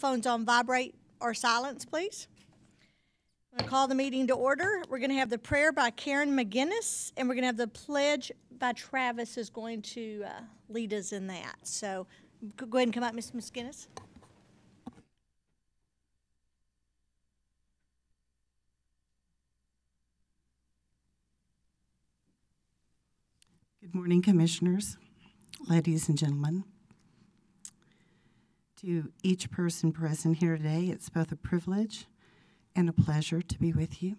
phones on vibrate or silence, please. I'm going to call the meeting to order. We're going to have the prayer by Karen McGinnis, and we're going to have the pledge by Travis is going to lead us in that. So go ahead and come up, Ms. McGinnis. Good morning, Commissioners, ladies and gentlemen. To each person present here today, it's both a privilege and a pleasure to be with you.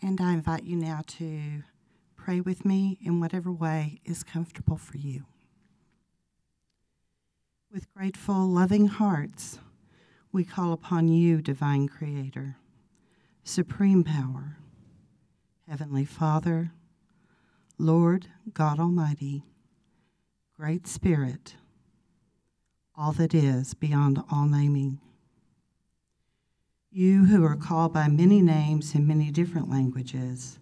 And I invite you now to pray with me in whatever way is comfortable for you. With grateful, loving hearts, we call upon you, Divine Creator, Supreme Power, Heavenly Father, Lord God Almighty, Great Spirit, all that is beyond all naming. You who are called by many names in many different languages,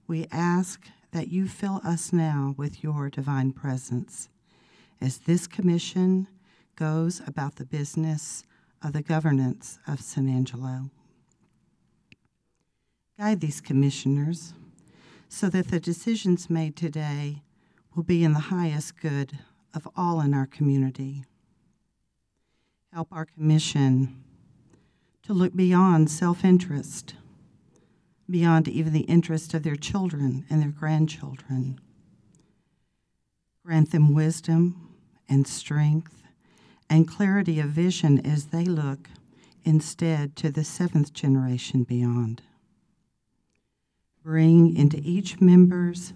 we ask that you fill us now with your divine presence as this commission goes about the business of the governance of San Angelo. Guide these commissioners so that the decisions made today will be in the highest good of all in our community. Help our commission to look beyond self-interest, beyond even the interest of their children and their grandchildren. Grant them wisdom and strength and clarity of vision as they look instead to the seventh generation beyond. Bring into each member's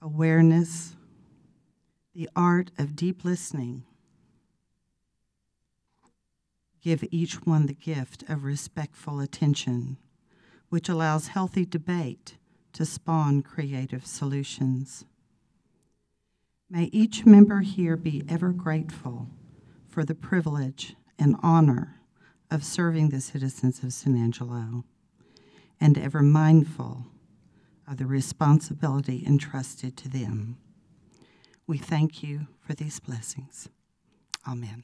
awareness the art of deep listening. Give each one the gift of respectful attention, which allows healthy debate to spawn creative solutions. May each member here be ever grateful for the privilege and honor of serving the citizens of San Angelo, and ever mindful of the responsibility entrusted to them. We thank you for these blessings. Amen.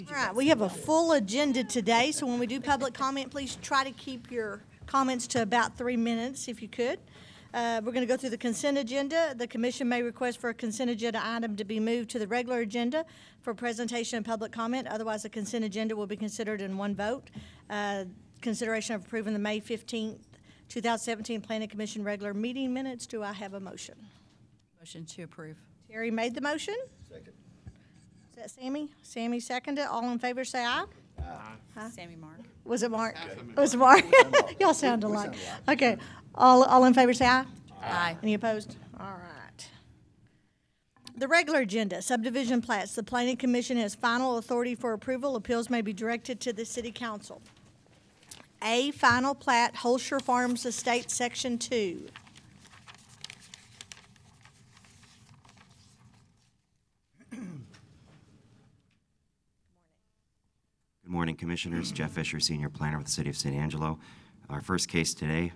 All right, we have a full agenda today, so when we do public comment, please try to keep your comments to about 3 minutes if you could. We're going to go through the consent agenda. The commission may request for a consent agenda item to be moved to the regular agenda for presentation and public comment. Otherwise, the consent agenda will be considered in one vote. Consideration of approving the May 15th, 2017 Planning Commission regular meeting minutes. Do I have a motion? Motion to approve. Terry made the motion. Second. Is that Sammy? Sammy seconded. All in favor say aye. Aye. Huh? Sammy Mark. Was it Mark? Was it Mark? Y'all sound alike. Okay. All in favor say aye. Aye. Any opposed? All right. The regular agenda, subdivision plats. The Planning Commission has final authority for approval. Appeals may be directed to the City Council. A, final plat, Hoelscher Farms Estate, Section 2. Good morning, Commissioners. Jeff Fisher, Senior Planner with the City of San Angelo. Our first case today.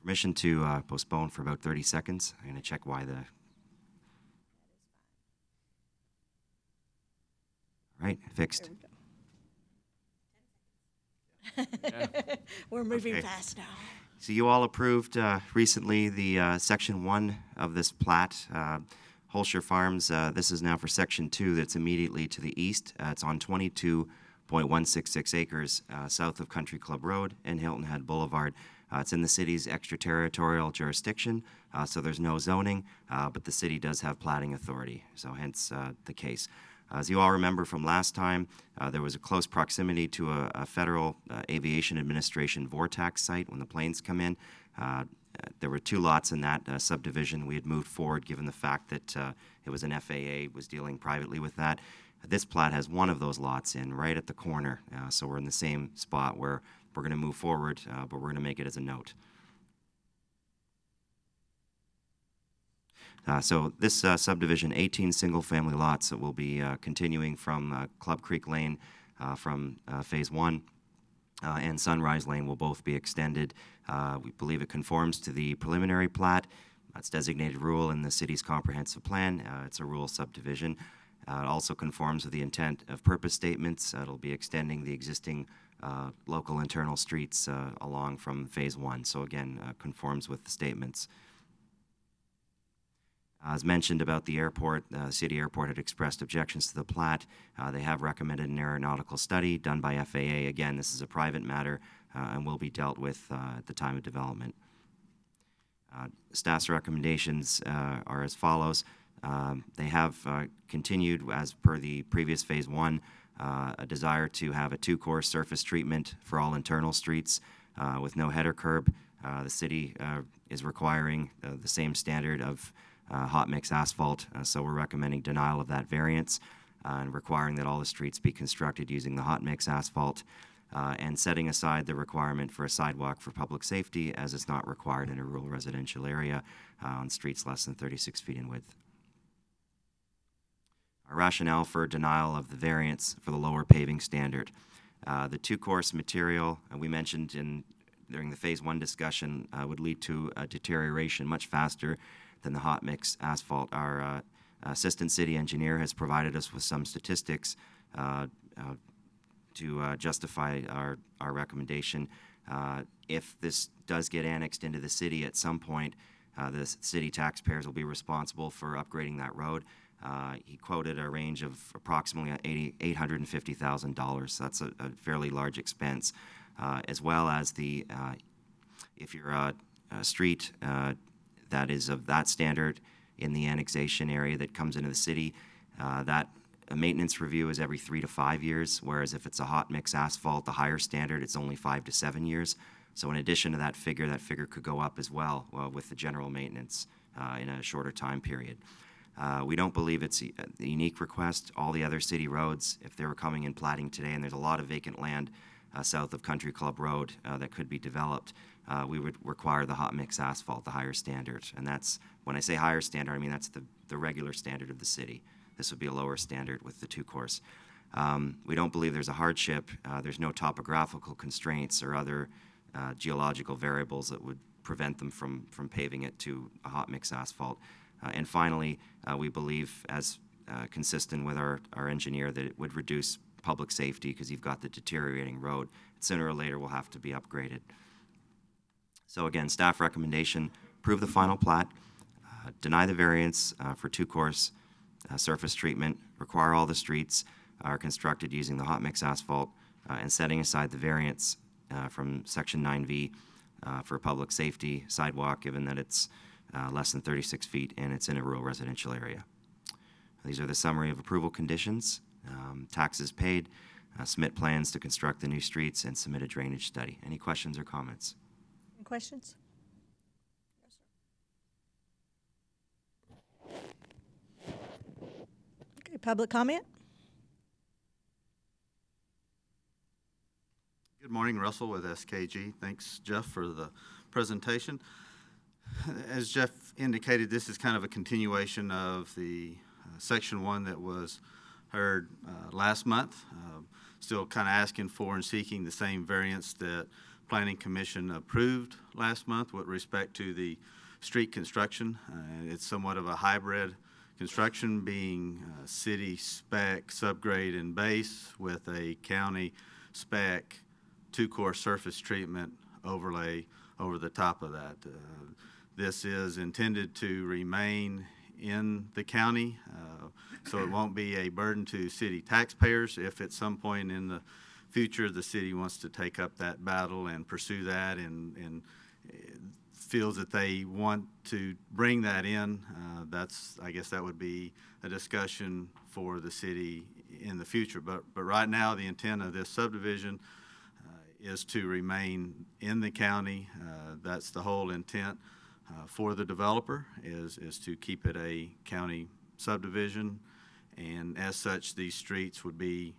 Permission to postpone for about 30 seconds. I'm going to check why the... All right, fixed. We're moving fast now. So you all approved recently the Section 1 of this plat, Hoelscher Farms. This is now for Section 2 that's immediately to the east. It's on 22.166 acres south of Country Club Road and Hilton Head Boulevard. It's in the city's extraterritorial jurisdiction, so there's no zoning, but the city does have platting authority, so hence the case. As you all remember from last time, there was a close proximity to a Federal Aviation Administration VORTAX site when the planes come in. There were 2 lots in that subdivision. We had moved forward given the fact that it was an FAA, was dealing privately with that. This plat has one of those lots in right at the corner, so we're in the same spot where we're going to move forward, but we're going to make it as a note. So this subdivision, 18 single-family lots that will be continuing from Club Creek Lane from Phase 1 and Sunrise Lane will both be extended. We believe it conforms to the preliminary plat. It's designated rural in the city's comprehensive plan. It's a rural subdivision. It also conforms with the intent of purpose statements. It'll be extending the existing local internal streets along from Phase 1. So again, conforms with the statements. As mentioned about the airport, City Airport had expressed objections to the plat. They have recommended an aeronautical study done by FAA. Again, this is a private matter and will be dealt with at the time of development. Staff's recommendations are as follows. They have continued, as per the previous Phase 1, a desire to have a 2-course surface treatment for all internal streets with no header curb. The city is requiring the same standard of hot mix asphalt, so we're recommending denial of that variance and requiring that all the streets be constructed using the hot mix asphalt and setting aside the requirement for a sidewalk for public safety as it's not required in a rural residential area on streets less than 36 feet in width. Our rationale for denial of the variance for the lower paving standard. The 2-course material we mentioned during the Phase 1 discussion would lead to a deterioration much faster than the hot mix asphalt. Our assistant city engineer has provided us with some statistics to justify our recommendation. If this does get annexed into the city at some point, the city taxpayers will be responsible for upgrading that road. He quoted a range of approximately $850,000. That's a fairly large expense, as well as if you're a street that is of that standard in the annexation area that comes into the city, that a maintenance review is every 3 to 5 years, whereas if it's a hot mix asphalt, the higher standard, it's only 5 to 7 years. So in addition to that figure could go up as well with the general maintenance in a shorter time period. We don't believe it's a unique request. All the other city roads, if they were coming and platting today, and there's a lot of vacant land south of Country Club Road that could be developed, we would require the hot mix asphalt, the higher standard. And that's, when I say higher standard, I mean that's the regular standard of the city. This would be a lower standard with the 2-course. We don't believe there's a hardship. There's no topographical constraints or other geological variables that would prevent them from paving it to a hot mix asphalt. And finally, we believe, as consistent with our engineer, that it would reduce public safety because you've got the deteriorating road. Sooner or later will have to be upgraded. So again, staff recommendation, approve the final plat, deny the variance for 2-course surface treatment, require all the streets are constructed using the hot mix asphalt, and setting aside the variance from Section 9V for public safety sidewalk, given that it's less than 36 feet and it's in a rural residential area. These are the summary of approval conditions. Taxes paid, submit plans to construct the new streets, and submit a drainage study. Any questions or comments? Any questions? Okay, public comment? Good morning, Russell with SKG. Thanks, Jeff, for the presentation. As Jeff indicated, this is kind of a continuation of the Section 1 that was heard last month. Still kind of asking for and seeking the same variance that Planning Commission approved last month with respect to the street construction. It's somewhat of a hybrid construction, being city spec, subgrade, and base with a county spec 2-course surface treatment overlay over the top of that. This is intended to remain in the county, so it won't be a burden to city taxpayers. If at some point in the future the city wants to take up that battle and pursue that and feels that they want to bring that in, I guess that would be a discussion for the city in the future. But right now, the intent of this subdivision is to remain in the county. That's the whole intent for the developer is to keep it a county subdivision. And as such, these streets would be,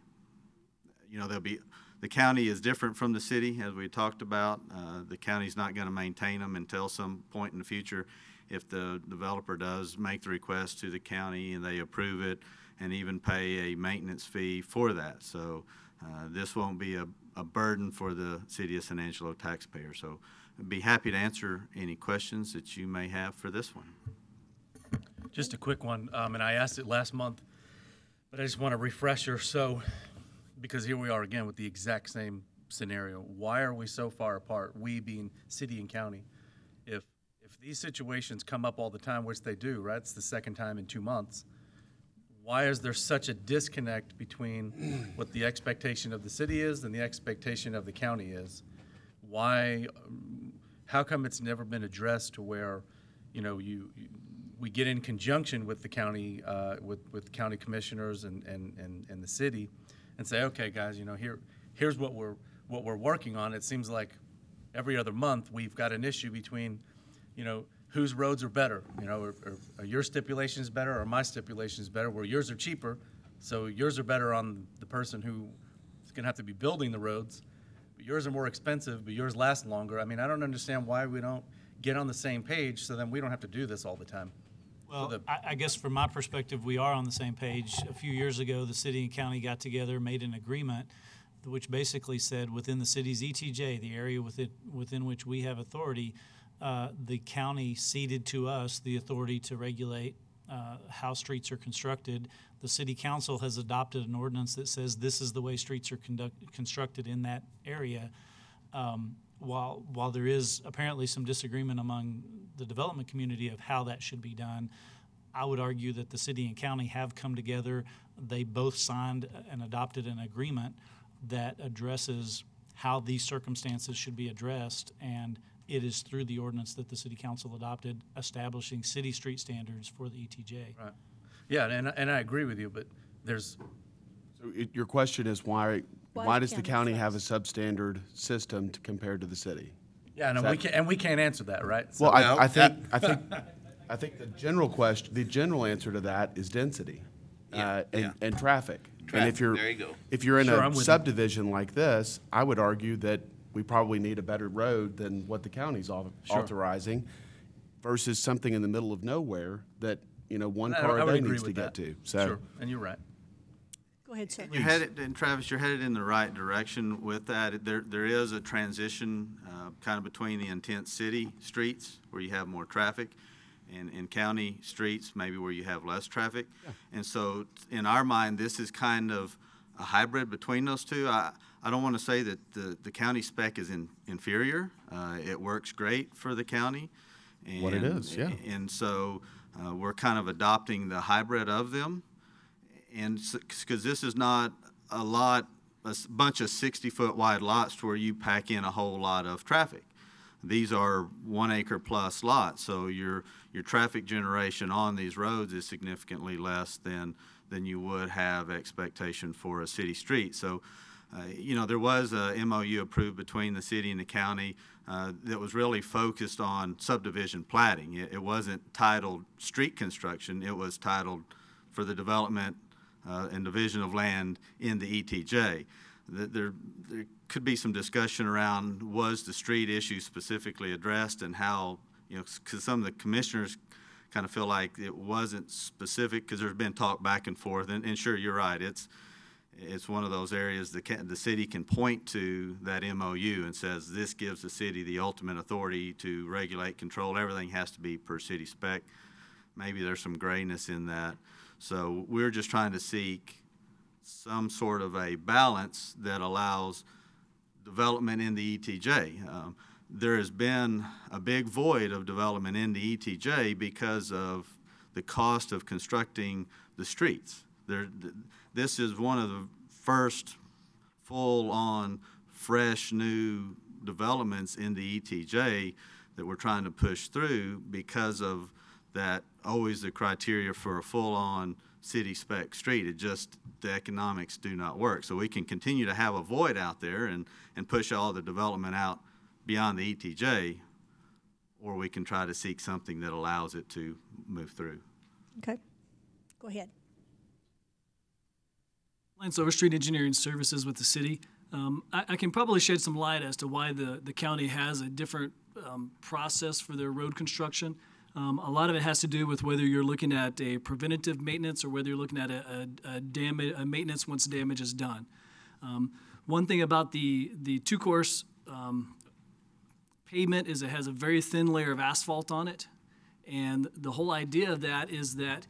the county is different from the city, as we talked about. The county's not going to maintain them until some point in the future. If the developer does make the request to the county and they approve it and even pay a maintenance fee for that. So this won't be a burden for the city of San Angelo taxpayers. So I'd be happy to answer any questions that you may have for this one. Just a quick one, and I asked it last month, but I just want a refresher. So, because here we are again with the exact same scenario. Why are we so far apart, we being city and county? If these situations come up all the time, which they do, right? It's the second time in 2 months. Why is there such a disconnect between what the expectation of the city is and the expectation of the county is? Why, how come it's never been addressed to where, we get in conjunction with the county, with county commissioners and the city and say, okay, guys, here's what we're working on. It seems like every other month we've got an issue between, whose roads are better, are your stipulations better or my stipulations better? Well, yours are cheaper, so yours are better on the person who is going to have to be building the roads, but yours are more expensive, but yours last longer. I mean, I don't understand why we don't get on the same page so then we don't have to do this all the time. Well, I guess from my perspective, we are on the same page. A few years ago, the city and county got together, made an agreement, which basically said within the city's ETJ, the area within which we have authority, the county ceded to us the authority to regulate how streets are constructed. The city council has adopted an ordinance that says this is the way streets are constructed in that area. While there is apparently some disagreement among the development community of how that should be done, I would argue that the city and county have come together. They both signed and adopted an agreement that addresses how these circumstances should be addressed, and it is through the ordinance that the city council adopted establishing city street standards for the ETJ. Right. Yeah, and I agree with you, but there's... So your question is why does the county have a substandard system compared to the city? Yeah, and we can't answer that, right? So, Well, I think the general answer to that is density, and traffic. And if you're in Sure, a I'm with you. subdivision like this, I would argue that we probably need a better road than what the county's authorizing, versus something in the middle of nowhere that one car I a would day agree needs to with get that. to. So. Sure, and you're right. Go ahead, sir. Travis, you're headed in the right direction with that. There is a transition kind of between the intense city streets where you have more traffic and county streets maybe where you have less traffic. Yeah. And so in our mind, this is kind of a hybrid between those two. I don't want to say that the county spec is inferior. It works great for the county. And, what it is, yeah. And so we're kind of adopting the hybrid of them. And because this is not a bunch of 60-foot wide lots where you pack in a whole lot of traffic. These are 1 acre plus lots, so your traffic generation on these roads is significantly less than you would have expectation for a city street. So, there was a MOU approved between the city and the county that was really focused on subdivision platting. It wasn't titled street construction. It was titled for the development and division of land in the ETJ. There could be some discussion around was the street issue specifically addressed and how, because some of the commissioners kind of feel like it wasn't specific because there's been talk back and forth. And sure, you're right. It's one of those areas the city can point to that MOU and says this gives the city the ultimate authority to regulate, control. Everything has to be per city spec. Maybe there's some grayness in that. So we're just trying to seek some sort of a balance that allows development in the ETJ. There has been a big void of development in the ETJ because of the cost of constructing the streets. This is one of the first full-on, fresh, new developments in the ETJ that we're trying to push through because of that always the criteria for a full-on city spec street. It just, the economics do not work. So we can continue to have a void out there and push all the development out beyond the ETJ, or we can try to seek something that allows it to move through. Okay, go ahead. Lance Overstreet Engineering Services with the city. I can probably shed some light as to why the county has a different process for their road construction. A lot of it has to do with whether you're looking at a preventative maintenance or whether you're looking at a maintenance once damage is done. One thing about the two-course pavement is it has a very thin layer of asphalt on it, and the whole idea of that is that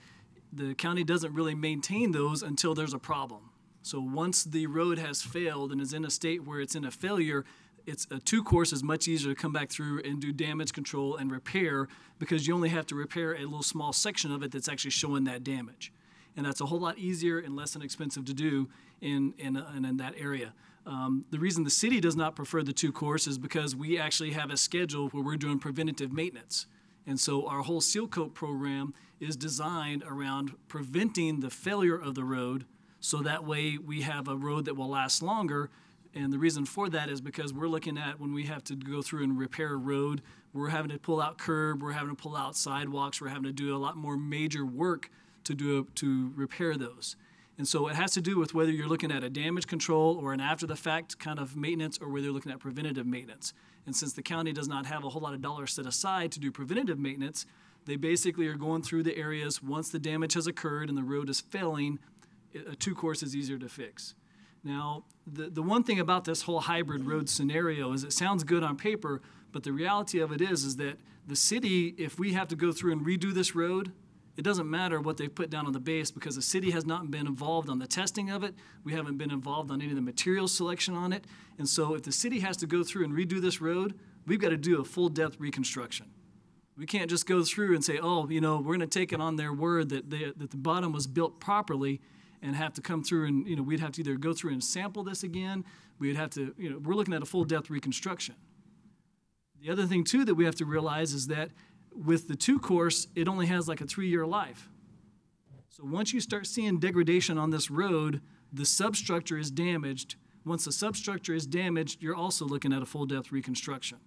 the county doesn't really maintain those until there's a problem. So once the road has failed and is in a state where it's in a failure, it's a two-course is much easier to come back through and do damage control and repair, because you only have to repair a little small section of it that's actually showing that damage. And that's a whole lot easier and less inexpensive to do in that area. The reason the city does not prefer the two-course is because we actually have a schedule where we're doing preventative maintenance. And so our whole seal coat program is designed around preventing the failure of the road, so that way we have a road that will last longer. And the reason for that is because we're looking at when we have to go through and repair a road, we're having to pull out curb, we're having to pull out sidewalks, we're having to do a lot more major work to repair those. And so it has to do with whether you're looking at a damage control or an after-the-fact kind of maintenance, or whether you're looking at preventative maintenance. And since the county does not have a whole lot of dollars set aside to do preventative maintenance, they basically are going through the areas once the damage has occurred and the road is failing. A two-course is easier to fix. Now, the one thing about this whole hybrid road scenario is it sounds good on paper, but the reality of it is that the city, if we have to go through and redo this road, it doesn't matter what they've put down on the base, because the city has not been involved on the testing of it. We haven't been involved on any of the material selection on it. And so if the city has to go through and redo this road, we've got to do a full depth reconstruction. We can't just go through and say, oh, we're going to take it on their word that the bottom was built properly, and have to come through and, we'd have to either go through and sample this again. We'd have to, we're looking at a full depth reconstruction. The other thing too that we have to realize is that with the two-course, it only has like a 3-year life. So once you start seeing degradation on this road, the substructure is damaged. Once the substructure is damaged, you're also looking at a full depth reconstruction.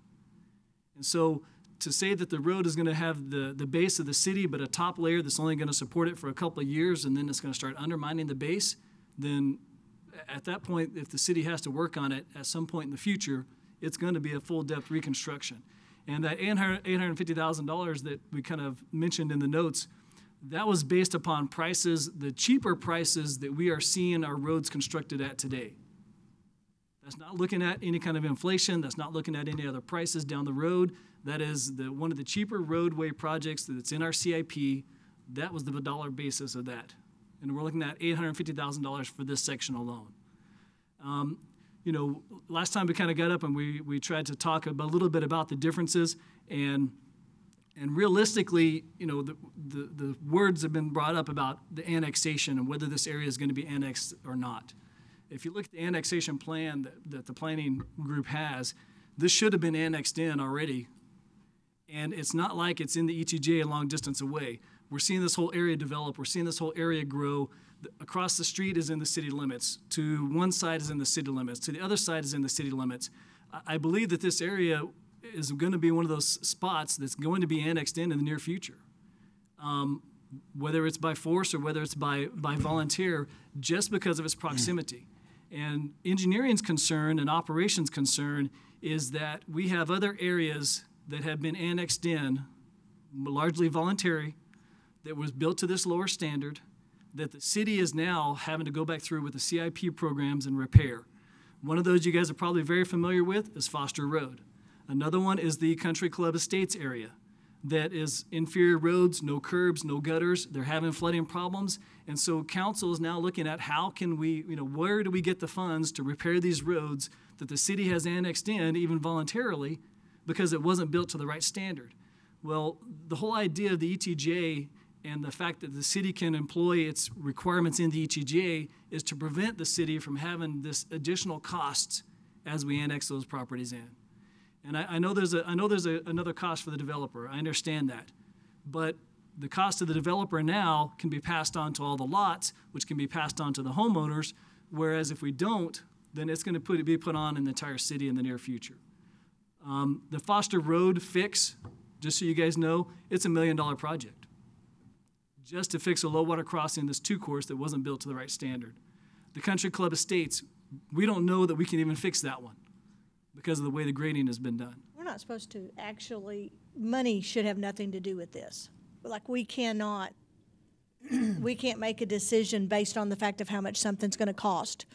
And so to say that the road is going to have the base of the city, but a top layer that's only going to support it for a couple of years, and then it's going to start undermining the base, then at that point, if the city has to work on it at some point in the future, it's going to be a full depth reconstruction. And that $850,000 that we kind of mentioned in the notes, that was based upon prices, the cheaper prices that we are seeing our roads constructed at today. That's not looking at any kind of inflation. That's not looking at any other prices down the road. That is one of the cheaper roadway projects that's in our CIP. That was the dollar basis of that. And we're looking at $850,000 for this section alone. Last time we kind of got up and we tried to talk a little bit about the differences, and realistically, the words have been brought up about the annexation and whether this area is going to be annexed or not. If you look at the annexation plan that the planning group has, this should have been annexed in already. And it's not like it's in the ETJ a long distance away. We're seeing this whole area develop. We're seeing this whole area grow. Across the street is in the city limits. To one side is in the city limits. To the other side is in the city limits. I believe that this area is going to be one of those spots that's going to be annexed in the near future. Whether it's by force or whether it's by volunteer, just because of its proximity. And engineering's concern and operations concern is that we have other areas that have been annexed in, largely voluntary, that was built to this lower standard, that the city is now having to go back through with the CIP programs and repair. One of those you guys are probably very familiar with is Foster Road. Another one is the Country Club Estates area. That is inferior roads, no curbs, no gutters. They're having flooding problems. And so council is now looking at how can we, where do we get the funds to repair these roads that the city has annexed in, even voluntarily, because it wasn't built to the right standard. Well, the whole idea of the ETJ and the fact that the city can employ its requirements in the ETJ is to prevent the city from having this additional costs as we annex those properties in. And I know there's another cost for the developer. I understand that. But the cost of the developer now can be passed on to all the lots, which can be passed on to the homeowners, whereas if we don't, then it's going to be put on in the entire city in the near future. The Foster Road fix, just so you guys know, it's $1 million project. Just to fix a low water crossing, this 2-course that wasn't built to the right standard. The Country Club Estates, we don't know that we can even fix that one because of the way the grading has been done. We're not supposed to actually, money should have nothing to do with this. Like, we cannot, we can't make a decision based on the fact of how much something's going to cost.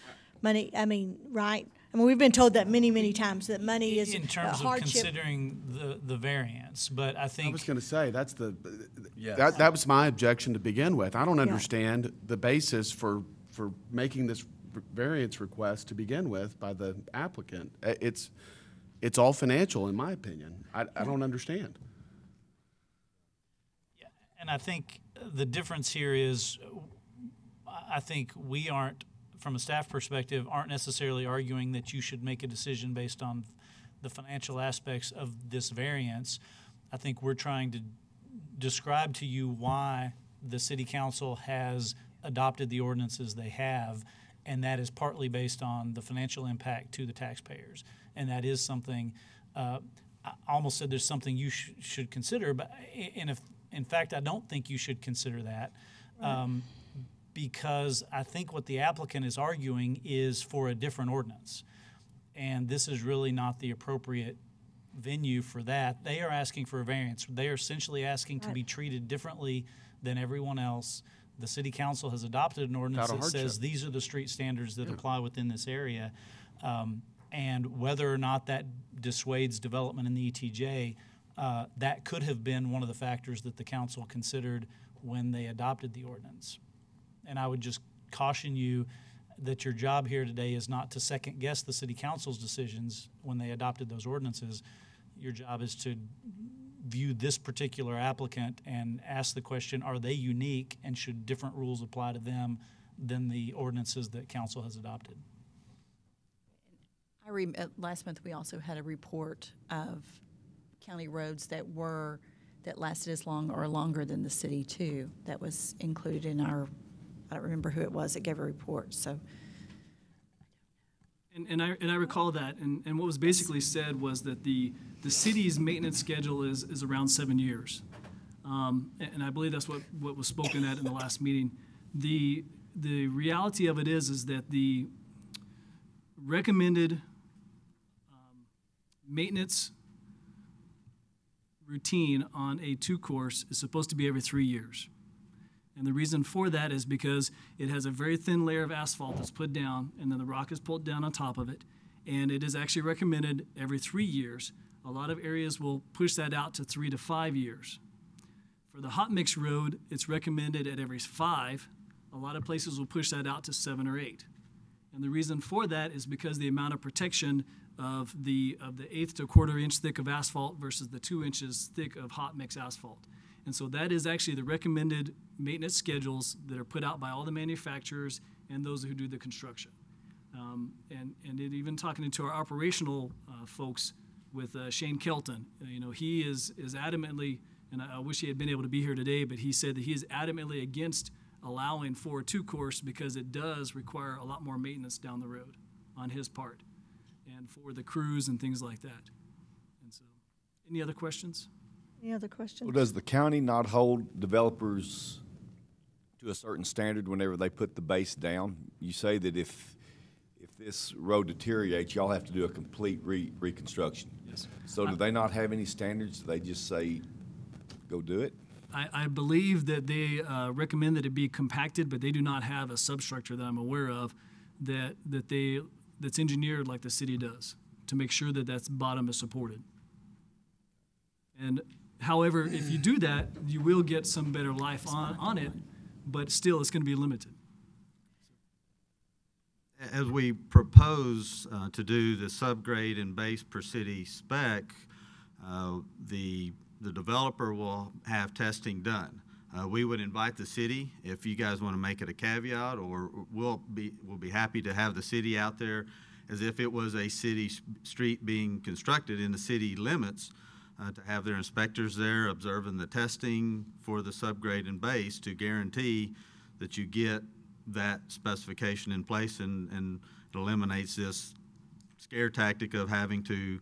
Money, I mean, right? I mean, we've been told that many, many times, that money is in a terms of hardship. considering the variance, but I I think was going to say, that's the, Yes. that was my objection to begin with. I don't understand the basis for making this variance request to begin with by the applicant. It's all financial, in my opinion. I don't understand. And I think the difference here is, I think we aren't, from a staff perspective, aren't necessarily arguing that you should make a decision based on the financial aspects of this variance. I think we're trying to describe to you why the city council has adopted the ordinances they have, and that is partly based on the financial impact to the taxpayers. And that is something, I almost said there's something you should consider, but in fact, I don't think you should consider that, because I think what the applicant is arguing is for a different ordinance. And this is really not the appropriate venue for that. They are asking for a variance. They are essentially asking to be treated differently than everyone else. The city council has adopted an ordinance that says these are the street standards that apply within this area. And whether or not that dissuades development in the ETJ, that could have been one of the factors that the council considered when they adopted the ordinance. And I would just caution you that your job here today is not to second guess the city council's decisions when they adopted those ordinances. Your job is to view this particular applicant and ask the question, are they unique, and should different rules apply to them than the ordinances that council has adopted? Last month, we also had a report of county roads that lasted as long or longer than the city too. That was included in our, I don't remember who it was that gave a report, so. And I recall that, and what was basically said was that the city's maintenance schedule is around 7 years. And I believe that's what was spoken at in the last meeting. The reality of it is that the recommended maintenance routine on a 2-course is supposed to be every 3 years. And the reason for that is because it has a very thin layer of asphalt that's put down, and then the rock is pulled down on top of it. And it is actually recommended every 3 years. A lot of areas will push that out to 3 to 5 years. For the hot mix road, it's recommended at every 5. A lot of places will push that out to 7 or 8. And the reason for that is because the amount of protection of the 1/8 to 1/4 inch thick of asphalt versus the 2 inches thick of hot mix asphalt. And so that is actually the recommended maintenance schedules that are put out by all the manufacturers and those who do the construction. And even talking to our operational folks with Shane Kelton, he is adamantly, and I wish he had been able to be here today, but he said that he is adamantly against allowing for a 2-course because it does require a lot more maintenance down the road on his part and for the crews and things like that. And so, any other questions? Any other questions? Well, does the county not hold developers to a certain standard whenever they put the base down? You say that if this road deteriorates, y'all have to do a complete reconstruction. Yes. So do they not have any standards? Do they just say, go do it? I believe that they recommend that it be compacted, but they do not have a substructure that I'm aware of that's engineered like the city does to make sure that that bottom is supported. And however, if you do that, you will get some better life on it, but still it's going to be limited. As we propose to do the subgrade and base per city spec, the developer will have testing done. We would invite the city, if you guys want to make it a caveat, or we'll be happy to have the city out there as if it was a city street being constructed in the city limits, to have their inspectors there observing the testing for the subgrade and base to guarantee that you get that specification in place, and it eliminates this scare tactic of having to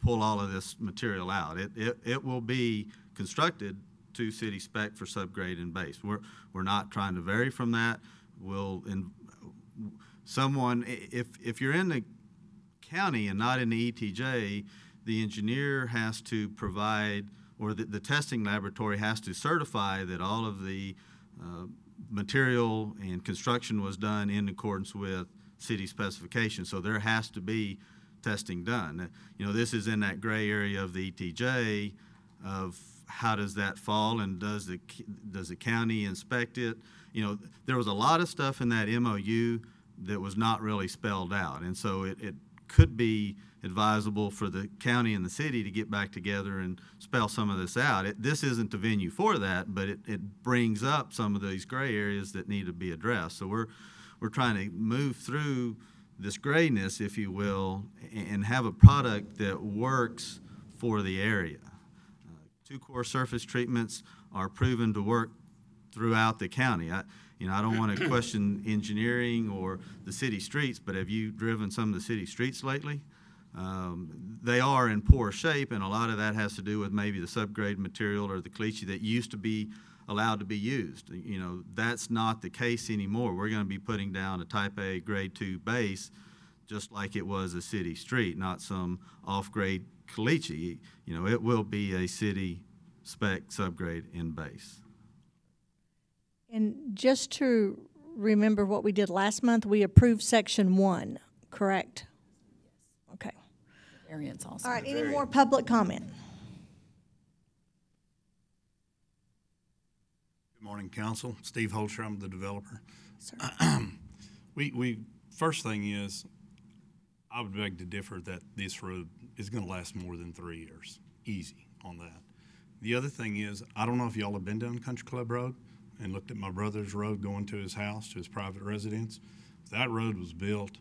pull all of this material out. It will be constructed to city spec for subgrade and base. We're not trying to vary from that. If you're in the county and not in the ETJ, the engineer has to provide, or the testing laboratory has to certify that all of the material and construction was done in accordance with city specifications. So there has to be testing done. You know, this is in that gray area of the ETJ of how does that fall, and does the county inspect it? You know, there was a lot of stuff in that MOU that was not really spelled out, and so it could be advisable for the county and the city to get back together and spell some of this out. This isn't the venue for that, but it brings up some of these gray areas that need to be addressed. So we're trying to move through this grayness, if you will, and have a product that works for the area. Two core surface treatments are proven to work throughout the county. I don't want to question engineering or the city streets, but have you driven some of the city streets lately? They are in poor shape, and a lot of that has to do with maybe the subgrade material or the caliche that used to be allowed to be used. You know, that's not the case anymore. We're going to be putting down a type A grade 2 base just like it was a city street, not some off-grade caliche. You know, it will be a city spec subgrade in base. And just to remember what we did last month, we approved section 1, correct? Okay. Variance also. All right, any more public comment? Good morning, council. Steve Hoelscher, I'm the developer. Sir. First thing is, I would beg to differ that this road is going to last more than 3 years. Easy on that. The other thing is, I don't know if y'all have been down Country Club Road and looked at my brother's road going to his house, to his private residence. That road was built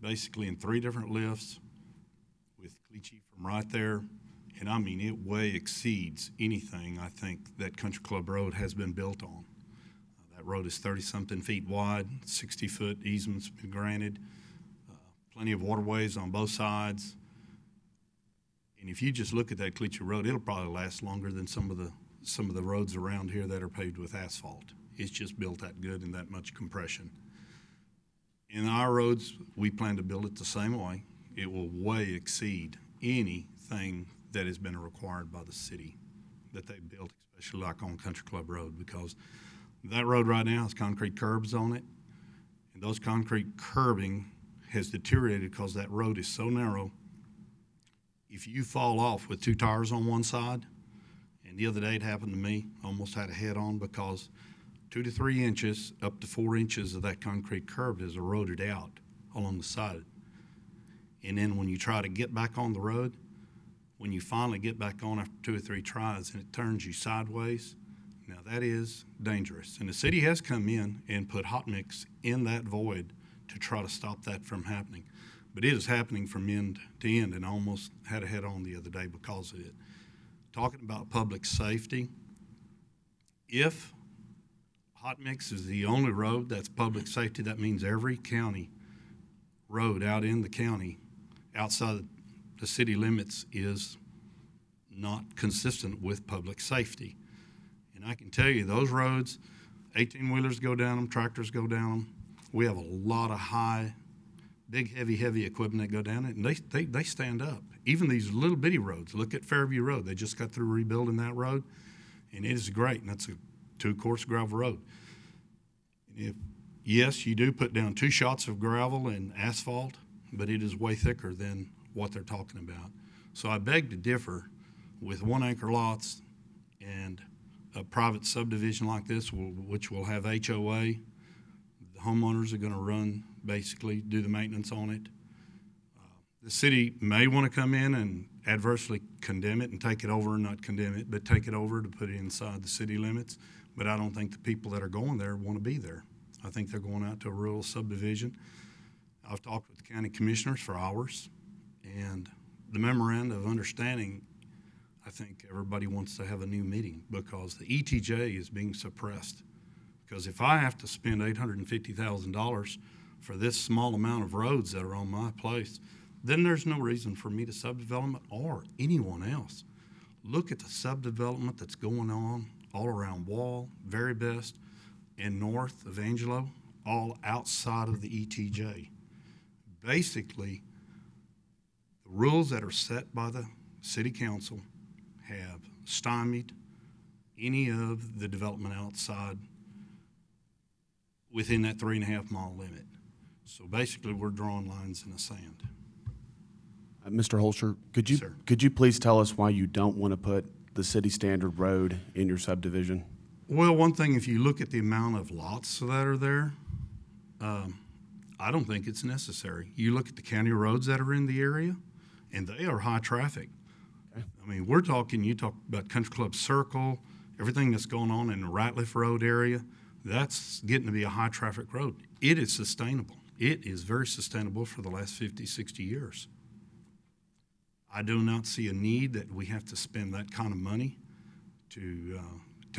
basically in 3 different lifts with caliche from right there. And I mean, it way exceeds anything I think that Country Club Road has been built on. That road is 30-something feet wide, 60-foot easements been granted, plenty of waterways on both sides. And if you just look at that caliche road, it'll probably last longer than some of the roads around here that are paved with asphalt. It's just built that good and that much compression. In our roads, we plan to build it the same way. It will way exceed anything that has been required by the city that they built, especially like on Country Club Road, because that road right now has concrete curbs on it, and those concrete curbing has deteriorated because that road is so narrow. If you fall off with 2 tires on one side, and the other day it happened to me, almost had a head on because 2 to 3 inches up to 4 inches of that concrete curb is eroded out along the side. And then when you try to get back on the road, when you finally get back on after 2 or 3 tries and it turns you sideways, now that is dangerous. And the city has come in and put hot mix in that void to try to stop that from happening. But it is happening from end to end, and I almost had a head on the other day because of it. Talking about public safety, if hot mix is the only road that's public safety, that means every county road out in the county outside the city limits is not consistent with public safety. And I can tell you those roads, 18-wheelers go down them, tractors go down them. We have a lot of big, heavy equipment that go down it, and they stand up. Even these little bitty roads, look at Fairview Road. They just got through rebuilding that road, and it is great, and that's a 2-course gravel road. Yes, you do put down 2 shots of gravel and asphalt, but it is way thicker than what they're talking about. So I beg to differ with 1-acre lots and a private subdivision like this, which will have HOA. The homeowners are going to basically do the maintenance on it. The city may want to come in and adversely condemn it and take it over, not condemn it, but take it over to put it inside the city limits. But I don't think the people that are going there want to be there. I think they're going out to a rural subdivision. I've talked with the county commissioners for hours, and the memorandum of understanding, I think everybody wants to have a new meeting because the ETJ is being suppressed. Because if I have to spend $850,000 for this small amount of roads that are on my place, then there's no reason for me to subdevelopment or anyone else. Look at the subdevelopment that's going on all around Wall, Very Best, and north of Angelo, all outside of the ETJ. Basically, the rules that are set by the city council have stymied any of the development outside within that 3.5 mile limit. So basically, we're drawing lines in the sand. Mr. Hoelscher, could you please tell us why you don't want to put the city standard road in your subdivision? Well, one thing, if you look at the amount of lots that are there, I don't think it's necessary. You look at the county roads that are in the area, and they are high traffic. Okay. I mean, you talk about Country Club Circle, everything that's going on in the Ratliff Road area, that's getting to be a high traffic road. It is sustainable. It is very sustainable for the last 50, 60 years. I do not see a need that we have to spend that kind of money to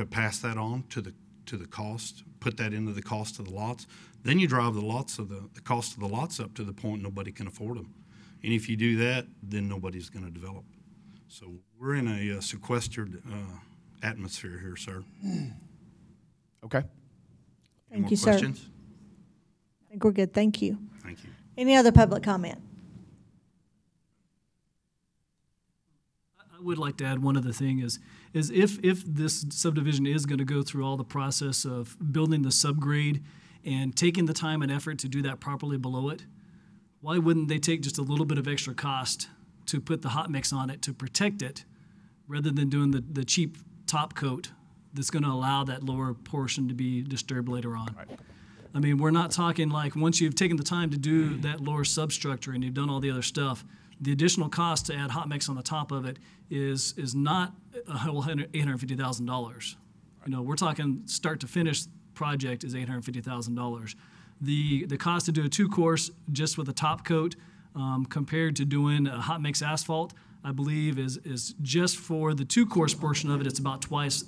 pass that on to the cost, put that into the cost of the lots. Then you drive the cost of the lots up to the point nobody can afford them. And if you do that, then nobody's going to develop. So we're in a sequestered atmosphere here, sir. Okay. Thank you, sir. Questions? I think we're good. Thank you. Thank you. Any other public comment? I would like to add one other thing is if this subdivision is going to go through all the process of building the subgrade and taking the time and effort to do that properly below it, why wouldn't they take just a little bit of extra cost to put the hot mix on it to protect it rather than doing the cheap top coat that's going to allow that lower portion to be disturbed later on? Right. I mean, we're not talking like once you've taken the time to do that lower substructure and you've done all the other stuff, the additional cost to add hot mix on the top of it is not a whole $850,000. You know, we're talking start to finish project is $850,000. The cost to do a 2-course just with a top coat compared to doing a hot mix asphalt, I believe is just for the 2-course portion of it, it's about twice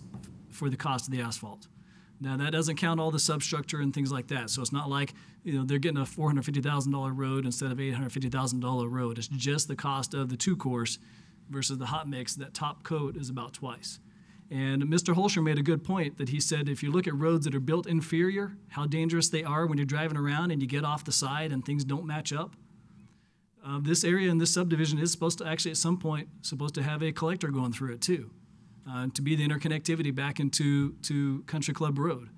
for the cost of the asphalt. Now, that doesn't count all the substructure and things like that. So it's not like, you know, they're getting a $450,000 road instead of $850,000 road. It's just the cost of the 2-course versus the hot mix. That top coat is about twice. And Mr. Hoelscher made a good point that he said if you look at roads that are built inferior, how dangerous they are when you're driving around and you get off the side and things don't match up. This area in this subdivision is supposed to actually at some point supposed to have a collector going through it too. To be the interconnectivity back into Country Club Road.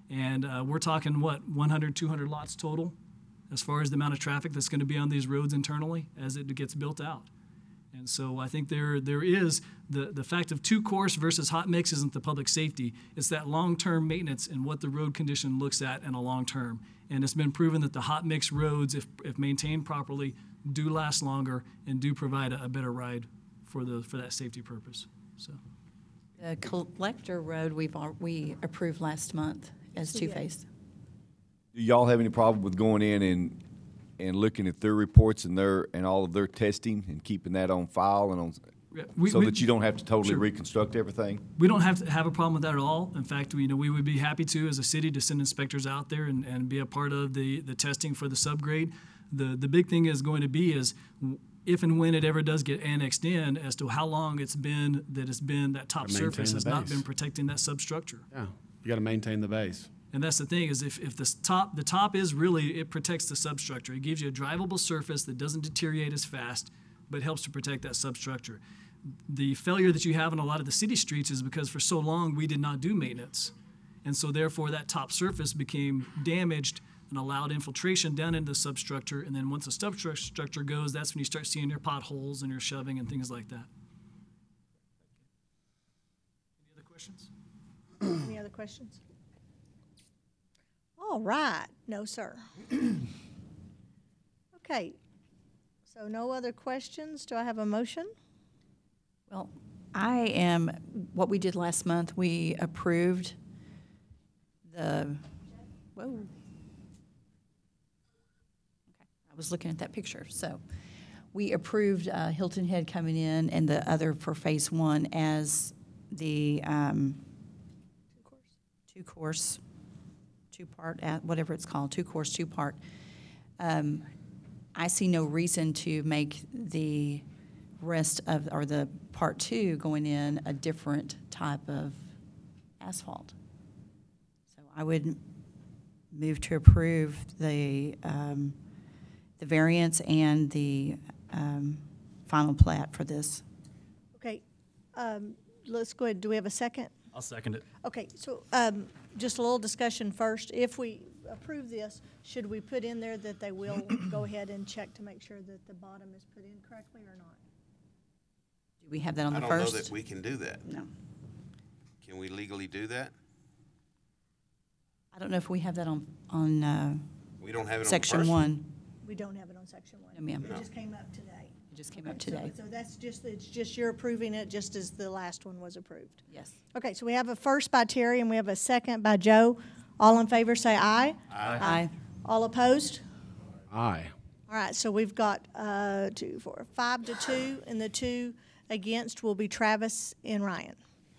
And we're talking, 100, 200 lots total as far as the amount of traffic that's going to be on these roads internally as it gets built out. And so I think there is the fact of 2-course versus hot mix isn't the public safety. It's that long-term maintenance and what the road condition looks at in a long term. And it's been proven that the hot mix roads, if maintained properly, do last longer and do provide a better ride for that safety purpose. So. The collector road we approved last month as 2-phase. Do y'all have any problem with going in and looking at their reports and all of their testing and keeping that on file and so that you don't have to totally reconstruct everything? We don't have to have a problem with that at all. In fact, we would be happy to, as a city, to send inspectors out there and be a part of the testing for the subgrade. The big thing is going to be is if and when it ever does get annexed in, as to how long it's been that top surface has not been protecting that substructure. Yeah, you got to maintain the base. And that's the thing is if the top is really, it protects the substructure. It gives you a drivable surface that doesn't deteriorate as fast, but helps to protect that substructure. The failure that you have on a lot of the city streets is because for so long we did not do maintenance. And so therefore that top surface became damaged and allowed infiltration down into the substructure. And then once the substructure goes, that's when you start seeing your potholes and your shoving and things like that. Any other questions? Any other questions? All right. No, sir. Okay. So no other questions. Do I have a motion? Well, what we did last month, we approved was looking at that picture. So we approved Hilton Head coming in and the other for phase one as the two-course, two-part, whatever it's called, two-course, two-part. I see no reason to make the rest of, or the part two going in a different type of asphalt. So I would move to approve the variance and the final plat for this. Okay, let's go ahead. Do we have a second? I'll second it. Okay, so just a little discussion first. If we approve this, should we put in there that they will go ahead and check to make sure that the bottom is put in correctly or not? Do we have that on the I first? don't know that we can do that. No. Can we legally do that? I don't know if we have that on We don't have it on the section first one. We don't have it on section one. No, ma'am. It just came up today. It just came up today. So that's just, it's just you're approving it just as the last one was approved. Yes. Okay, so we have a first by Terry and we have a second by Joe. All in favor say aye. Aye. All opposed? Aye. All right, so we've got 2, 4, 5 to 2, and the 2 against will be Travis and Ryan.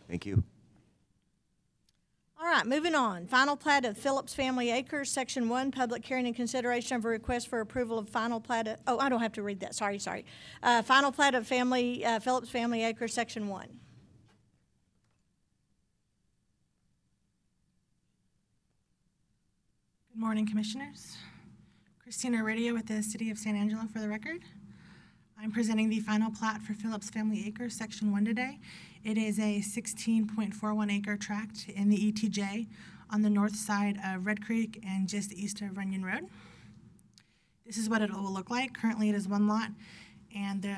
Thank you. All right, moving on. Final plat of Phillips Family Acres, Section 1, public hearing and consideration of a request for approval of final plat of, oh, I don't have to read that, sorry. Final plat of Phillips Family Acres, Section 1. Good morning, Commissioners. Christina Radio with the City of San Angelo for the record. I'm presenting the final plat for Phillips Family Acres, Section 1 today. It is a 16.41 acre tract in the ETJ on the north side of Red Creek and just east of Runyon Road. This is what it will look like. Currently it is one lot, and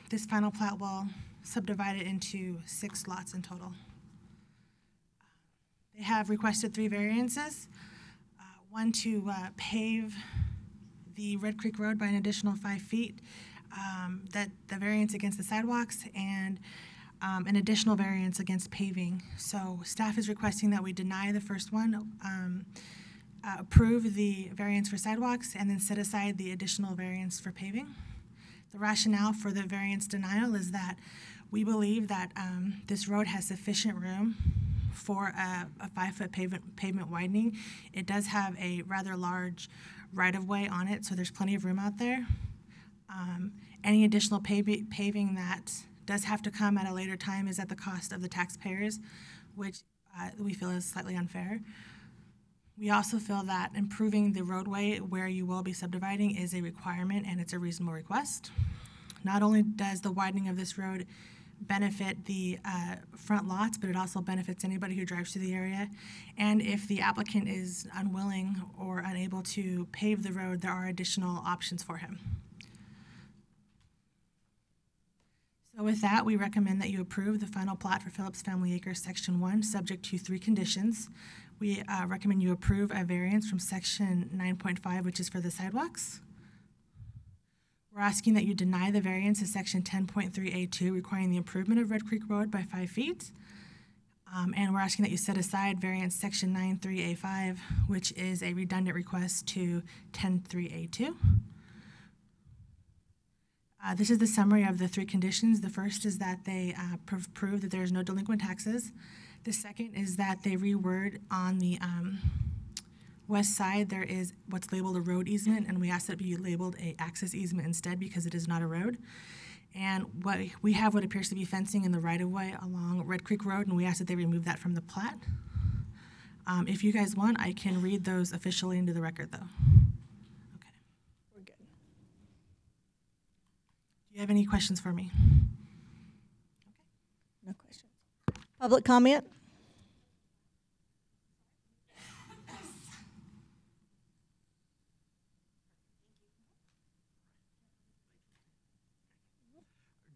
this final plat will subdivide it into 6 lots in total. They have requested 3 variances. One to pave the Red Creek Road by an additional 5 feet, that the variance against the sidewalks, and an additional variance against paving. So staff is requesting that we deny the first one, approve the variance for sidewalks, and then set aside the additional variance for paving. The rationale for the variance denial is that we believe that this road has sufficient room for a 5-foot pavement widening. It does have a rather large right-of-way on it, so there's plenty of room out there. Any additional paving that does have to come at a later time is at the cost of the taxpayers, which we feel is slightly unfair. We also feel that improving the roadway where you will be subdividing is a requirement and it's a reasonable request. Not only does the widening of this road benefit the front lots, but it also benefits anybody who drives through the area. And if the applicant is unwilling or unable to pave the road, there are additional options for him. So with that, we recommend that you approve the final plat for Phillips Family Acres, Section 1, subject to 3 conditions. We recommend you approve a variance from Section 9.5, which is for the sidewalks. We're asking that you deny the variance of Section 10.3A2, requiring the improvement of Red Creek Road by 5 feet. And we're asking that you set aside variance Section 9.3A5, which is a redundant request to 10.3A2. This is the summary of the 3 conditions. The first is that they prove that there is no delinquent taxes. The second is that they reword on the west side, there is what's labeled a road easement, and we ask that it be labeled a access easement instead because it is not a road. And we have what appears to be fencing in the right-of-way along Red Creek Road, and we ask that they remove that from the plat. If you guys want, I can read those officially into the record, though. Okay. We're good. Do you have any questions for me? No questions. Public comment?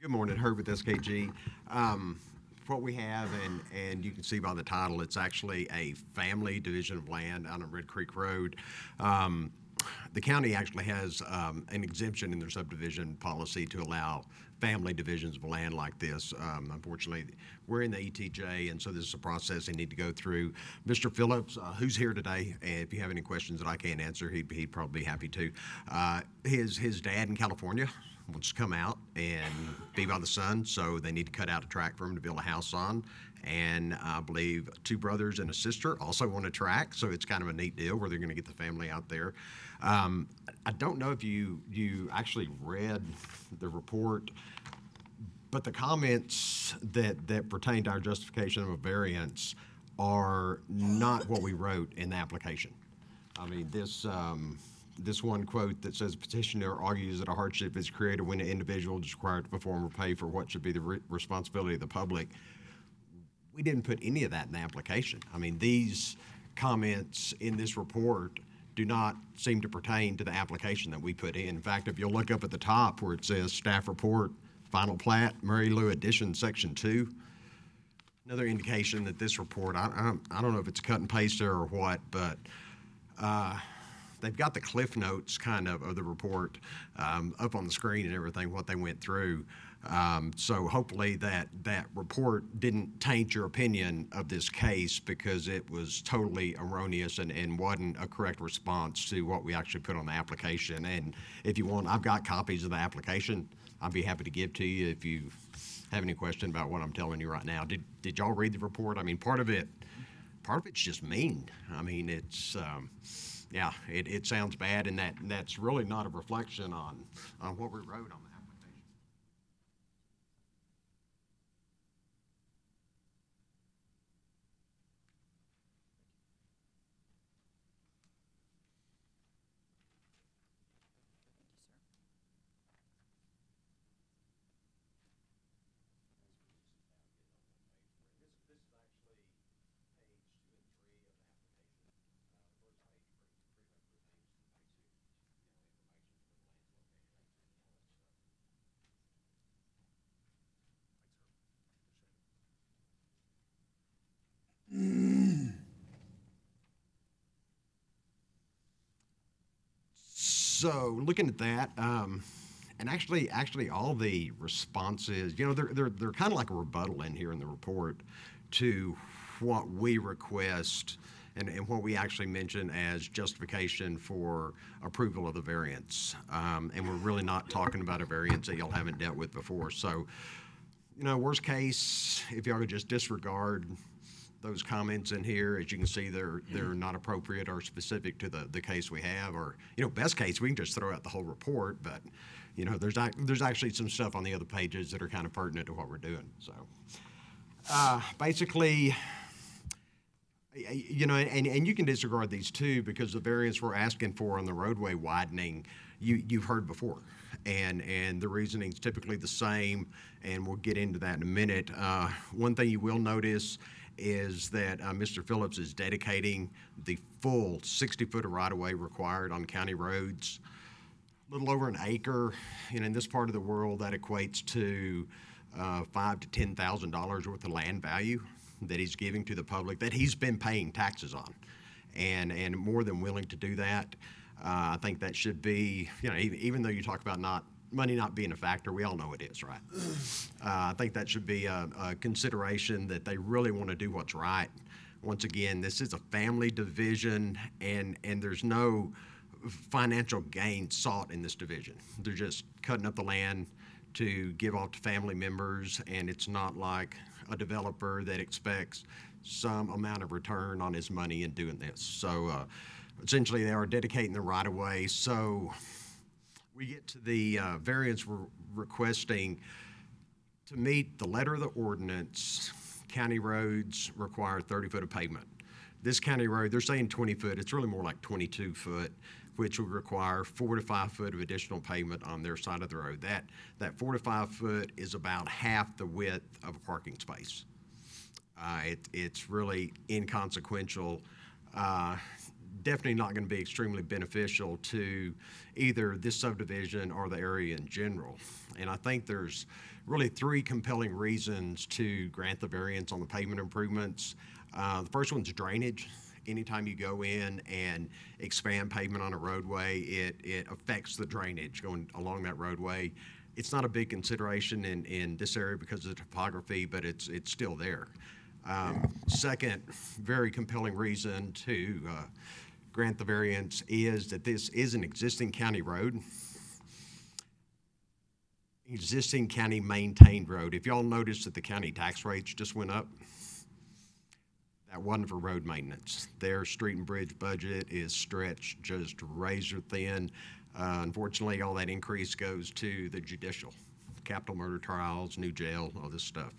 Good morning, Herb with SKG. What we have, and you can see by the title, it's actually a family division of land out on Red Creek Road. the county actually has an exemption in their subdivision policy to allow family divisions of land like this. Unfortunately, we're in the ETJ, and so this is a process they need to go through. Mr. Phillips, who's here today, and if you have any questions that I can't answer, he'd probably be happy to. His dad in California wants to come out and be by the sun, so they need to cut out a tract for him to build a house on. And I believe 2 brothers and a sister also want a tract, so it's kind of a neat deal where they're going to get the family out there. I don't know if you actually read the report, but the comments that pertain to our justification of a variance are not what we wrote in the application. I mean, this one quote that says, petitioner argues that a hardship is created when an individual is required to perform or pay for what should be the responsibility of the public. We didn't put any of that in the application. I mean, these comments in this report do not seem to pertain to the application that we put in. In fact, if you'll look up at the top where it says staff report, final plat, Mary Lou addition, section 2, another indication that this report, I don't know if it's cut and paste there or what, but they've got the cliff notes kind of the report up on the screen and everything, what they went through. So hopefully that report didn't taint your opinion of this case, because it was totally erroneous and wasn't a correct response to what we actually put on the application. And if you want, I've got copies of the application. I'd be happy to give to you if you have any question about what I'm telling you right now. Did y'all read the report? I mean, part of it's just mean. I mean, it's yeah, it sounds bad, and that's really not a reflection on what we wrote on that. So looking at that, and actually all the responses, you know, they're kind of like a rebuttal in here in the report to what we request and what we actually mention as justification for approval of the variance. And we're really not talking about a variance that y'all haven't dealt with before. So, you know, worst case, if y'all could just disregard those comments in here. As you can see, they're not appropriate or specific to the case we have, or, you know, best case, we can just throw out the whole report, but, you know, there's actually some stuff on the other pages that are kind of pertinent to what we're doing. So basically, you know, and you can disregard these too, because the variance we're asking for on the roadway widening, you've heard before, and the reasoning's typically the same, and we'll get into that in a minute. One thing you will notice is that Mr. Phillips is dedicating the full 60-foot of right-of-way required on county roads. A little over an acre, and in this part of the world, that equates to $5,000 to $10,000 worth of land value that he's giving to the public that he's been paying taxes on, and more than willing to do that. I think that should be, you know, even though you talk about money not being a factor, we all know it is, right? I think that should be a consideration that they really want to do what's right. Once again, this is a family division, and there's no financial gain sought in this division. They're just cutting up the land to give off to family members, and it's not like a developer that expects some amount of return on his money in doing this. So essentially, they are dedicating the right-of-way. So we get to the variance we're requesting. To meet the letter of the ordinance, county roads require 30 foot of pavement. This county road, they're saying 20 foot, it's really more like 22 foot, which would require 4 to 5 foot of additional pavement on their side of the road. That 4 to 5 foot is about half the width of a parking space. It's really inconsequential. Definitely not going to be extremely beneficial to either this subdivision or the area in general. And I think there's really 3 compelling reasons to grant the variance on the pavement improvements. The first one's drainage. anytime you go in and expand pavement on a roadway, it affects the drainage going along that roadway. It's not a big consideration in this area because of the topography, but it's still there. Second, very compelling reason to grant the variance is that this is an existing county road, existing county maintained road. If y'all noticed that the county tax rates just went up, that wasn't for road maintenance. Their street and bridge budget is stretched just razor thin. Unfortunately, all that increase goes to the judicial, capital murder trials, new jail, all this stuff.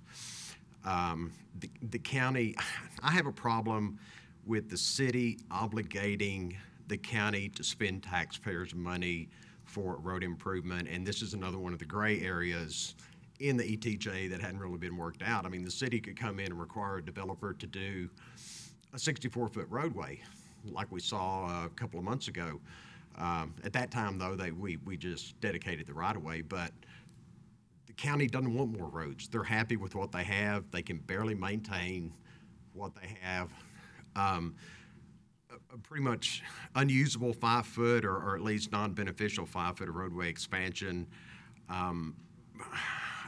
The county, I have a problem with the city obligating the county to spend taxpayers' money for road improvement, and this is another one of the gray areas in the ETJ that hadn't really been worked out. I mean, the city could come in and require a developer to do a 64-foot roadway, like we saw a couple of months ago. At that time, though, we just dedicated the right-of-way, but the county doesn't want more roads. They're happy with what they have. They can barely maintain what they have. A pretty much unusable 5-foot or at least non-beneficial 5-foot of roadway expansion.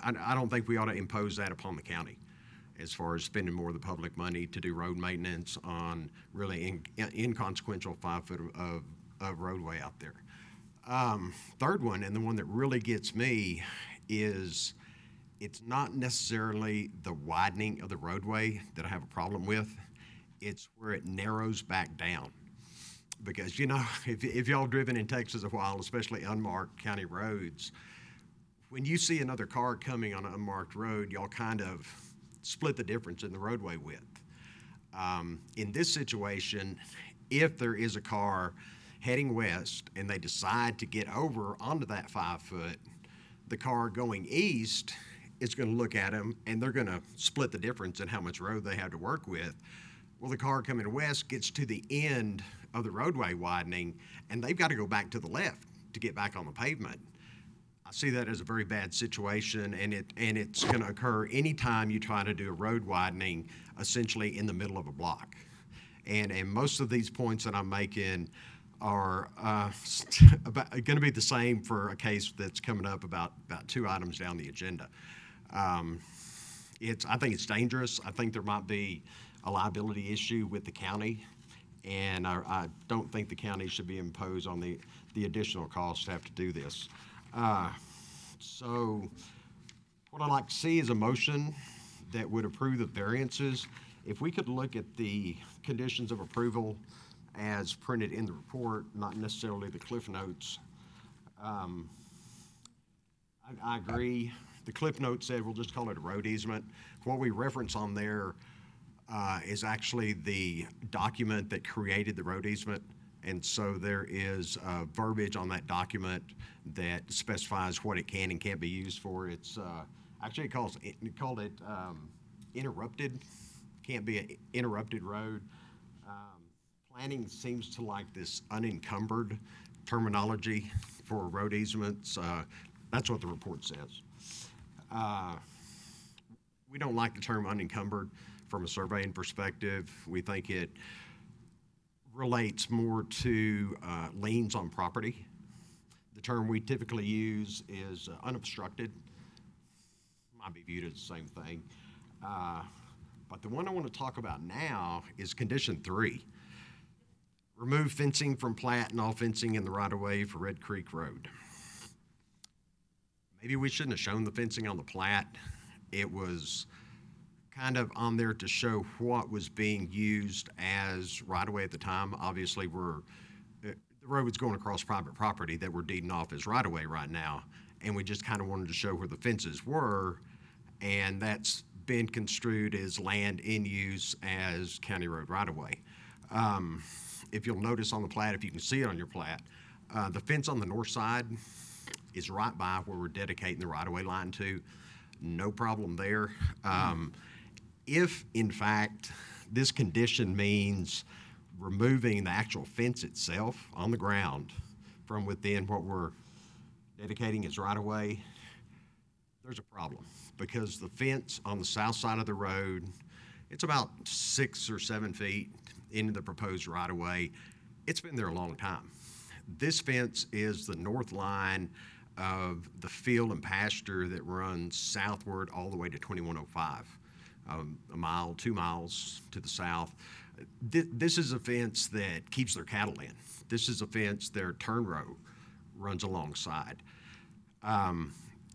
I don't think we ought to impose that upon the county as far as spending more of the public money to do road maintenance on really inconsequential 5-foot of roadway out there. Third one, and the one that really gets me, is it's not necessarily the widening of the roadway that I have a problem with. It's where it narrows back down. Because, you know, if y'all driven in Texas a while, especially unmarked county roads, when you see another car coming on an unmarked road, y'all kind of split the difference in the roadway width. In this situation, if there is a car heading west and they decide to get over onto that 5-foot, the car going east is going to look at them and they're going to split the difference in how much road they have to work with. Well, the car coming west gets to the end of the roadway widening and they've got to go back to the left to get back on the pavement. I see that as a very bad situation, and it's going to occur anytime you try to do a road widening essentially in the middle of a block. And most of these points that I'm making are going to be the same for a case that's coming up about 2 items down the agenda. I think it's dangerous. I think there might be a liability issue with the county, and I don't think the county should be imposed on the additional cost to have to do this. So what I'd like to see is a motion that would approve the variances. If we could look at the conditions of approval as printed in the report, not necessarily the Cliff Notes. I agree. The Cliff Notes said we'll just call it a road easement. What we reference on there is actually the document that created the road easement. And so there is verbiage on that document that specifies what it can and can't be used for. It's actually it called it interrupted. Can't be an interrupted road. Planning seems to like this unencumbered terminology for road easements. That's what the report says. We don't like the term unencumbered from a surveying perspective. We think it relates more to liens on property. The term we typically use is unobstructed. Might be viewed as the same thing. But the one I want to talk about now is condition 3. Remove fencing from Plat and all fencing in the right-of-way for Red Creek Road. Maybe we shouldn't have shown the fencing on the Plat. It was kind of on there to show what was being used as right-of-way at the time. Obviously, the road was going across private property that we're deeding off as right-of-way right now, and we just kind of wanted to show where the fences were, and that's been construed as land in use as county road right-of-way. If you'll notice on the Plat, if you can see it on your Plat, the fence on the north side is right by where we're dedicating the right-of-way line to. No problem there. If, in fact, this condition means removing the actual fence itself on the ground from within what we're dedicating as right-of-way, there's a problem, because the fence on the south side of the road, it's about 6 or 7 feet. into the proposed right-of-way, it's been there a long time. This fence is the north line of the field and pasture that runs southward all the way to 2105, a mile, 2 miles to the south. This is a fence that keeps their cattle in. This is a fence their turn row runs alongside.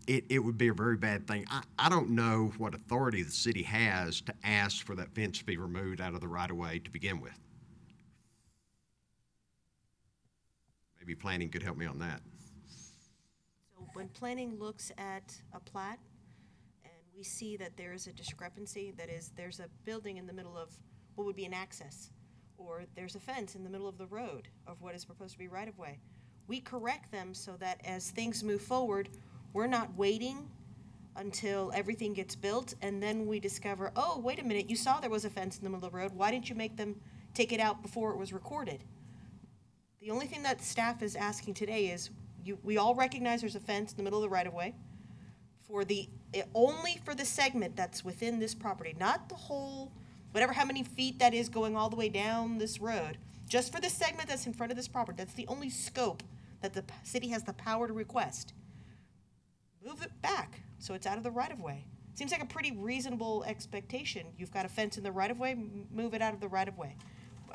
It would be a very bad thing. I don't know what authority the city has to ask for that fence to be removed out of the right-of-way to begin with. Maybe planning could help me on that. So when planning looks at a plat and we see that there is a discrepancy, that is, there's a building in the middle of what would be an access, or there's a fence in the middle of the road of what is proposed to be right-of-way, we correct them so that as things move forward, we're not waiting until everything gets built and then we discover, oh, wait a minute, you saw there was a fence in the middle of the road. Why didn't you make them take it out before it was recorded? The only thing that staff is asking today is we all recognize there's a fence in the middle of the right-of-way only for the segment that's within this property, not the whole, whatever, how many feet that is going all the way down this road, just for the segment that's in front of this property. That's the only scope that the city has the power to request. Move it back so it's out of the right-of-way. Seems like a pretty reasonable expectation. You've got a fence in the right-of-way, move it out of the right-of-way.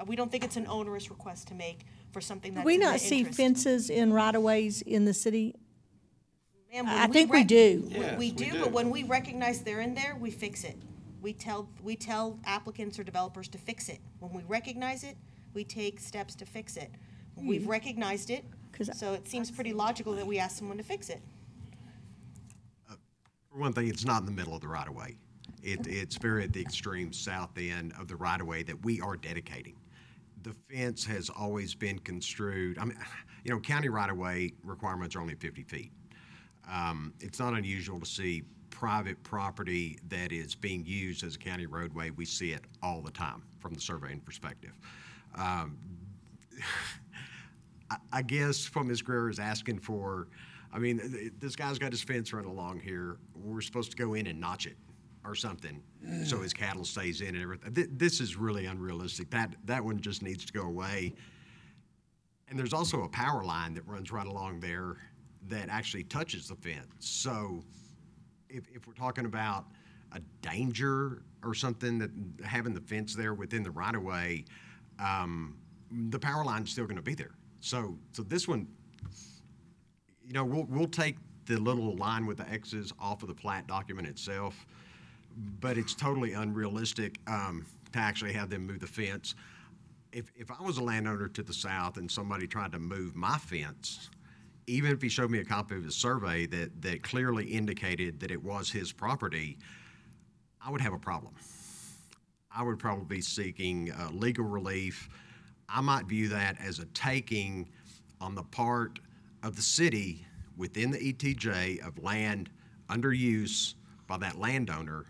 We don't think it's an onerous request to make for something that's Do we in the not see interest. fences in right-of-ways in the city? Ma'am, I think we do. We do, but when we recognize they're in there, we fix it. We tell applicants or developers to fix it. When we recognize it, we take steps to fix it. We've recognized it, so it seems pretty logical that we ask someone to fix it. For one thing, it's not in the middle of the right-of-way. It's very at the extreme south end of the right-of-way that we are dedicating. The fence has always been construed, I mean, county right-of-way requirements are only 50 feet. It's not unusual to see private property that is being used as a county roadway. We see it all the time from the surveying perspective. I guess what Ms. Greer is asking for, this guy's got his fence running along here. We're supposed to go in and notch it or something so his cattle stays in and everything. This is really unrealistic. That one just needs to go away. And there's also a power line that runs right along there that actually touches the fence. So if we're talking about a danger or something, that having the fence there within the right-of-way, the power line's still going to be there. So this one, we'll take the little line with the X's off of the plat document itself, but it's totally unrealistic to actually have them move the fence. If I was a landowner to the south and somebody tried to move my fence, even if he showed me a copy of his survey that clearly indicated that it was his property, I would have a problem. I would probably be seeking legal relief. I might view that as a taking on the part of the city within the ETJ of land under use by that landowner.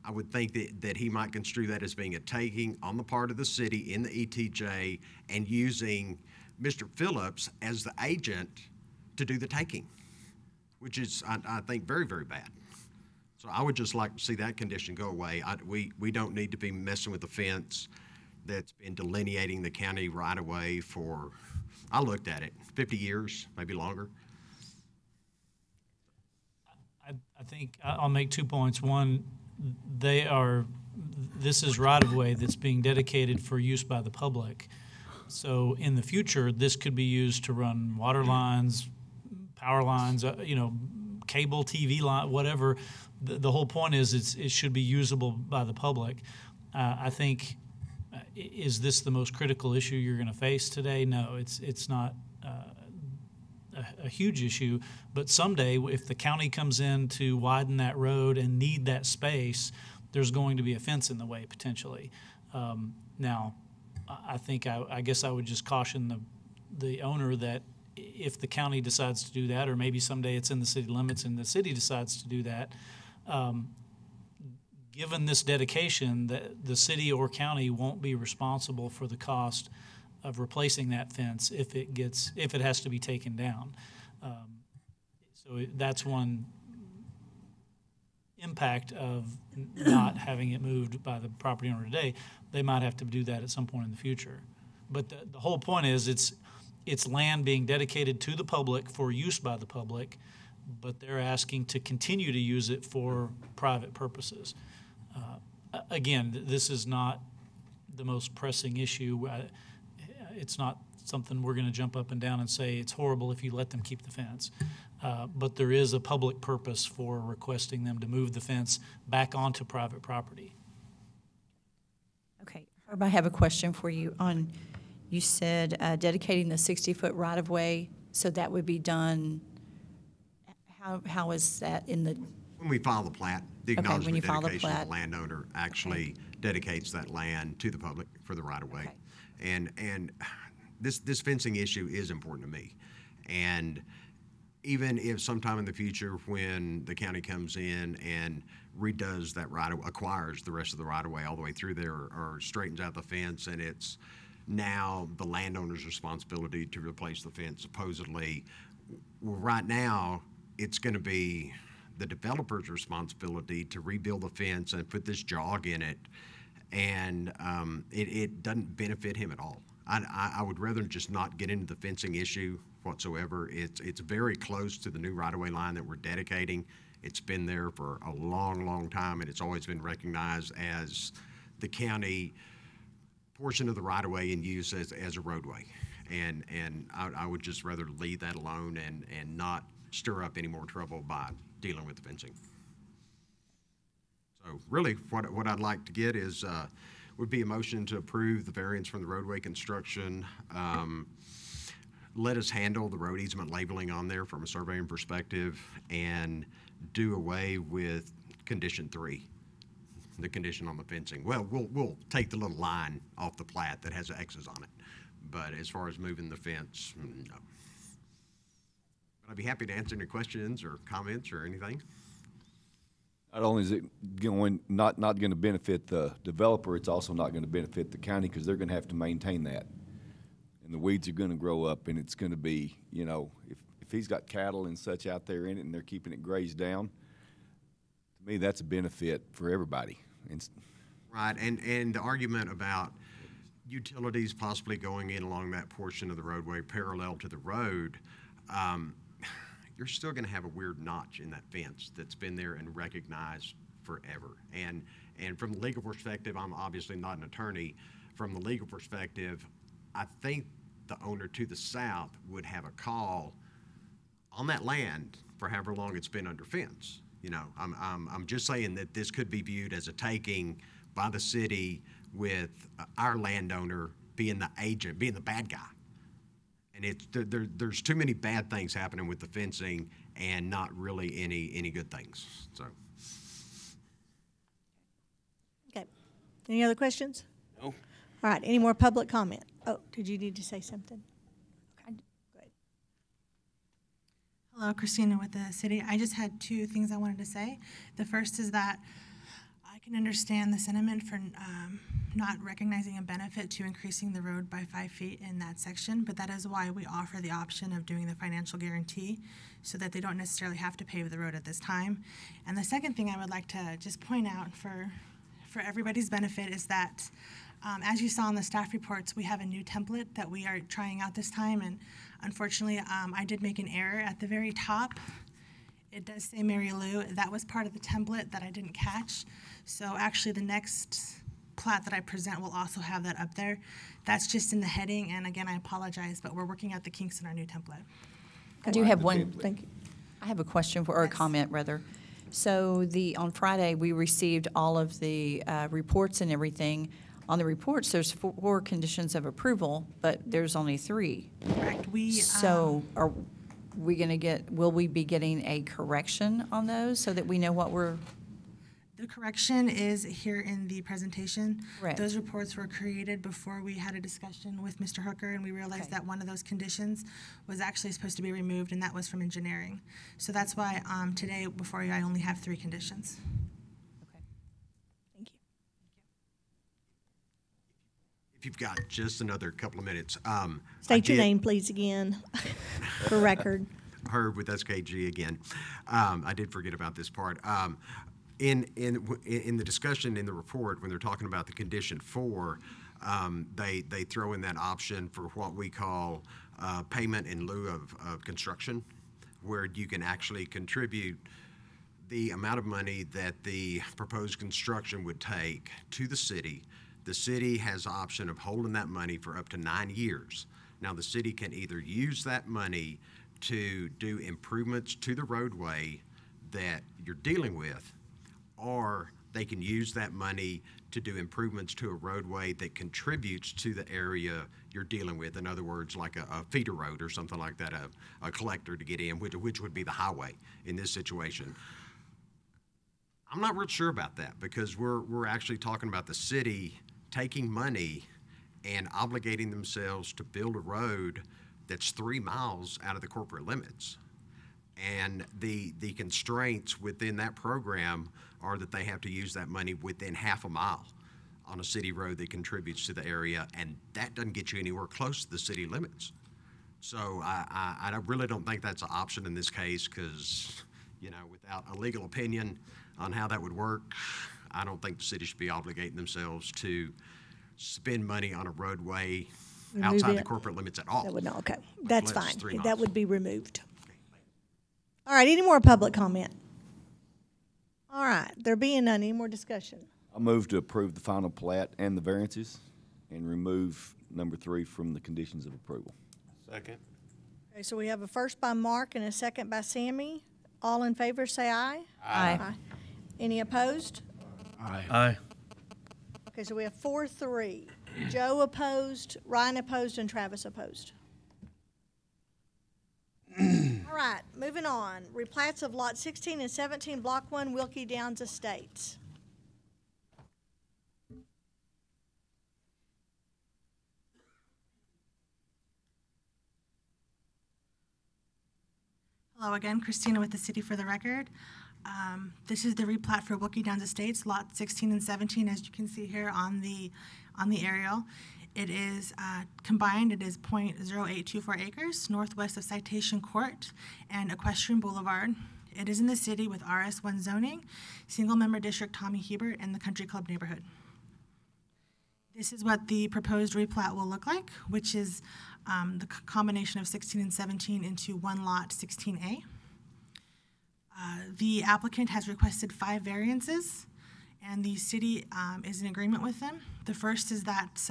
I would think that he might construe that as being a taking on the part of the city in the ETJ and using Mr. Phillips as the agent to do the taking, which is, I think, very, very bad. So I would just like to see that condition go away. We don't need to be messing with the fence that's been delineating the county right-of-way for, I looked at it, 50 years, maybe longer. I think I'll make 2 points. One, this is right-of-way that's being dedicated for use by the public. So in the future, this could be used to run water lines, power lines, cable, TV line, whatever. The whole point is it should be usable by the public. I think, is this the most critical issue you're going to face today? No, it's not a huge issue. But someday, if the county comes in to widen that road and need that space, there's going to be a fence in the way potentially. Now, I think I guess I would just caution the owner that if the county decides to do that, or maybe someday it's in the city limits and the city decides to do that, given this dedication, the city or county won't be responsible for the cost of replacing that fence if it has to be taken down. So that's one impact of not having it moved by the property owner today, they might have to do that at some point in the future. But the whole point is it's land being dedicated to the public for use by the public, but they're asking to continue to use it for private purposes. Again, this is not the most pressing issue. It's not something we're going to jump up and down and say it's horrible if you let them keep the fence. But there is a public purpose for requesting them to move the fence back onto private property. Okay, Herb, I have a question for you on, you said dedicating the 60-foot right-of-way, so that would be done, how is that in the? When we file the plat, the Okay, when you acknowledgement file the dedication, plat. the landowner actually dedicates that land to the public for the right-of-way. Okay. And this fencing issue is important to me. And even if sometime in the future when the county comes in and redoes that acquires the rest of the right-of-way all the way through there, or straightens out the fence, and it's now the landowner's responsibility to replace the fence, supposedly, well, right now, it's going to be the developer's responsibility to rebuild the fence and put this jog in it, and it doesn't benefit him at all. I would rather just not get into the fencing issue whatsoever. It's very close to the new right-of-way line that we're dedicating. It's been there for a long, long time, and it's always been recognized as the county portion of the right-of-way and used as a roadway. And I would just rather leave that alone and not stir up any more trouble by dealing with the fencing. So really, what I'd like to get is would be a motion to approve the variance from the roadway construction. Let us handle the road easement labeling on there from a surveying perspective, and do away with condition 3, the condition on the fencing. Well, we'll take the little line off the plat that has X's on it, but as far as moving the fence, no. But I'd be happy to answer any questions or comments or anything. Not only is it not going to benefit the developer, it's also not going to benefit the county, because they're going to have to maintain that. And the weeds are going to grow up, and it's going to be, you know, if he's got cattle and such out there in it and they're keeping it grazed down, to me that's a benefit for everybody. Right, and the argument about utilities possibly going in along that portion of the roadway parallel to the road, you're still going to have a weird notch in that fence that's been there and recognized forever. And from the legal perspective, I'm obviously not an attorney. From the legal perspective, I think the owner to the south would have a call on that land for however long it's been under fence. You know, I'm just saying that this could be viewed as a taking by the city, with our landowner being the agent, being the bad guy. And there's too many bad things happening with the fencing, and not really any good things. So. Okay. Any other questions? No. All right. Any more public comment? Oh, did you need to say something? Okay. Go ahead. Hello, Christina with the city. I just had 2 things I wanted to say. The first is that I can understand the sentiment for not recognizing a benefit to increasing the road by 5 feet in that section, but that is why we offer the option of doing the financial guarantee, so that they don't necessarily have to pave the road at this time. And the second thing I would like to just point out for everybody's benefit is that as you saw in the staff reports, we have a new template that we are trying out this time, and unfortunately I did make an error at the very top. It does say Mary Lou. That was part of the template that I didn't catch. So actually the next plat that I present will also have that up there. That's just in the heading, and again, I apologize, but we're working out the kinks in our new template. I do have one. Thank you. I have a question or a comment rather. So on Friday we received all of the reports and everything. On the reports, there's 4 conditions of approval, but there's only 3. Correct. So are we going to will we be getting a correction on those so that we know what we're? The correction is here in the presentation. Correct. Those reports were created before we had a discussion with Mr. Hooker, and we realized that one of those conditions was actually supposed to be removed, and that was from engineering. So that's why today, before you, I only have 3 conditions. Okay. Thank you. If you've got just another couple of minutes. State your name, please, again, for record. Herb with SKG again. I did forget about this part. In the discussion in the report, when they're talking about the condition 4, they throw in that option for what we call payment in lieu of construction, where you can actually contribute the amount of money that the proposed construction would take to the city. The city has the option of holding that money for up to 9 years. Now, the city can either use that money to do improvements to the roadway that you're dealing with, or they can use that money to do improvements to a roadway that contributes to the area you're dealing with. In other words, like a feeder road or something like that, a collector to get in, which would be the highway in this situation. I'm not real sure about that, because we're actually talking about the city taking money and obligating themselves to build a road that's 3 miles out of the corporate limits. And the constraints within that program are that they have to use that money within half a mile on a city road that contributes to the area, and that doesn't get you anywhere close to the city limits. So I really don't think that's an option in this case, because, without a legal opinion on how that would work, I don't think the city should be obligating themselves to spend money on a roadway outside the corporate limits at all. That would not, okay, that's fine. 3 miles. That would be removed. All right, any more public comment? All right, there being none, any more discussion? I move to approve the final plat and the variances and remove number 3 from the conditions of approval. Second. Okay, so we have a first by Mark and a second by Sammy. All in favor, say aye. Aye. Any opposed? Aye. Okay, so we have 4-3. Joe opposed, Ryan opposed, and Travis opposed. All right, moving on. Replats of Lot 16 and 17, Block 1, Wilkie Downs Estates. Hello again, Christina with the city for the record. This is the replat for Wilkie Downs Estates, Lot 16 and 17, as you can see here on the aerial. It is combined. It is 0.0824 acres northwest of Citation Court and Equestrian Boulevard. It is in the city with RS1 zoning, single-member district Tommy Hebert, and the Country Club neighborhood. This is what the proposed replat will look like, which is the combination of 16 and 17 into one lot, 16A. The applicant has requested 5 variances, and the city is in agreement with them. The first is that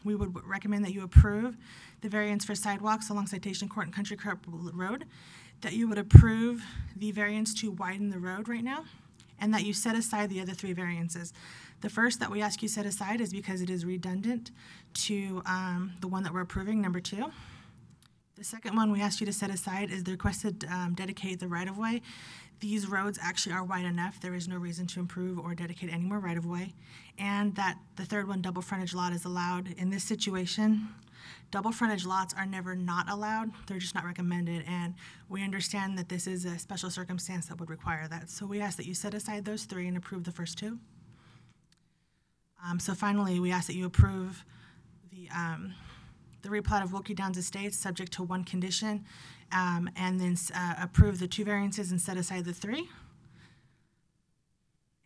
we would recommend that you approve the variance for sidewalks along Citation Court and Country Club Road, that you would approve the variance to widen the road right now, and that you set aside the other 3 variances. The first that we ask you set aside is because it is redundant to the one that we're approving, number 2. The second one we asked you to set aside is the requested dedicate the right-of-way. These roads actually are wide enough. There is no reason to improve or dedicate any more right-of-way. And that the third one, double frontage lot, is allowed. In this situation, double frontage lots are never not allowed. They're just not recommended. And we understand that this is a special circumstance that would require that. So we ask that you set aside those 3 and approve the first 2. So finally, we ask that you approve the replat of Wilkie Downs Estates subject to 1 condition, and then approve the 2 variances and set aside the 3.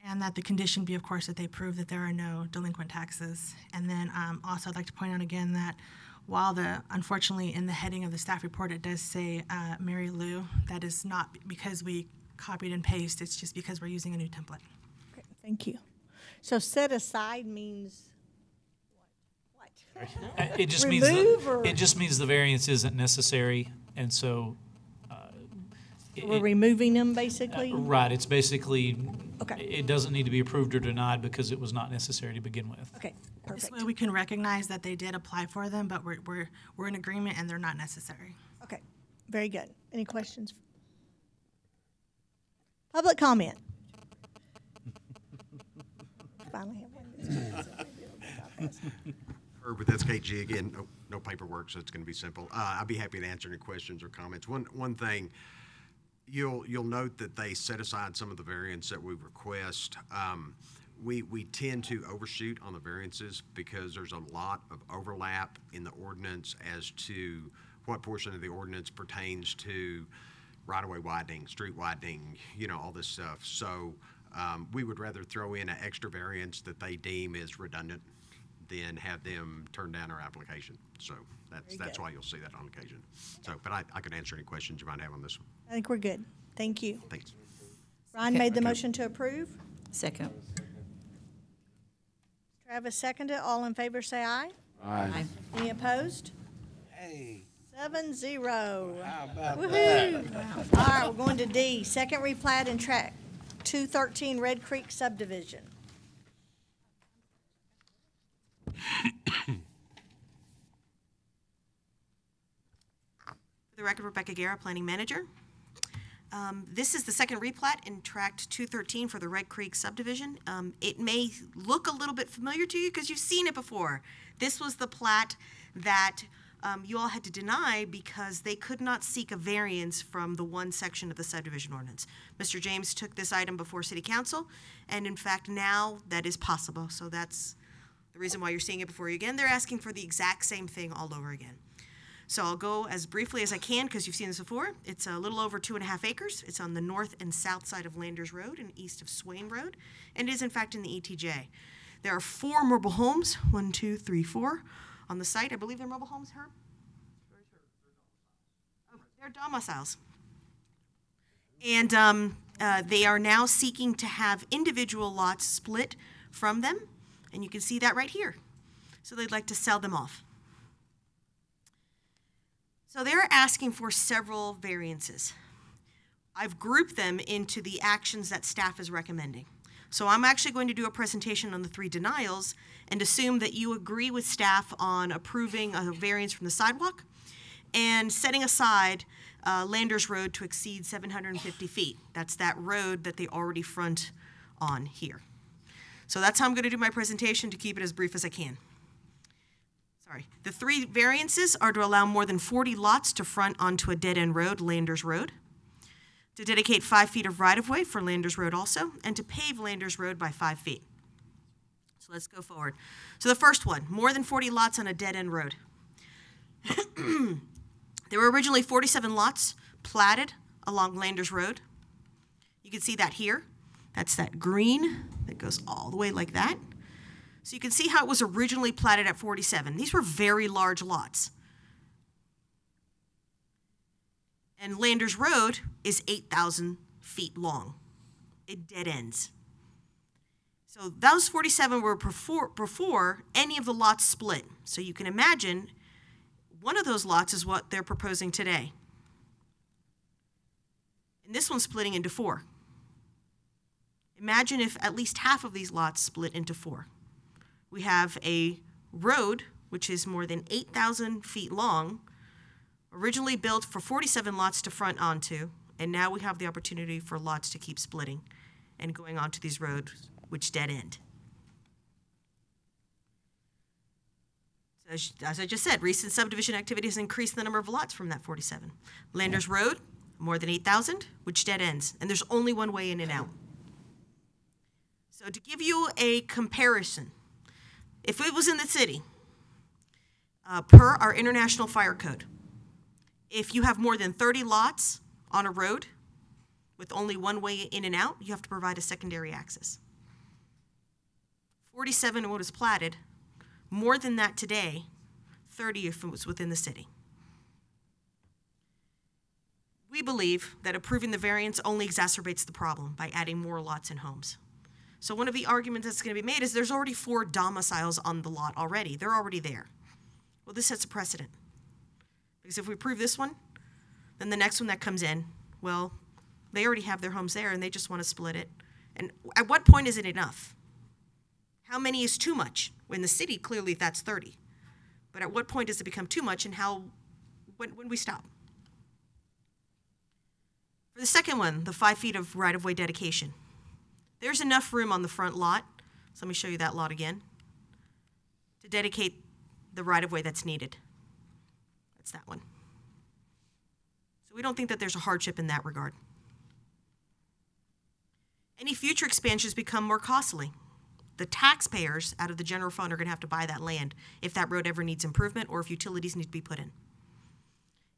And that the condition be, of course, that they prove that there are no delinquent taxes. And then also I'd like to point out again that while unfortunately in the heading of the staff report it does say Mary Lou, that is not because we copied and pasted, it's just because we're using a new template. Okay, thank you. So set aside means what? It just means the variance isn't necessary, and so we're removing them basically. Right. It's basically okay. It doesn't need to be approved or denied because it was not necessary to begin with. Okay, perfect. This way we can recognize that they did apply for them, but we're in agreement and they're not necessary. Okay, very good. Any questions? Public comment. Finally have one. Herb with SKG again. No paperwork, so it's going to be simple. I'd be happy to answer any questions or comments. One thing, you'll note that they set aside some of the variance that we request. We tend to overshoot on the variances because there's a lot of overlap in the ordinance as to what portion of the ordinance pertains to right-of-way widening, street widening, all this stuff. So We would rather throw in an extra variance that they deem is redundant than have them turn down our application. So that's why you'll see that on occasion. So, but I can answer any questions you might have on this one. I think we're good. Thank you. Thanks. Ron made the motion to approve. Second. Travis seconded. All in favor say aye. Aye. Any opposed? Hey, 7-0. how about Woohoo. that? All right, we're going to D, second replat and tract 213 Red Creek subdivision. For the record, Rebecca Guerra, Planning Manager. This is the second replat in Tract 213 for the Red Creek subdivision. It may look a little bit familiar to you because you've seen it before. This was the plat that you all had to deny because they could not seek a variance from the one section of the subdivision ordinance. Mr. James took this item before City Council, and in fact now that is possible. So that's the reason why you're seeing it before you again. They're asking for the exact same thing all over again. So I'll go as briefly as I can because you've seen this before. It's a little over 2.5 acres. It's on the north and south side of Landers Road and east of Swain Road, and is in fact in the ETJ. There are 4 mobile homes, 1, 2, 3, 4, on the site. I believe they're mobile homes, Herb? Oh, they're domiciles. And they are now seeking to have individual lots split from them, and you can see that right here. So they'd like to sell them off. So they're asking for several variances. I've grouped them into the actions that staff is recommending. So I'm actually going to do a presentation on the 3 denials and assume that you agree with staff on approving a variance from the sidewalk and setting aside Landers Road to exceed 750 feet. That's that road that they already front on here. So that's how I'm going to do my presentation to keep it as brief as I can. The 3 variances are to allow more than 40 lots to front onto a dead-end road, Landers Road, to dedicate 5 feet of right-of-way for Landers Road also, and to pave Landers Road by 5 feet. So let's go forward. So the first one, more than 40 lots on a dead-end road. There were originally 47 lots platted along Landers Road. You can see that here. That's that green that goes all the way like that. So you can see how it was originally platted at 47. These were very large lots. And Landers Road is 8,000 feet long. It dead ends. So those 47 were before any of the lots split. So you can imagine one of those lots is what they're proposing today. And this one's splitting into 4. Imagine if at least half of these lots split into 4. We have a road, which is more than 8,000 feet long, originally built for 47 lots to front onto, and now we have the opportunity for lots to keep splitting and going onto these roads, which dead end. So as I just said, recent subdivision activity has increased the number of lots from that 47. Landers Road, more than 8,000, which dead ends, and there's only one way in and out. So to give you a comparison, if it was in the city, per our International Fire Code, if you have more than 30 lots on a road with only one way in and out, you have to provide a secondary access. 47 what is platted, more than that today, 30 if it was within the city. We believe that approving the variance only exacerbates the problem by adding more lots and homes. So one of the arguments that's going to be made is there's already 4 domiciles on the lot already. They're already there. Well, this sets a precedent. Because if we approve this one, then the next one that comes in, well, they already have their homes there and they just want to split it. And at what point is it enough? How many is too much? In the city, clearly that's 30. But at what point does it become too much and when we stop? For the second one, the 5 feet of right-of-way dedication. There's enough room on the front lot, so let me show you that lot again, to dedicate the right-of-way that's needed. That's that one. So we don't think that there's a hardship in that regard. Any future expansions become more costly. The taxpayers out of the general fund are going to have to buy that land if that road ever needs improvement or if utilities need to be put in.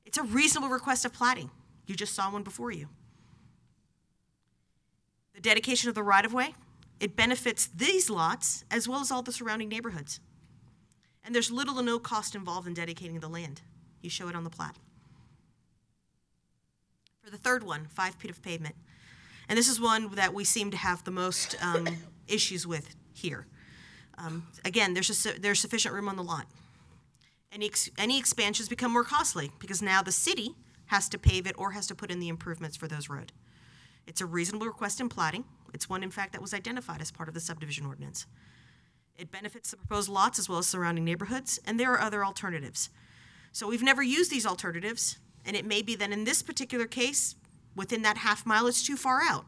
It's a reasonable request of platting. You just saw one before you. The dedication of the right-of-way, it benefits these lots as well as all the surrounding neighborhoods. And there's little to no cost involved in dedicating the land. You show it on the plat. For the third one, 5 feet of pavement. And this is one that we seem to have the most issues with here. Again, there's sufficient room on the lot. Any expansions become more costly because now the city has to pave it or has to put in the improvements for those roads. It's a reasonable request in plating. It's one, in fact, that was identified as part of the subdivision ordinance. It benefits the proposed lots as well as surrounding neighborhoods, and there are other alternatives. So we've never used these alternatives, and it may be that in this particular case, within that half mile, it's too far out.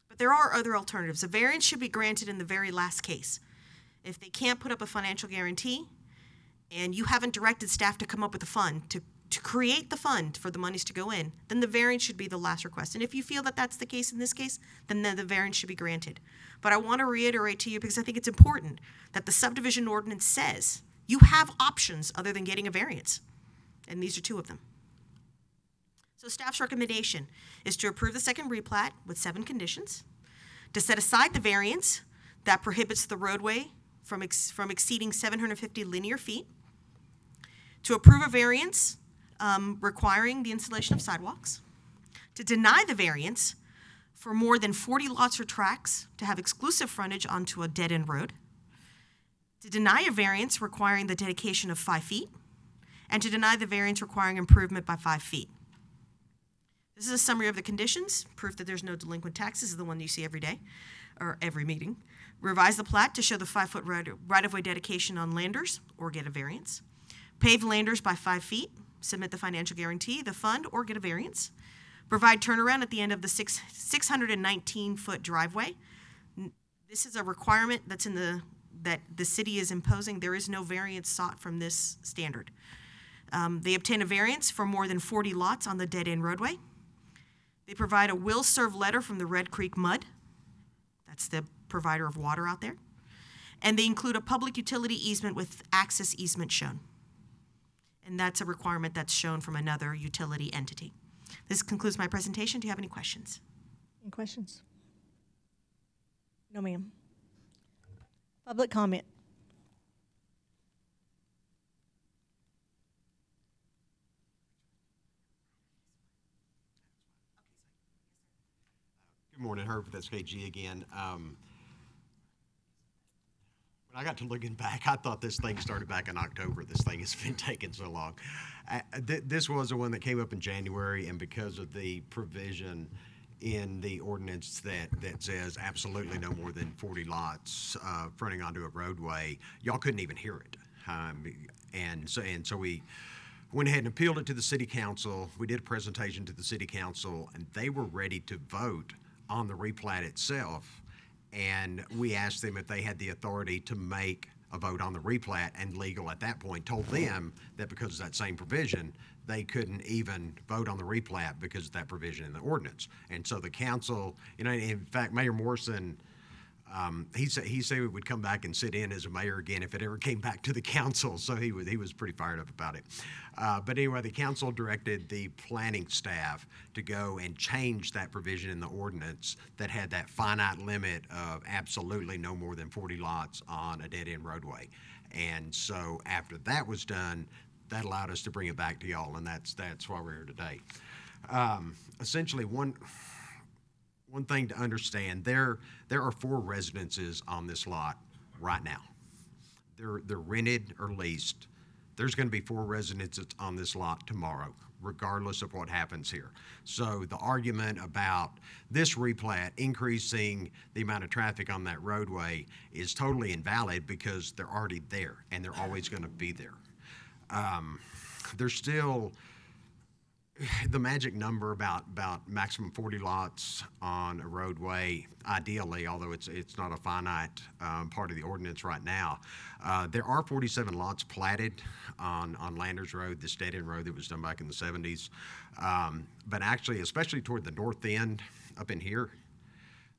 But there are other alternatives. A variance should be granted in the very last case. If they can't put up a financial guarantee, and you haven't directed staff to come up with a fund, to create the fund for the monies to go in, then the variance should be the last request. And if you feel that that's the case in this case, then the variance should be granted. But I want to reiterate to you, because I think it's important, that the subdivision ordinance says you have options other than getting a variance. And these are 2 of them. So staff's recommendation is to approve the second replat with 7 conditions, to set aside the variance that prohibits the roadway from exceeding 750 linear feet, to approve a variance requiring the installation of sidewalks, to deny the variance for more than 40 lots or tracts to have exclusive frontage onto a dead-end road, to deny a variance requiring the dedication of 5 feet, and to deny the variance requiring improvement by 5 feet. This is a summary of the conditions. Proof that there's no delinquent taxes is the one you see every day, or every meeting. Revise the plat to show the 5-foot right-of-way dedication on landers, or get a variance. Pave landers by 5 feet. Submit the financial guarantee, the fund, or get a variance. Provide turnaround at the end of the 619-foot driveway. This is a requirement that the city is imposing. There is no variance sought from this standard. They obtain a variance for more than 40 lots on the dead-end roadway. They provide a will serve letter from the Red Creek Mud. That's the provider of water out there. And they include a public utility easement with access easement shown. And that's a requirement that's shown from another utility entity. This concludes my presentation. Do you have any questions? Any questions? No, ma'am. Public comment. Good morning, Herb with SKG again. When I got to looking back, I thought this thing started back in October. This thing has been taking so long. This was the one that came up in January, and because of the provision in the ordinance that says absolutely no more than 40 lots fronting onto a roadway, y'all couldn't even hear it. And so we went ahead and appealed it to the city council. We did a presentation to the city council, and they were ready to vote on the replat itself. And we asked them if they had the authority to make a vote on the replat, and legal at that point told them that because of that same provision, they couldn't even vote on the replat because of that provision in the ordinance. And so the council, in fact, Mayor Morrison, he said he would come back and sit in as a mayor again if it ever came back to the council. So he was pretty fired up about it. But anyway, the council directed the planning staff to go and change that provision in the ordinance that had that finite limit of absolutely no more than 40 lots on a dead-end roadway. And so after that was done, that allowed us to bring it back to y'all, and that's why we're here today. Essentially, one thing to understand, there are 4 residences on this lot right now. They're rented or leased. There's going to be 4 residences on this lot tomorrow, regardless of what happens here. So the argument about this replat increasing the amount of traffic on that roadway is totally invalid because they're already there and they're always going to be there. There's still the magic number about maximum 40 lots on a roadway, ideally, although it's not a finite part of the ordinance right now. There are 47 lots platted on Landers Road, this dead-end road that was done back in the 70s. But actually, especially toward the north end up in here,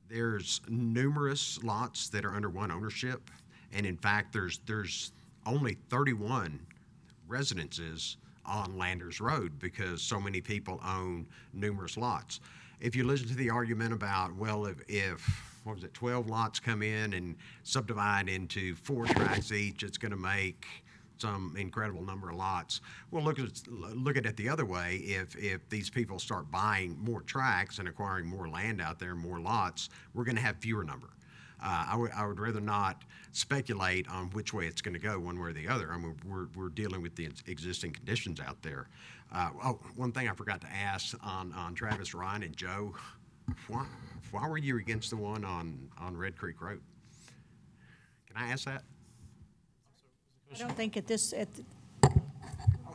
there's numerous lots that are under one ownership. And in fact, there's only 31 residences on Landers Road because so many people own numerous lots. if you listen to the argument about, well, if what was it, 12 lots come in and subdivide into 4 tracts each, it's going to make some incredible number of lots. Well, look at it the other way. If these people start buying more tracts and acquiring more land out there, more lots, we're going to have fewer number. I would rather not speculate on which way it's going to go, one way or the other. I mean, we're dealing with the existing conditions out there. One thing I forgot to ask on Travis, Ryan, and Joe, why were you against the one on Red Creek Road? Can I ask that? I don't think I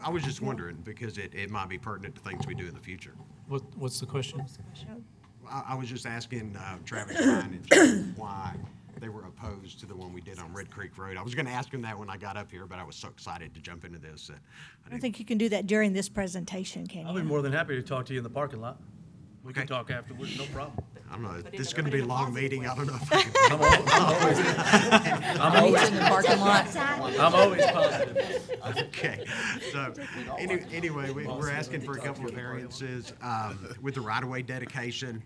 was just wondering, because it might be pertinent to things we do in the future. What's the question? I was just asking Travis, Ryan, and Joe why they were opposed to the one we did on Red Creek Road. I was going to ask them that when I got up here, but I was so excited to jump into this that I don't think you can do that during this presentation, can you? I'll be more than happy to talk to you in the parking lot. We can talk afterwards, no problem. I don't know. This is going to be a long meeting. I don't know if I'm always in the parking lot. I'm always positive. Okay. So anyway, we're asking for a couple of variances with the right-of-way dedication.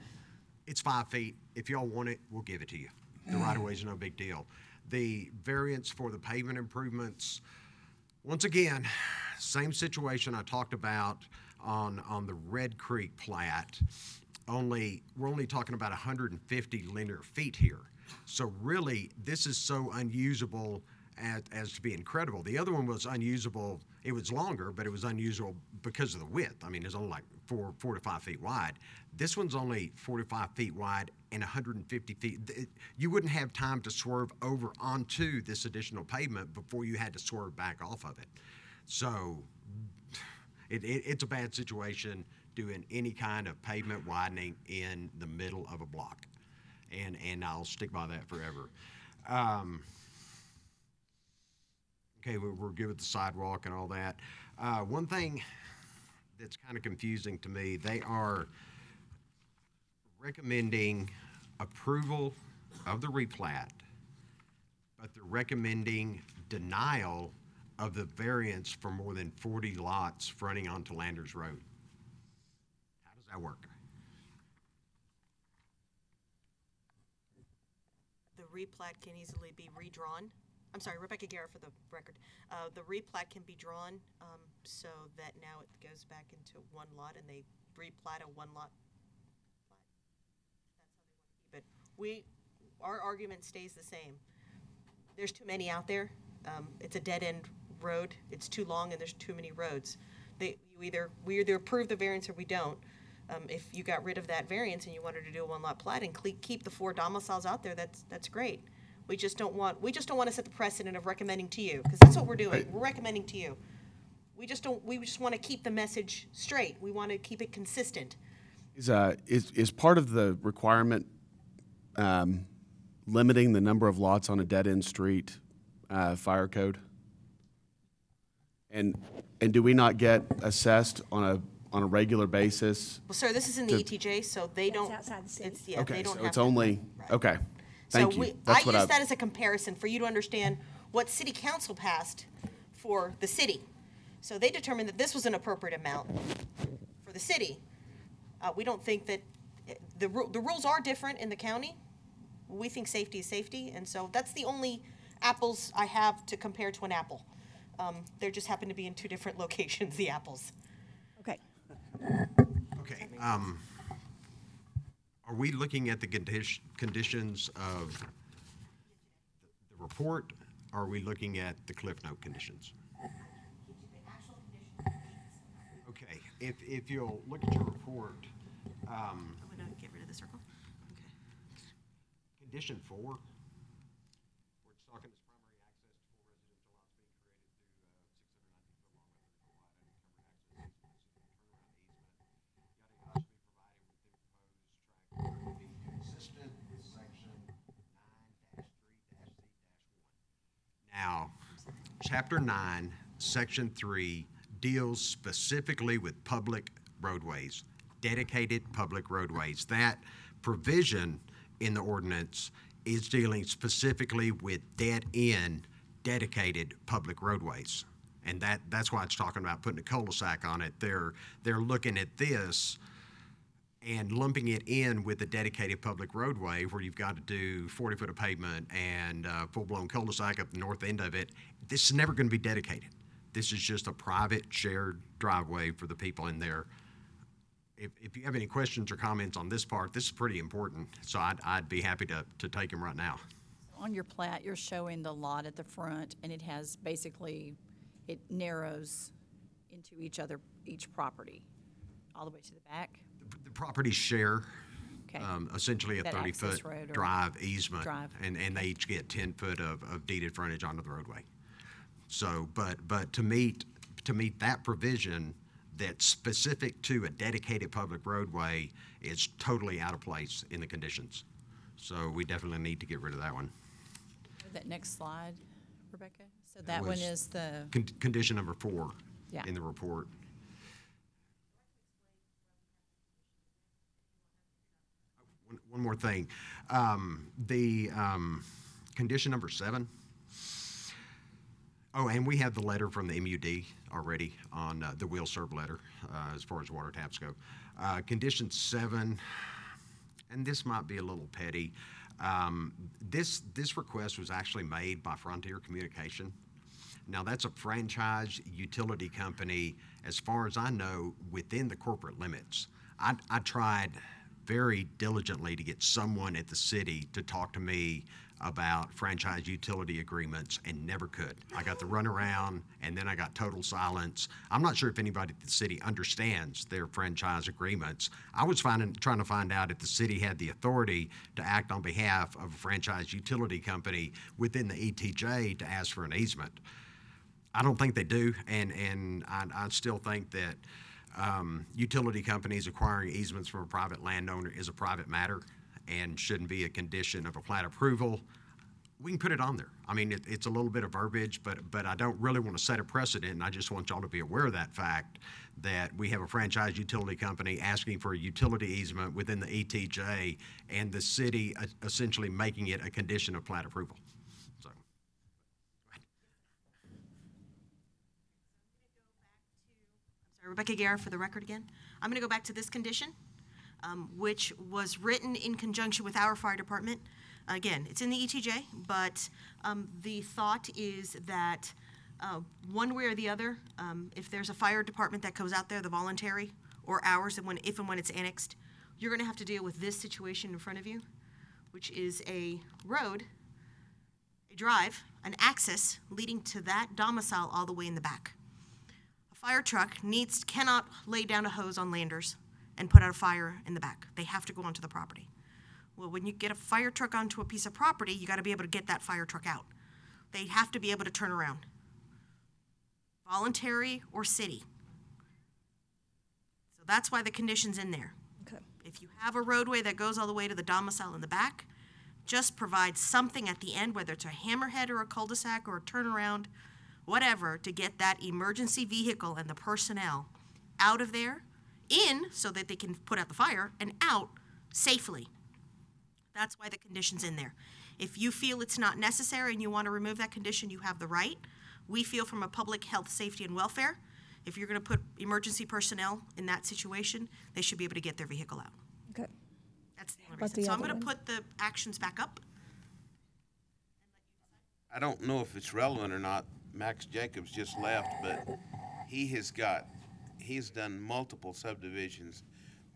It's 5 feet. If y'all want it, we'll give it to you. The right-of-way is no big deal. The variance for the pavement improvements, once again, same situation I talked about on the Red Creek plat. We're only talking about 150 linear feet here. So really, this is so unusable as to be incredible. The other one was unusable. It was longer, but it was unusable because of the width. I mean, it's only like 4 to 5 feet wide. This one's only 45 feet wide and 150 feet. You wouldn't have time to swerve over onto this additional pavement before you had to swerve back off of it. So it's a bad situation doing any kind of pavement widening in the middle of a block. And I'll stick by that forever. Okay, we're good with the sidewalk and all that. One thing that's kind of confusing to me, they are recommending approval of the replat, but they're recommending denial of the variance for more than 40 lots fronting onto Landers Road. How does that work? The replat can easily be redrawn. I'm sorry, Rebecca Guerra for the record. The replat can be drawn so that now it goes back into one lot and they replat a one lot plat. That's how they want to keep it. Our argument stays the same. There's too many out there. It's a dead end road. It's too long and there's too many roads. We either approve the variance or we don't. If you got rid of that variance and you wanted to do a one lot plat and keep the 4 domiciles out there, that's great. We just don't want to set the precedent of recommending to you, because that's what we're doing. We're recommending to you. We just want to keep the message straight. We want to keep it consistent. Is part of the requirement limiting the number of lots on a dead end street fire code? And do we not get assessed on a regular basis? Well, sir, this is in the ETJ, so they don't. It's outside the city. Okay, they don't so have it's to- only right. okay. Thank you. I use that as a comparison for you to understand what city council passed for the city. So they determined that this was an appropriate amount for the city. We don't think that the rules are different in the county. We think safety is safety, and so that's the only apples I have to compare to an apple. There just happen to be in 2 different locations, the apples. Okay. Okay. Are we looking at the conditions of the report, or are we looking at the Cliff Note conditions? Okay. If you'll look at your report, I'm going to get rid of the circle. Okay. condition 4, where it's talking as primary access to 4 residential lots being created through 690 foot long encumbered access easement, turnaround easement, yada, yada, should be provided within proposed track be consistent with section 9-3-Z-1. Now, Chapter 9, Section 3 deals specifically with public roadways, dedicated public roadways. That provision in the ordinance is dealing specifically with dead-end, dedicated public roadways. And that's why it's talking about putting a cul-de-sac on it. They're looking at this and lumping it in with a dedicated public roadway where you've got to do 40 foot of pavement and full-blown cul-de-sac up the north end of it, this is never going to be dedicated. This is just a private shared driveway for the people in there. If you have any questions or comments on this part, this is pretty important, so I'd be happy to take them right now. On your plat, you're showing the lot at the front, and it has basically, it narrows into each property, all the way to the back? The properties share Okay. Essentially a That 30-foot access road or drive easement. drive. And they each get 10 foot of deeded frontage onto the roadway. So, but to meet that provision that's specific to a dedicated public roadway is totally out of place in the conditions. So we definitely need to get rid of that one. That next slide, Rebecca? So that one was is the, Condition number 4 Yeah. in the report. One more thing. Condition number 7. Oh, and we have the letter from the MUD already on the Hoelscher letter as far as water taps go. Condition 7, and this might be a little petty. This request was actually made by Frontier Communication. Now, that's a franchise utility company, as far as I know, within the corporate limits. I tried very diligently to get someone at the city to talk to me about franchise utility agreements and never could. I got the runaround, and then I got total silence. I'm not sure if anybody at the city understands their franchise agreements. I was trying to find out if the city had the authority to act on behalf of a franchise utility company within the ETJ to ask for an easement. I don't think they do, and I still think that utility companies acquiring easements from a private landowner is a private matter and shouldn't be a condition of a plat approval. We can put it on there. I mean, it's a little bit of verbiage, but I don't really want to set a precedent, and I just want y'all to be aware of that fact, that we have a franchise utility company asking for a utility easement within the ETJ, and the city essentially making it a condition of plat approval. So. Rebecca Guerra for the record again. I'm going to go back to this condition, which was written in conjunction with our fire department. Again, it's in the ETJ, but the thought is that one way or the other, if there's a fire department that goes out there, the voluntary, or ours, if and when it's annexed, you're going to have to deal with this situation in front of you, which is a road, a drive, an access leading to that domicile all the way in the back. Fire truck cannot lay down a hose on landers and put out a fire in the back. They have to go onto the property. Well, when you get a fire truck onto a piece of property, you got to be able to get that fire truck out. They have to be able to turn around. Voluntary or city. So that's why the condition's in there. Okay. If you have a roadway that goes all the way to the domicile in the back, just provide something at the end, whether it's a hammerhead or a cul-de-sac or a turnaround, whatever, to get that emergency vehicle and the personnel out of there, in so that they can put out the fire, and out safely. That's why the condition's in there. If you feel it's not necessary and you want to remove that condition, you have the right. We feel from a public health, safety, and welfare, if you're going to put emergency personnel in that situation, they should be able to get their vehicle out. Okay. That's the only About reason. the So I'm other going to one? put the actions back up. I don't know if it's relevant or not. Max Jacobs just left, but he's done multiple subdivisions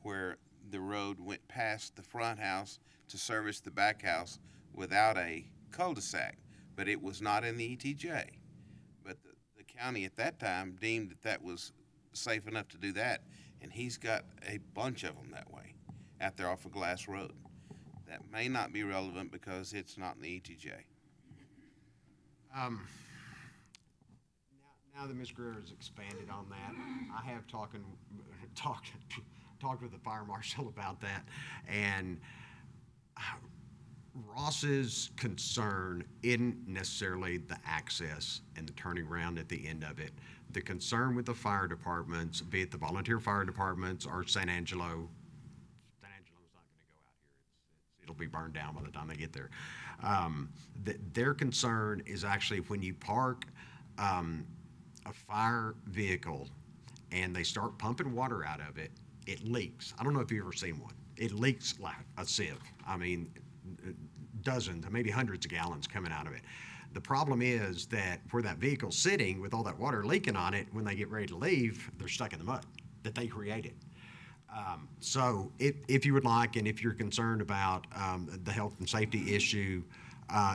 where the road went past the front house to service the back house without a cul-de-sac, but it was not in the ETJ. But the county at that time deemed that was safe enough to do that, and he's got a bunch of them that way out there off of Glass Road. That may not be relevant because it's not in the ETJ. Now that Ms. Greer has expanded on that, I have talked with the fire marshal about that, and Ross's concern isn't necessarily the access and the turning around at the end of it. The concern with the fire departments, be it the volunteer fire departments or San Angelo's not going to go out here. It'll be burned down by the time they get there. Their concern is actually when you park a fire vehicle and they start pumping water out of it it leaks. I don't know if you've ever seen one. It leaks like a sieve. I mean, dozens, maybe hundreds of gallons coming out of it. The problem is that where that vehicle's sitting with all that water leaking on it, when they get ready to leave, they're stuck in the mud that they created. So if you would like, and if you're concerned about the health and safety issue,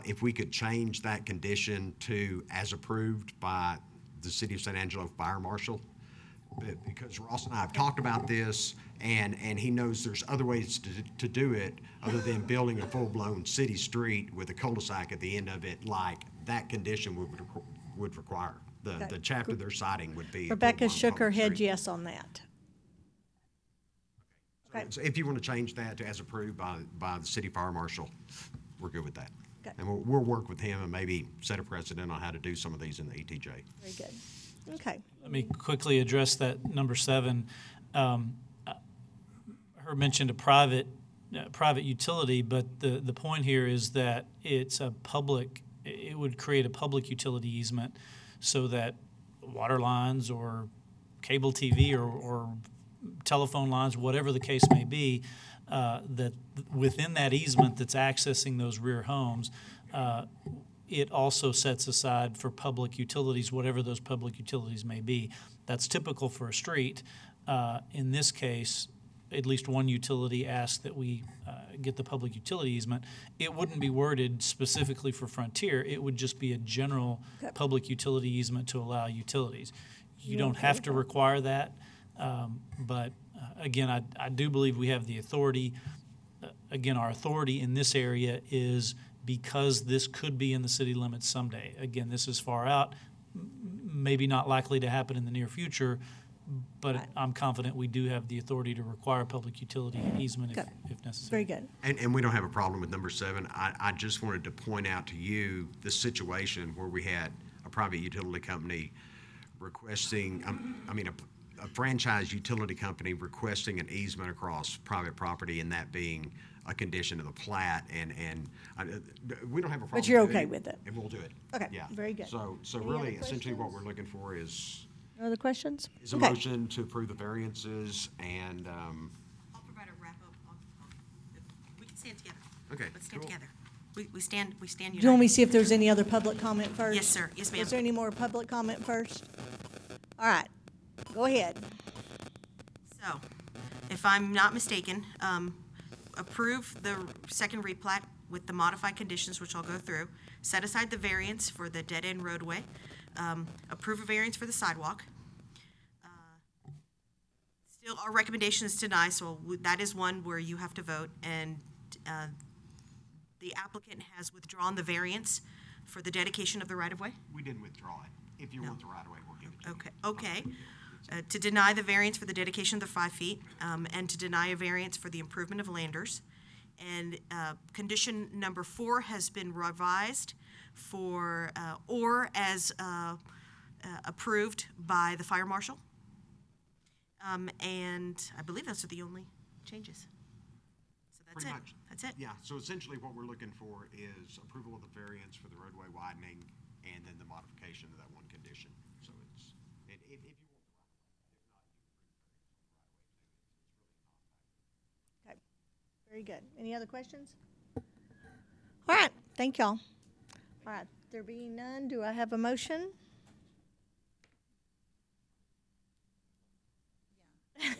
if we could change that condition to as approved by the City of San Angelo Fire Marshal, because Ross and I have talked about this, and he knows there's other ways to do it other than building a full-blown city street with a cul-de-sac at the end of it, like that condition would require. The chapter they're citing would be. Rebecca shook her head yes on that. Okay. So if you want to change that to as approved by the city fire marshal, we're good with that. Okay. And we'll work with him and maybe set a precedent on how to do some of these in the ETJ. Very good. Okay. Let me quickly address that number 7. Her mentioned a private utility, but the point here is that it's a public. It would create a public utility easement, so that water lines or cable TV or telephone lines, whatever the case may be, that within that easement that's accessing those rear homes, it also sets aside for public utilities, whatever those public utilities may be. That's typical for a street. In this case, at least one utility asked that we get the public utility easement. It wouldn't be worded specifically for Frontier. It would just be a general public utility easement to allow utilities. You don't have to require that. But again, I do believe we have the authority. Again, our authority in this area is because this could be in the city limits someday. Again, this is far out, maybe not likely to happen in the near future, but I'm confident we do have the authority to require public utility easement if necessary. Very good. And we don't have a problem with number 7. I just wanted to point out to you the situation where we had a private utility company requesting, a franchise utility company requesting an easement across private property, and that being a condition of the plat, and we don't have a problem. But you're okay with it? And we'll do it. Okay, Yeah. very good. So Any really, other essentially what questions? we're looking for is No other questions? a motion to approve the variances, and I'll provide a wrap-up. We can stand together. Okay, Let's stand cool. together. We stand united. Do you want me to see if there's any other public comment first? Yes, sir. Yes, ma'am. Is there any more public comment first? All right, go ahead. So, if I'm not mistaken, approve the second replat with the modified conditions, which I'll go through. Set aside the variance for the dead-end roadway. Approve a variance for the sidewalk. Still, our recommendation is deny, so that is one where you have to vote. And the applicant has withdrawn the variance for the dedication of the right-of-way? we didn't withdraw it. If you want the right of way, we'll give it to you. Okay. To deny the variance for the dedication of the 5 feet, and to deny a variance for the improvement of landers. And condition number 4 has been revised for, or as approved by the fire marshal. And I believe those are the only changes. So that's Pretty it. much. That's it. Yeah, so essentially what we're looking for is approval of the variance for the roadway widening and then the modification of that one condition. So it's, if you want. Okay, very good. Any other questions? All right, thank y'all. All right, there being none, do I have a motion?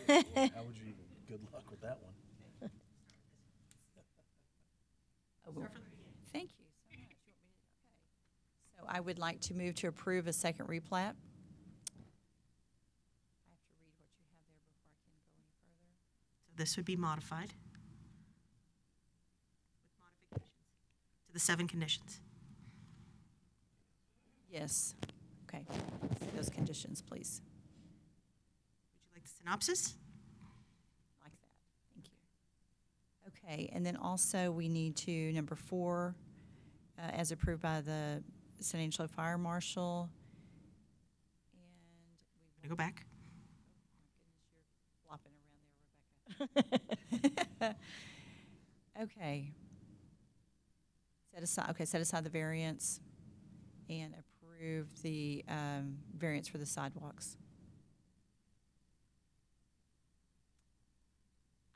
How would you even, good luck with that one. Thank you so much. So I would like to move to approve a second replat. I have to read what you have there before I can go any further. So this would be modified. With modifications to the 7 conditions. Yes. Okay. Those conditions, please. Would you like the synopsis? Like that. Thank you. Okay, and then also we need to, number 4, as approved by the San Angelo Fire Marshal. Can I go back? Flopping around there, Rebecca. Okay. Set aside the variance and approve the variance for the sidewalks.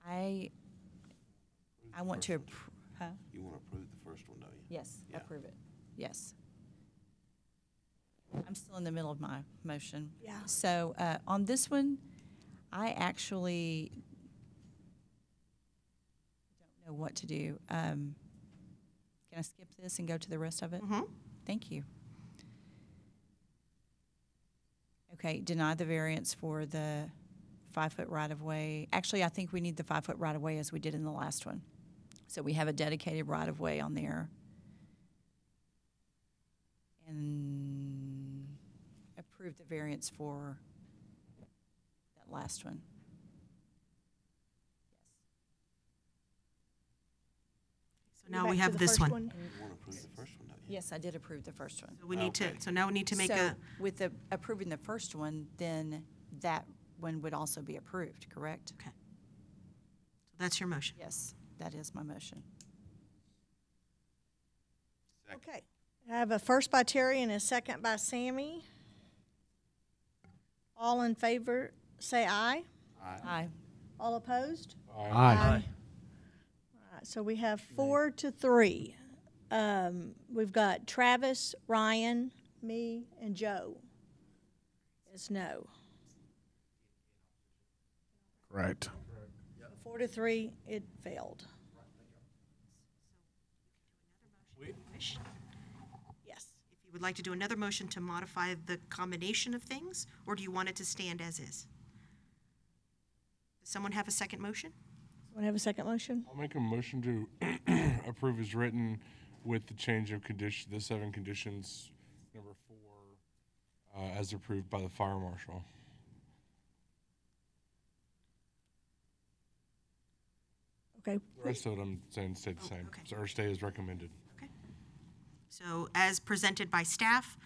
I want to, huh? You want to approve the first one, don't you? Yes, Yeah. approve it. Yes. I'm still in the middle of my motion. Yeah. So on this one, I actually don't know what to do. Can I skip this and go to the rest of it? Mm-hmm. Thank you. Okay, deny the variance for the 5-foot right-of-way. Actually, I think we need the 5-foot right-of-way as we did in the last one. So we have a dedicated right-of-way on there. And approve the variance for that last one. So now Back we to have the this first one. You want to approve the first one, don't you? Yes, I did approve the first one. So we need to, so now we need to make So a, with the approving the first one, then that one would also be approved, correct? okay. So that's your motion. Yes, that is my motion. Okay. I have a first by Terry and a second by Sammy. All in favor, say aye. Aye. All opposed? Aye. All right, so we have 4-3. We've got Travis, Ryan, me, and Joe is no. Correct. 4-3, it failed. Yes. If you would like to do another motion to modify the combination of things, or do you want it to stand as is? Does someone have a second motion? Want to have a second motion? I'll make a motion to approve as written with the change of condition, the 7 conditions, number 4, as approved by the fire marshal. Okay. The rest of it I'm saying stay the same, okay. or stay as recommended. Okay. So as presented by staff,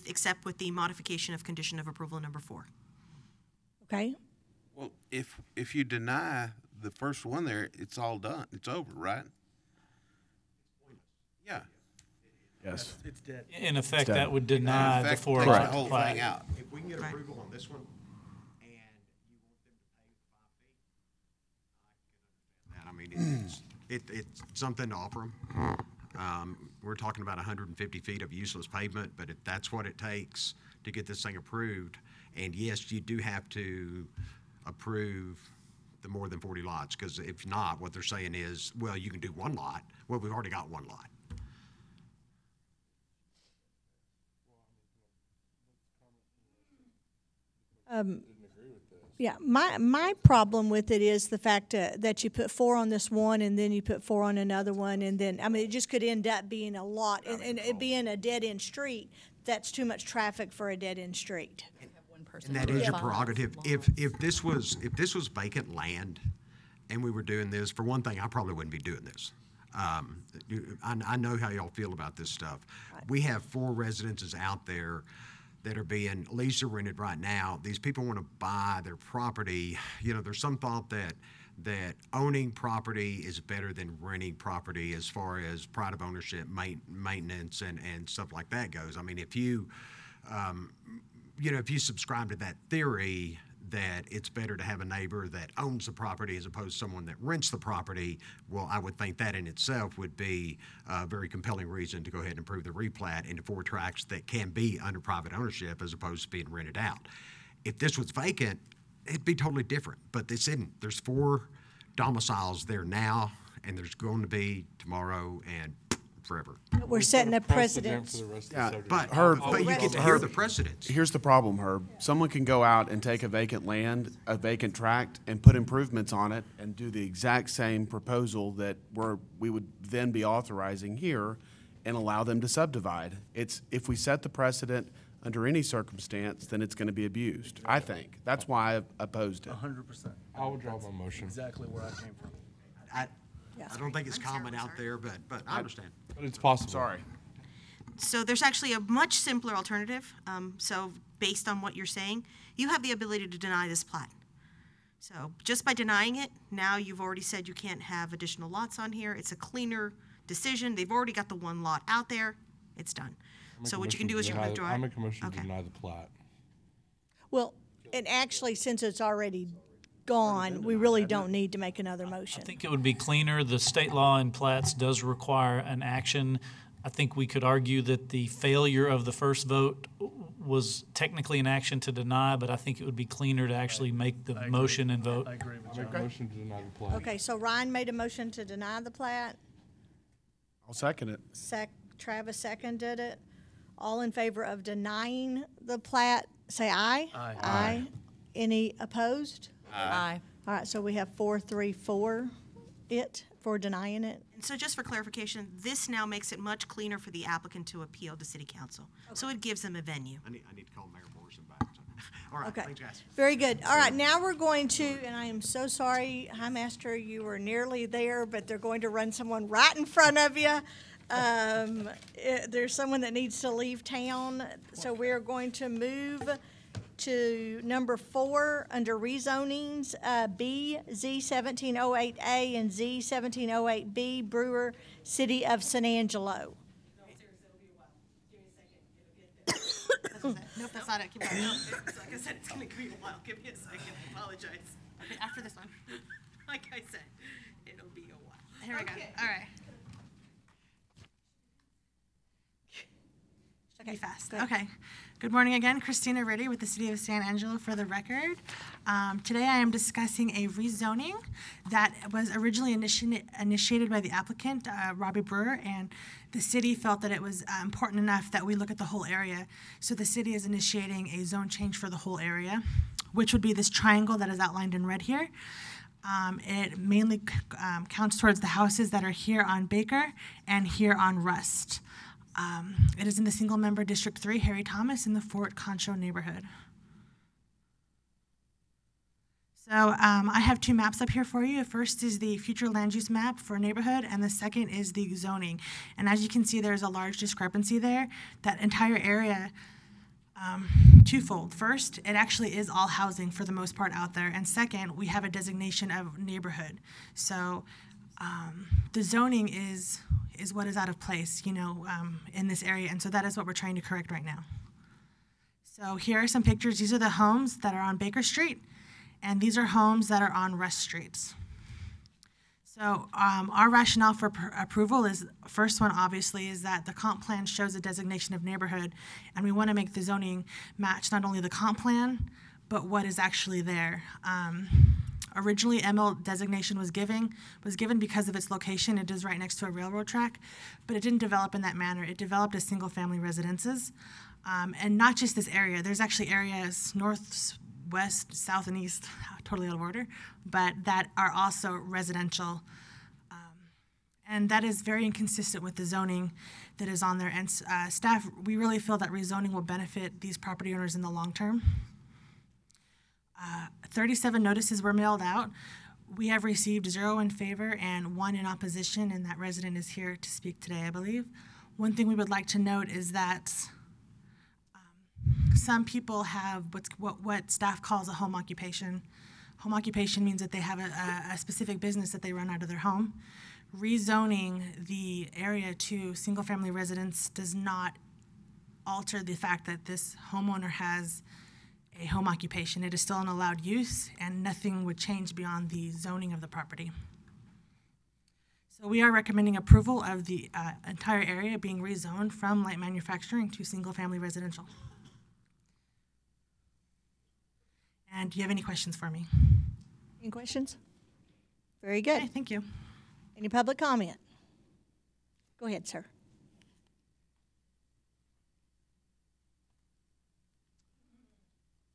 except with the modification of condition of approval number 4. Okay. Well, if you deny the first one there, it's all done. It's over, right? Yeah. Yes. It's dead. In effect, dead. that would In deny the effect, 4 takes lot the whole plat. thing out. If we can get Right. approval on this one, and you want them to pay the 5 feet, I can understand that. I mean, it's something to offer them. We're talking about 150 feet of useless pavement, but if that's what it takes to get this thing approved, and yes, you do have to approve the more than 40 lots, because if not, what they're saying is, well, you can do 1 lot. Well, we've already got 1 lot. Yeah, my problem with it is the fact that you put 4 on this one and then you put 4 on another one, and then, I mean, it just could end up being a lot, and it being a dead-end street, that's too much traffic for a dead-end street. And that is your prerogative. If this was vacant land and we were doing this, for one thing, I probably wouldn't be doing this. I know how y'all feel about this stuff. We have 4 residences out there that are being leased or rented right now. These people want to buy their property. You know, there's some thought that owning property is better than renting property as far as pride of ownership, maintenance, and stuff like that goes. I mean, if you subscribe to that theory that it's better to have a neighbor that owns the property as opposed to someone that rents the property, well, I would think that in itself would be a very compelling reason to go ahead and approve the replat into 4 tracts that can be under private ownership as opposed to being rented out. If this was vacant, it'd be totally different, but this isn't. There's 4 domiciles there now, and there's going to be tomorrow and forever. We're setting a Precedent precedent. for the rest of Yeah, the subdivision. but Herb, But you get to hear the precedents. Here's the problem, Herb. Someone can go out and take a vacant land, a vacant tract, and put improvements on it and do the exact same proposal that we would then be authorizing here and allow them to subdivide. If we set the precedent under any circumstance, then it's going to be abused, I think. That's why I opposed it. 100%. I will draw my motion. Exactly where I came from. I don't think it's common out there, but I understand. But it's possible. Sorry. So there's actually a much simpler alternative. So based on what you're saying, you have the ability to deny this plat. So just by denying it, now you've already said you can't have additional lots on here. It's a cleaner decision. They've already got the 1 lot out there. It's done. So what you can do is you can withdraw it. I make a motion to Okay. deny the plat. Well, and actually, since it's already gone, we really don't need to make another I motion. think it would be cleaner. The state law in plats does require an action. I think we could argue that the failure of the first vote was technically an action to deny, but I think it would be cleaner to actually make the motion and vote. I agree with I'll make a John. motion to deny the plat. Okay, so Ryan made a motion to deny the plat. I'll second it. Travis seconded it. All in favor of denying the plat, say aye. Aye. Aye. Any opposed? Aye. All right, so we have 4-3 for it, for denying it. And so just for clarification, this now makes it much cleaner for the applicant to appeal to city council. So it gives them a venue. I need to call Mayor Morrison back. All right, Okay. thanks, guys. Very good. All right, now we're going to, and I am so sorry, Hi Master, you were nearly there, but they're going to run someone right in front of you. There's someone that needs to leave town, so we're going to move to number 4 under rezonings, B, Z1708A and Z1708B, Brewer, City of San Angelo. Nope, that's not it. Keep going. Like I said, it's gonna be a while. Give me a second. I apologize. Okay, after this one. Like I said, it'll be a while. Here we go. All right. Be fast. Okay. Good morning again. Christina Riddy with the City of San Angelo for the record. Today I am discussing a rezoning that was originally initiated by the applicant, Robbie Brewer, and the city felt that it was important enough that we look at the whole area. So the city is initiating a zone change for the whole area, which would be this triangle that is outlined in red here. It mainly counts towards the houses that are here on Baker and here on Rust. It is in the single-member District 3, Harry Thomas, in the Fort Concho neighborhood. So I have 2 maps up here for you. First is the future land use map for a neighborhood, and the second is the zoning. And as you can see, there's a large discrepancy there. That entire area, twofold. First, it actually is all housing for the most part out there. And second, we have a designation of neighborhood. So the zoning is what is out of place, in this area, and so that is what we're trying to correct right now. So here are some pictures. These are the homes that are on Baker Street, and these are homes that are on Rust Streets. So our rationale for approval is, first one obviously is that the comp plan shows a designation of neighborhood, and we want to make the zoning match not only the comp plan, but what is actually there. Originally, ML designation was given because of its location. It is right next to a railroad track, but it didn't develop in that manner. It developed as single-family residences, and not just this area. There's actually areas north, west, south, and east, totally out of order, but that are also residential, and that is very inconsistent with the zoning that is on there. And staff, we really feel that rezoning will benefit these property owners in the long term. 37 notices were mailed out. We have received 0 in favor and 1 in opposition, and that resident is here to speak today, I believe. One thing we would like to note is that some people have what staff calls a home occupation. Home occupation means that they have a specific business that they run out of their home. Rezoning the area to single-family residence does not alter the fact that this homeowner has a home occupation. It is still an allowed use, and nothing would change beyond the zoning of the property. So we are recommending approval of the entire area being rezoned from light manufacturing to single-family residential. And do you have any questions for me? Any questions? Very good. Okay, thank you. Any public comment? Go ahead, sir.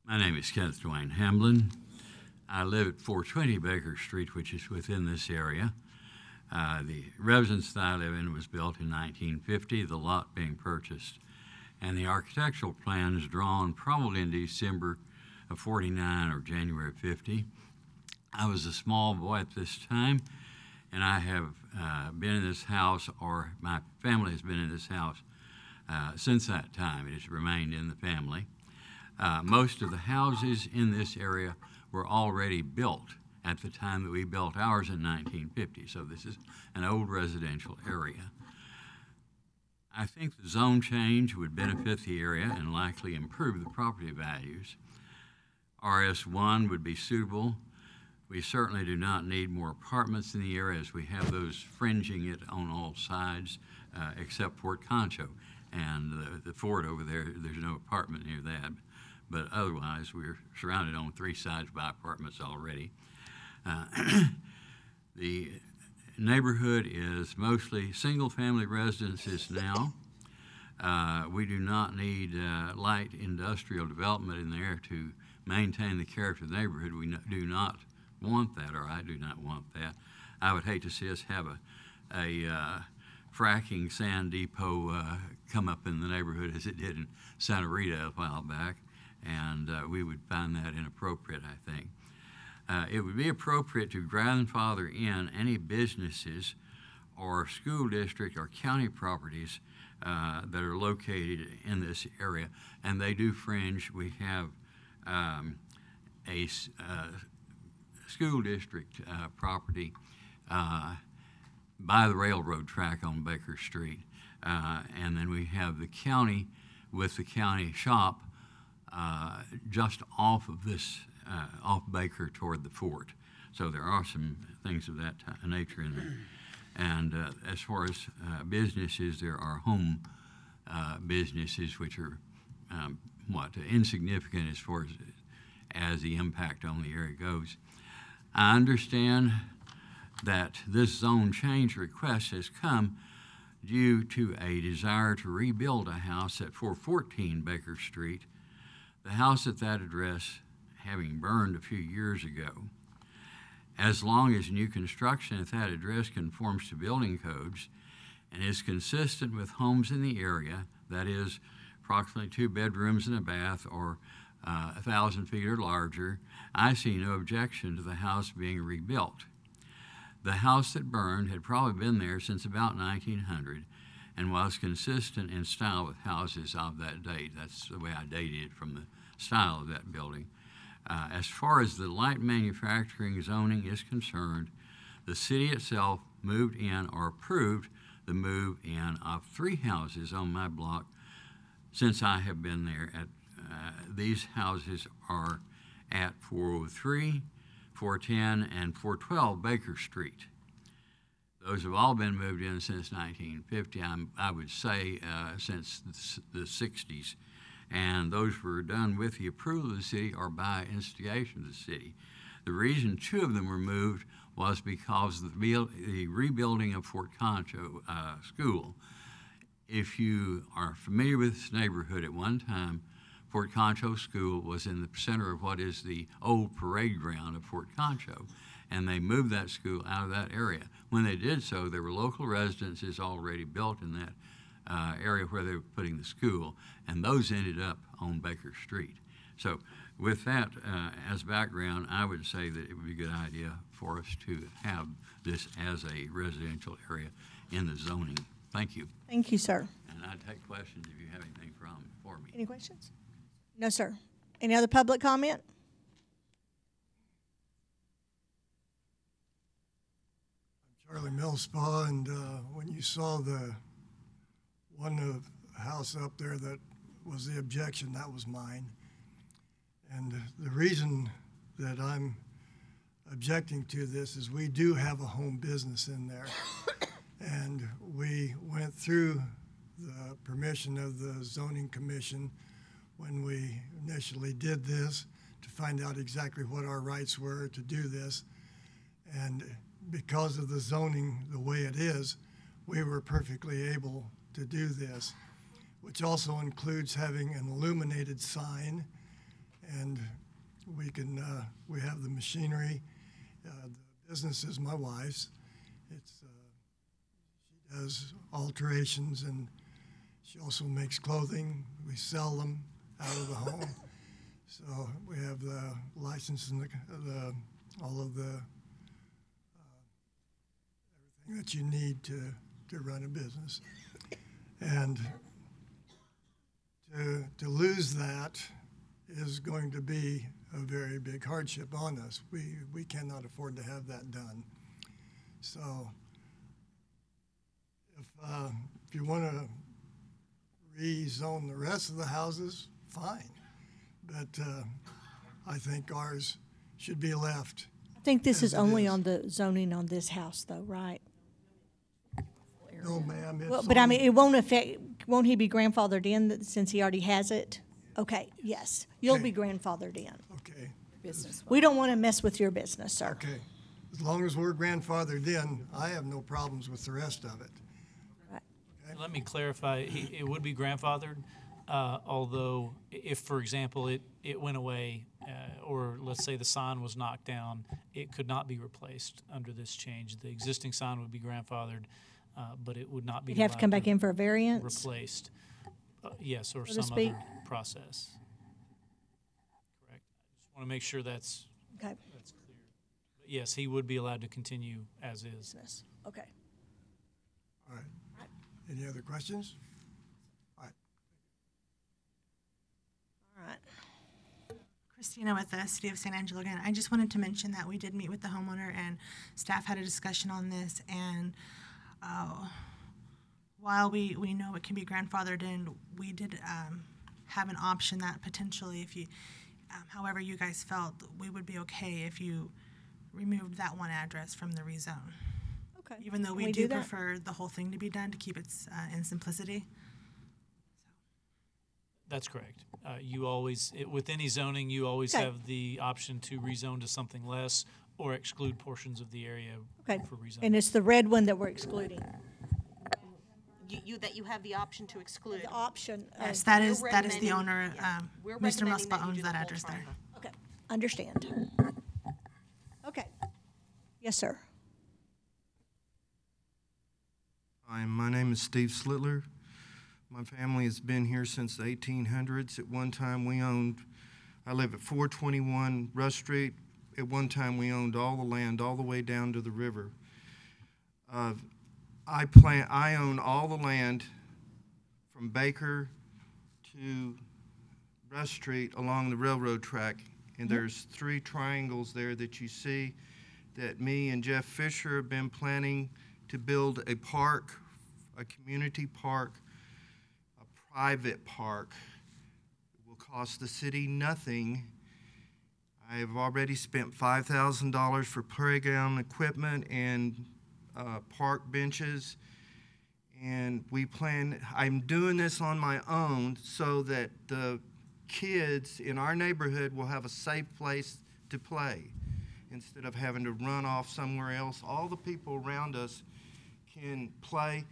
My name is Kenneth Dwayne Hamblin. I live at 420 Baker Street, which is within this area. The residence that I live in was built in 1950, the lot being purchased, and the architectural plan is drawn probably in December of 49 or January of 50. I was a small boy at this time, and I have been in this house, or my family has been in this house since that time. It has remained in the family. Most of the houses in this area were already built at the time that we built ours in 1950, so this is an old residential area. I think the zone change would benefit the area and likely improve the property values. RS1 would be suitable We certainly do not need more apartments in the area, as we have those fringing it on all sides, except Fort Concho. And the fort over there, there's no apartment near that. But otherwise, we're surrounded on three sides by apartments already. The neighborhood is mostly single-family residences now. We do not need light industrial development in there to maintain the character of the neighborhood. We do not want that, or I do not want that. I would hate to see us have a fracking sand depot come up in the neighborhood as it did in Santa Rita a while back, and we would find that inappropriate, I think. It would be appropriate to grandfather in any businesses or school district or county properties that are located in this area, and they do fringe. We have a school district property by the railroad track on Baker Street, and then we have the county with the county shop just off of this, off Baker toward the fort. So there are some things of that nature in there. And as far as businesses, there are home businesses which are insignificant as far as the impact on the area goes. I understand that this zone change request has come due to a desire to rebuild a house at 414 Baker Street, the house at that address having burned a few years ago. As long as new construction at that address conforms to building codes and is consistent with homes in the area, that is, approximately 2 bedrooms and a bath or 1,000 feet or larger, I see no objection to the house being rebuilt. The house that burned had probably been there since about 1900 and was consistent in style with houses of that date. That's the way I dated it, from the style of that building. As far as the light manufacturing zoning is concerned, the city itself moved in or approved the move in of 3 houses on my block since I have been there. These houses are at 403, 410, and 412 Baker Street. Those have all been moved in since 1950, I would say since the 60s. And those were done with the approval of the city or by instigation of the city. The reason 2 of them were moved was because of the rebuilding of Fort Concho School. If you are familiar with this neighborhood, at one time, Fort Concho School was in the center of what is the old parade ground of Fort Concho, and they moved that school out of that area. When they did so, there were local residences already built in that area where they were putting the school, and those ended up on Baker Street. So with that as background, I would say that it would be a good idea for us to have this as a residential area in the zoning. Thank you. Thank you, sir. And I'd take questions if you have anything for me. Any questions? No, sir. Any other public comment? I'm Charlie Millspaw, and when you saw the house up there that was the objection, that was mine. And the reason that I'm objecting to this is we do have a home business in there. And we went through the permission of the zoning commission when we initially did this to find out exactly what our rights were to do this. And because of the zoning the way it is, we were perfectly able to do this, which also includes having an illuminated sign. And we can, we have the machinery. The business is my wife's. She does alterations, and she also makes clothing. We sell them out of the home. So we have the license and all of the everything that you need to run a business. And to lose that is going to be a very big hardship on us. We cannot afford to have that done. So if you want to rezone the rest of the houses, fine. But I think ours should be left I think this is as it only is. on the zoning on this house, though, right? No, ma'am, it's Well, but I on- mean, it won't affect, won't he be grandfathered in since he already has it? Okay, yes, you'll Okay. be grandfathered in. Okay, Business. We don't want to mess with your business, sir. okay. As long as we're grandfathered in, I have no problems with the rest of it. Let me clarify, it would be grandfathered, although if, for example, it went away, or let's say the sign was knocked down, it could not be replaced under this change. The existing sign would be grandfathered, but it would not be You'd have to come allowed back in for a variance? replaced. Yes, or So to some speak? other process. Correct. I just want to make sure that's Okay. clear. But yes, he would be allowed to continue as is. Business. Okay. All right. Any other questions? All right. All right. Christina with the City of San Angelo again. I just wanted to mention that we did meet with the homeowner and staff had a discussion on this, and while we know it can be grandfathered in, we did have an option that potentially if you, however you guys felt, we would be okay if you removed that one address from the rezone. Okay. Even though Can we we do do that? prefer the whole thing to be done to keep it in simplicity. That's correct. You always, with any zoning, you always Okay. have the option to rezone to something less or exclude portions of the area Okay. for rezoning. And it's the red one that we're excluding. That you have the option to exclude. The option. Yes, of- that We're is the recommending- owner. yeah, we're Mr. recommending Muspa that you owns do that the whole address there. triangle. Okay, understand. Okay. Yes, sir. Hi, my name is Steve Slitler. My family has been here since the 1800s. At one time, I live at 421 Rush Street. At one time, we owned all the land all the way down to the river. I own all the land from Baker to Rush Street along the railroad track, and there's 3 triangles there that you see that me and Jeff Fisher have been planning to build a park, a community park, a private park. It will cost the city nothing. I have already spent $5,000 for playground equipment and park benches. And I'm doing this on my own so that the kids in our neighborhood will have a safe place to play instead of having to run off somewhere else. All the people around us can play.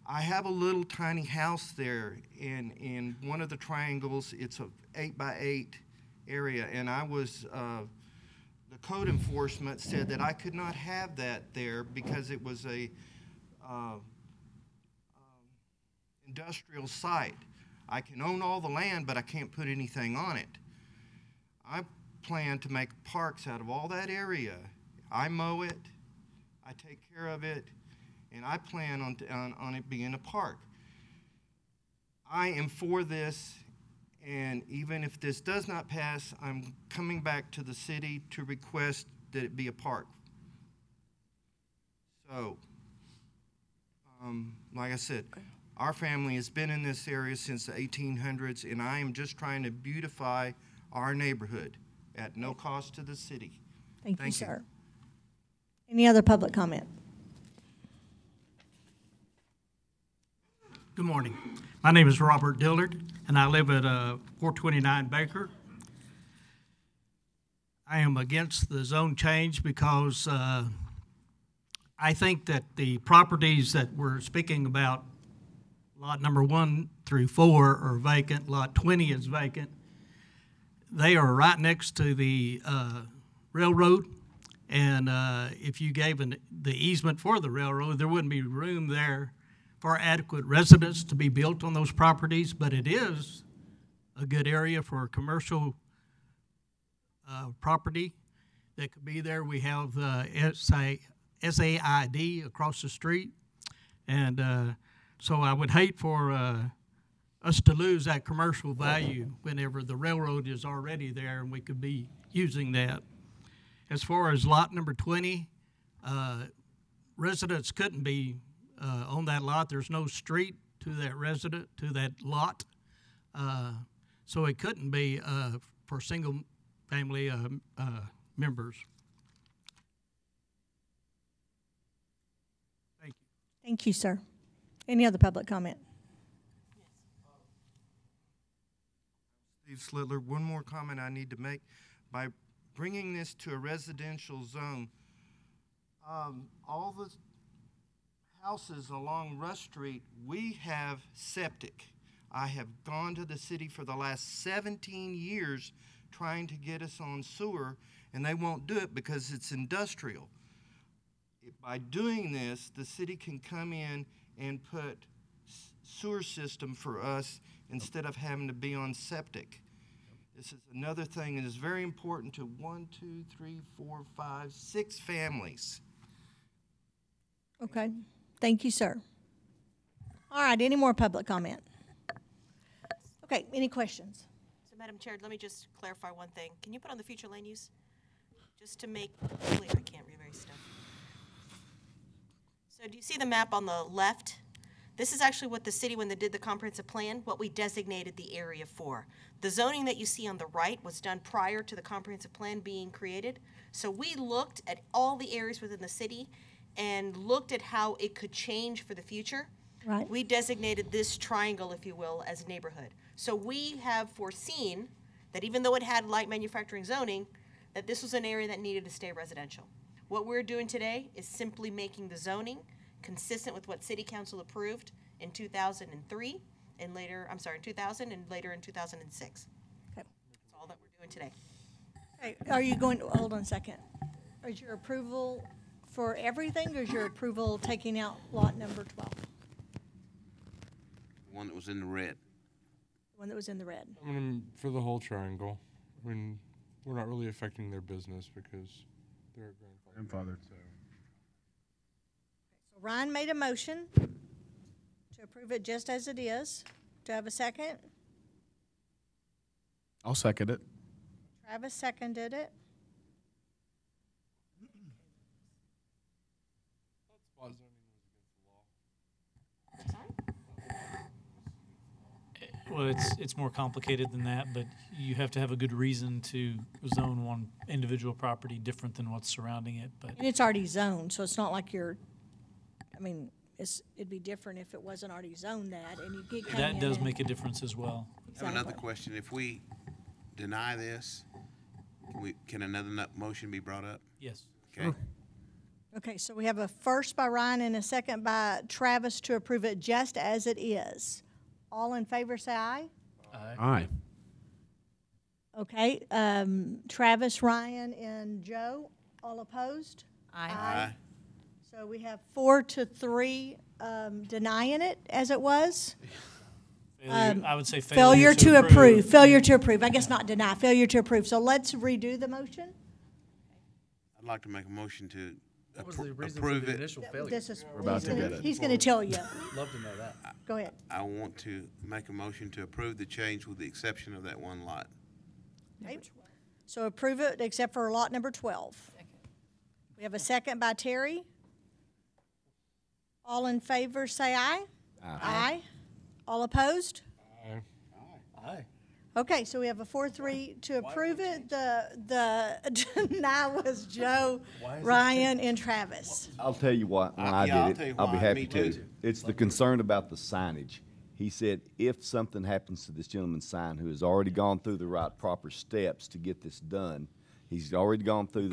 I have a little tiny house there in one of the triangles. It's a 8x8 area, and the code enforcement said that I could not have that there because it was a industrial site. I can own all the land, but I can't put anything on it. I plan to make parks out of all that area. I mow it, I take care of it, and I plan on it being a park. I am for this, and even if this does not pass, I'm coming back to the city to request that it be a park. So, like I said, our family has been in this area since the 1800s, and I am just trying to beautify our neighborhood at no cost to the city. Thank you, sir. Any other public comment? Good morning. My name is Robert Dillard, and I live at 429 Baker. I am against the zone change because I think that the properties that we're speaking about, lot number 1 through 4 are vacant, lot 20 is vacant. They are right next to the railroad, and if you gave the easement for the railroad, there wouldn't be room there for adequate residents to be built on those properties, but it is a good area for commercial property that could be there. We have SAID across the street, and so I would hate for us to lose that commercial value whenever the railroad is already there and we could be using that. As far as lot number 20, residents couldn't be on that lot. There's no street to that lot. So it couldn't be for single family members. Thank you, sir. Any other public comment? Steve Slitler, one more comment I need to make. By bringing this to a residential zone, all the houses along Rush Street, we have septic. I have gone to the city for the last 17 years trying to get us on sewer, and they won't do it because it's industrial. By doing this, the city can come in and put sewer system for us instead of having to be on septic. This is another thing that is very important to 6 families. Okay. Thank you, sir. All right, any more public comment? Okay, any questions? So, Madam Chair, let me just clarify one thing. Can you put on the future land use? Just to make clear, I can't read very stuff. So do you see the map on the left? This is actually what the city, when they did the comprehensive plan, what we designated the area for. The zoning that you see on the right was done prior to the comprehensive plan being created. So we looked at all the areas within the city and looked at how it could change for the future. Right. We designated this triangle, if you will, as neighborhood. So we have foreseen that even though it had light manufacturing zoning, that this was an area that needed to stay residential. What we're doing today is simply making the zoning consistent with what City Council approved in 2003 and later, in 2000 and later in 2006. Okay. That's all that we're doing today. Okay, are you going to, hold on a second. Is your approval for everything, or is your approval taking out lot number 12? The one that was in the red. The one that was in the red. I mean, for the whole triangle, I mean, we're not really affecting their business because they're grandfathered. So. So Ryan made a motion to approve it just as it is. Do I have a second? I'll second it. Travis seconded it. Well, it's more complicated than that, but you have to have a good reason to zone one individual property different than what's surrounding it. But And it's already zoned, so it's not like you're, I mean, it'd be different if it wasn't already zoned that, and you get. that does make a difference as well. I have another question. If we deny this, can another motion be brought up? Yes. Okay. Okay, so we have a first by Ryan and a second by Travis to approve it just as it is. All in favor, say aye. Aye. Aye. Okay, Travis, Ryan, and Joe, all opposed? Aye. So we have 4-3 denying it as it was. I would say Failure to approve. Failure to approve. I guess not deny, failure to approve. So let's redo the motion. I'd like to make a motion to What was the reason approve for the it. initial failure? This is, We're about to get it. he's gonna tell you. Love to know that. Go ahead. I want to make a motion to approve the change with the exception of that one lot. Okay. So approve it except for lot number 12. We have a second by Terry. All in favor, say aye. Aye. All opposed? Aye. Okay, so we have a 4-3 to approve it. The deny was Joe, Ryan, and Travis. I'll tell you what, when I I'll did tell it, you I'll be why. happy Me to. too. It's the concern about the signage. He said if something happens to this gentleman's sign who has already gone through the right proper steps to get this done, he's already gone through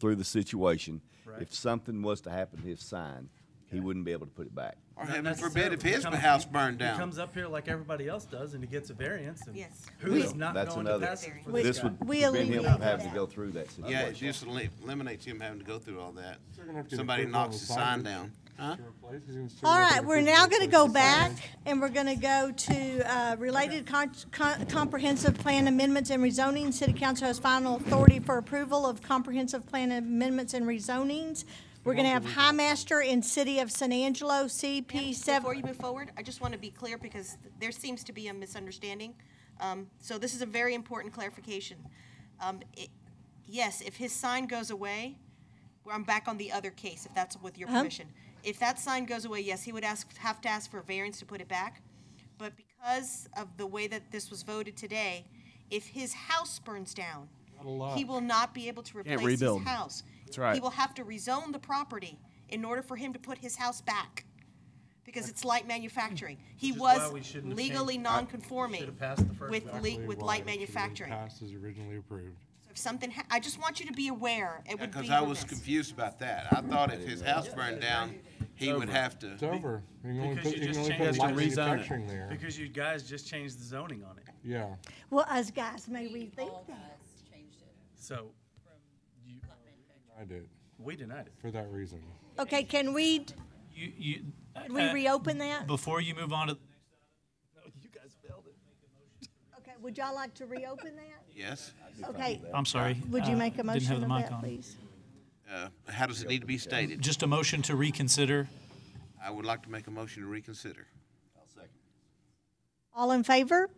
the situation. Right. If something was to happen to his sign, he wouldn't be able to put it back. Or Not heaven forbid if his necessarily. house burned He down. comes up here like everybody else does, and he gets a variance. And Yes. who's not That's going another. to pass it for We- this This guy? would We prevent him eliminated from having that. to go through that Yeah, it situation. just eliminates him having to go through all that. They're gonna have to get Somebody approval on knocks the the sign signage down. Huh? to replace. He's gonna still All have to right, get we're approval now to going to replace go the back, signage. and we're going to go to related comprehensive plan amendments and rezonings. City Council has final authority for approval of comprehensive plan amendments and rezonings. We're going to have High Master in City of San Angelo, CP 7. Before you move forward, I just want to be clear because there seems to be a misunderstanding. So this is a very important clarification. Yes, if his sign goes away, I'm back on the other case, if that's with your permission. If that sign goes away, yes, he would have to ask for a variance to put it back. But because of the way that this was voted today, if his house burns down, he will not be able to replace his rebuild. house. That's right. He will have to rezone the property in order for him to put his house back, because it's light manufacturing. He Which is why was we shouldn't have legally changed- non-conforming Should've passed the first with one. with light manufacturing. Passed as originally approved. So if something, I just want you to be aware, it would be Because I was remiss. confused about that. I thought if his house burned down, he would have to. It's over. You can only Because put, you you can just only changed put the light rezone manufacturing there. Because you guys just changed the zoning on it. Yeah. Well, us guys may rethink that. So, I did. we denied it. For that reason. Okay, can we reopen that? Before you move on to You guys failed it. Okay, would y'all like to reopen that? Yes. Okay. I'm sorry. Would you make a didn't have motion the of mic that, on. please? How does it need to be stated? Just a motion to reconsider. I would like to make a motion to reconsider. All in favor?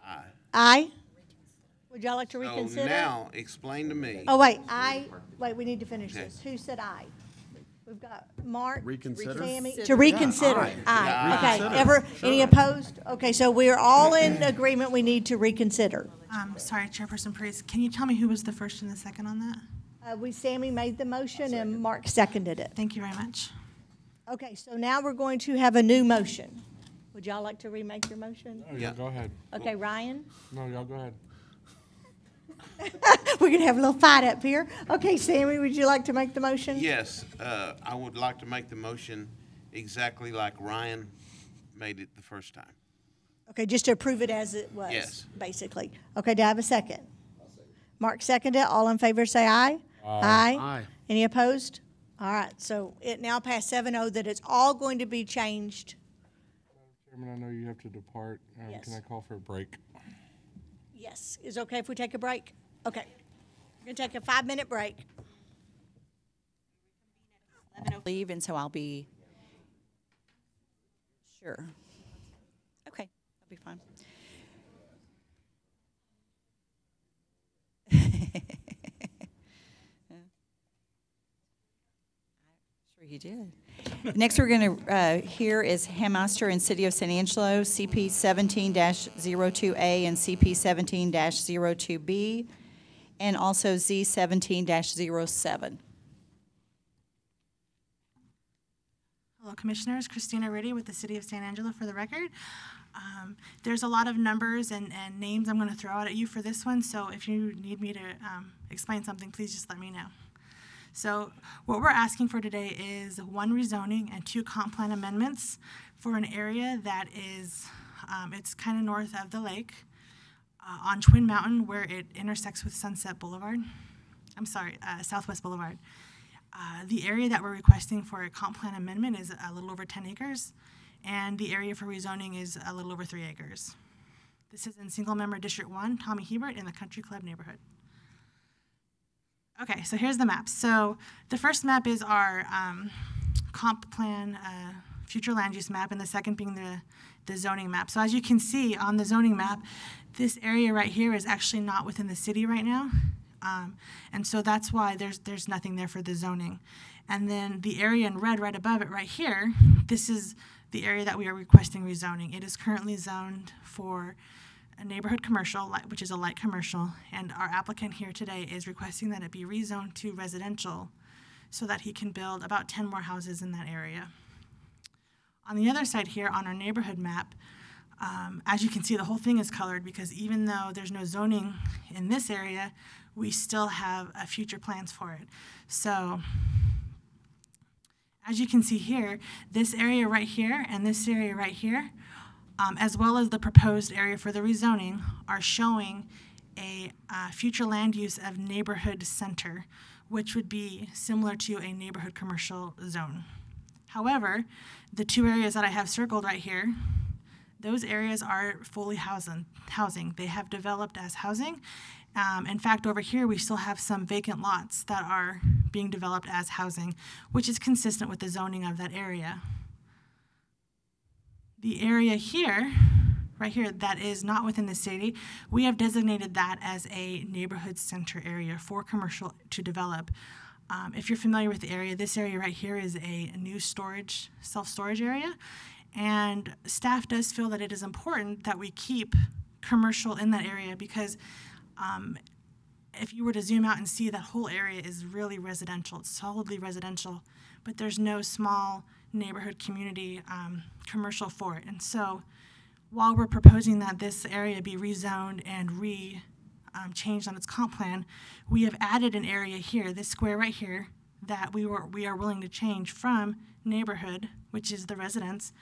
Aye. Aye. Would y'all like to So reconsider? now, explain to me. Oh, wait, we need to finish this. Who said aye? We've got Mark. Reconsider? Tammy, to reconsider. Yeah, Aye. aye. Okay, any opposed? Okay, so we're all in agreement, we need to reconsider. Sorry, Chairperson Paris, can you tell me who was the first and the second on that? Sammy made the motion and Mark seconded it. Thank you very much. Okay, so now we're going to have a new motion. Would y'all like to remake your motion? No, y'all go ahead. Okay, Ryan? No, y'all go ahead. We're gonna have a little fight up here. Okay, Sammy, would you like to make the motion? Yes, I would like to make the motion exactly like Ryan made it the first time. Okay, just to approve it as it was. Yes. Basically. Okay, do I have a second? Mark seconded it. All in favor say aye. Aye. Aye. Any opposed? All right, so it now passed 7-0 that it's all going to be changed. Chairman, I know you have to depart. Yes. Can I call for a break? Yes. Is it okay if we take a break? Okay. We're going to take a 5-minute break. Leave, and so I'll be, sure. Okay, that'll be fine. Sure you did. Next, we're going to hear is Hammaster and City of San Angelo, CP 17-02A and CP 17-02B, and also Z 17-07. Hello, Commissioners. Christina Riddy with the City of San Angelo for the record. There's a lot of numbers and names I'm going to throw out at you for this one, so if you need me to explain something, please just let me know. So what we're asking for today is 1 rezoning and 2 comp plan amendments for an area that is, it's kind of north of the lake on Twin Mountain where it intersects with Sunset Boulevard. I'm sorry, Southwest Boulevard. The area that we're requesting for a comp plan amendment is a little over 10 acres, and the area for rezoning is a little over 3 acres. This is in single-member District 1, Tommy Hebert, in the Country Club neighborhood. Okay, so here's the map. So the first map is our comp plan future land use map, and the second being the zoning map. So as you can see on the zoning map, this area right here is actually not within the city right now. And so that's why there's nothing there for the zoning. And then the area in red right above it right here, this is the area that we are requesting rezoning. It is currently zoned for a neighborhood commercial, which is a light commercial, and our applicant here today is requesting that it be rezoned to residential so that he can build about 10 more houses in that area. On the other side here on our neighborhood map, as you can see, the whole thing is colored because even though there's no zoning in this area, we still have future plans for it. So as you can see here, this area right here and this area right here, as well as the proposed area for the rezoning, are showing a future land use of neighborhood center, which would be similar to a neighborhood commercial zone. However, the 2 areas that I have circled right here, those areas are fully housing. They have developed as housing. In fact, over here, we still have some vacant lots that are being developed as housing, which is consistent with the zoning of that area. The area here, right here, that is not within the city, we have designated that as a neighborhood center area for commercial to develop. If you're familiar with the area, this area right here is a new storage, self-storage area, and staff does feel that it is important that we keep commercial in that area because if you were to zoom out and see, that whole area is really residential. It's solidly residential, but there's no small neighborhood community commercial for it. And so while we're proposing that this area be rezoned and changed on its comp plan, we have added an area here, this square right here, that we are willing to change from neighborhood, which is the residence,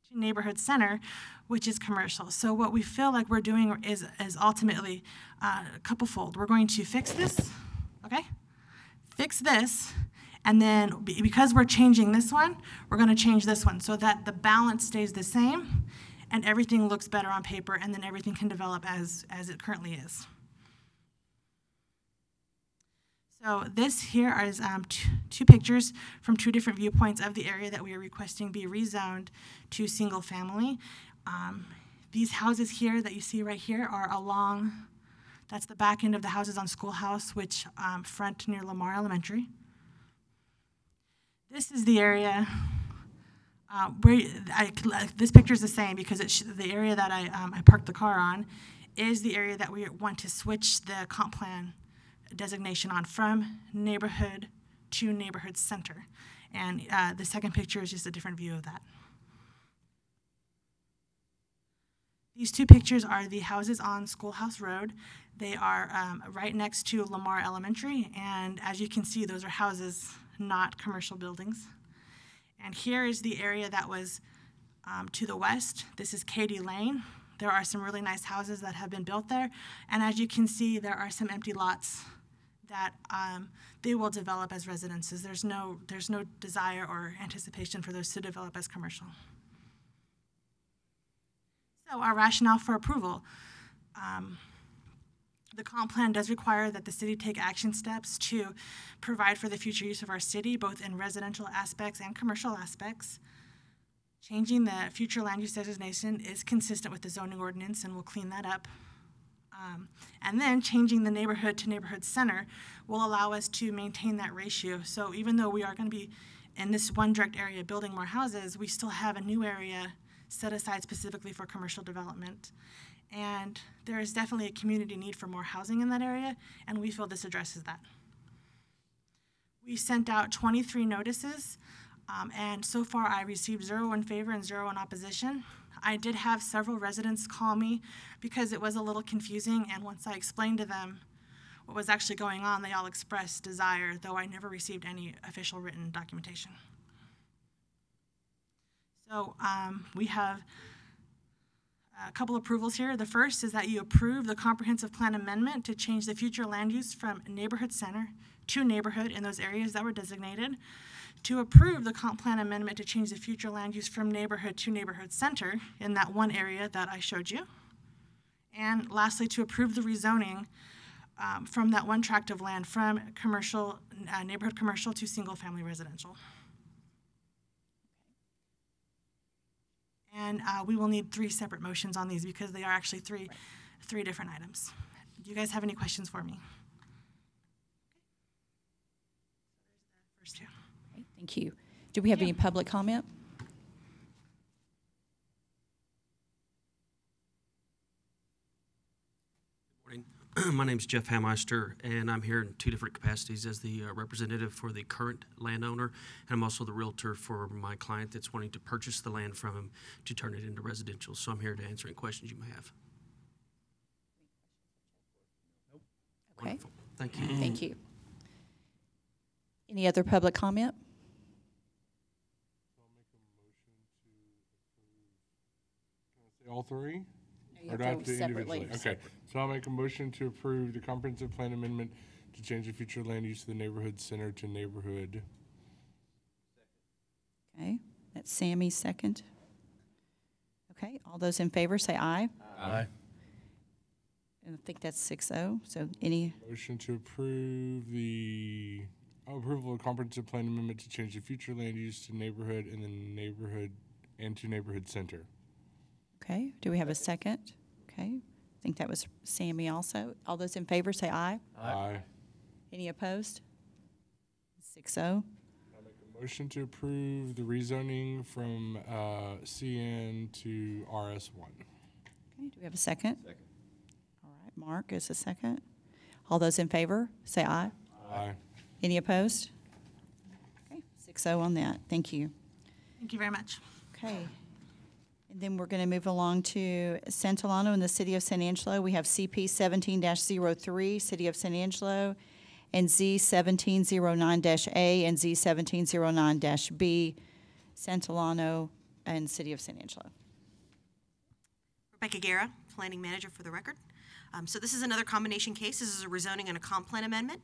to neighborhood center, which is commercial. So what we feel like we're doing is ultimately a couple-fold. We're going to fix this, okay? Fix this, and then because we're changing this one, we're going to change this one so that the balance stays the same and everything looks better on paper, and then everything can develop as it currently is. So this here is two pictures from two different viewpoints of the area that we are requesting be rezoned to single family. These houses here that you see right here are along, that's the back end of the houses on Schoolhouse, which front near Lamar Elementary. This is the area where this picture is the same because the area that I parked the car on is the area that we want to switch the comp plan designation on from neighborhood to neighborhood center. And the second picture is just a different view of that. These two pictures are the houses on Schoolhouse Road. They are right next to Lamar Elementary, and as you can see, those are houses, not commercial buildings. And here is the area that was to the west. This is Katy Lane. There are some really nice houses that have been built there, and as you can see, there are some empty lots that they will develop as residences. There's no desire or anticipation for those to develop as commercial. So our rationale for approval. The comp plan does require that the city take action steps to provide for the future use of our city, both in residential aspects and commercial aspects. Changing the future land use designation is consistent with the zoning ordinance, and we'll clean that up. And then changing the neighborhood to neighborhood center will allow us to maintain that ratio. So even though we are going to be in this one direct area building more houses, we still have a new area set aside specifically for commercial development. And there is definitely a community need for more housing in that area, and we feel this addresses that. We sent out 23 notices, and so far I received 0 in favor and 0 in opposition. I did have several residents call me because it was a little confusing, and once I explained to them what was actually going on, they all expressed desire, though I never received any official written documentation. So we have a couple approvals here. The first is that you approve the comprehensive plan amendment to change the future land use from neighborhood center to neighborhood in those areas that were designated. To approve the comp plan amendment to change the future land use from neighborhood to neighborhood center in that one area that I showed you. And lastly, to approve the rezoning from that one tract of land from commercial, neighborhood commercial to single family residential. And we will need 3 separate motions on these because they are actually three different items. Do you guys have any questions for me? First two. Okay, thank you. Do we have any public comment? My name is Jeff Hammeister, and I'm here in 2 different capacities as the representative for the current landowner, and I'm also the realtor for my client that's wanting to purchase the land from him to turn it into residential. So I'm here to answer any questions you may have. Okay. Wonderful. Thank you. Thank you. Any other public comment? All 3? You Or have do I to have to separately. individually? Okay, so I'll make a motion to approve the comprehensive plan amendment to change the future land use of the neighborhood center to neighborhood. Okay, that's Sammy's second. Okay, all those in favor say aye. Aye. And I think that's 6-0, so any, Motion to approve the approval of comprehensive plan amendment to change the future land use to neighborhood and then neighborhood and to neighborhood center. okay, do we have a second? Okay, I think that was Sammy also. All those in favor say aye. Aye. Any opposed? 6-0. Motion to approve the rezoning from CN to RS1. Okay, do we have a second? Second. All right, Mark is a second. All those in favor, say aye. Aye. Any opposed? Okay, 6-0 on that. Thank you. Thank you very much. Okay. And then we're going to move along to Santolano in the City of San Angelo. We have CP 17-03, City of San Angelo, and Z 1709-A and Z 1709-B, Santolano and City of San Angelo. Rebecca Guerra, Planning Manager for the record. So this is another combination case. This is a rezoning and a comp plan amendment.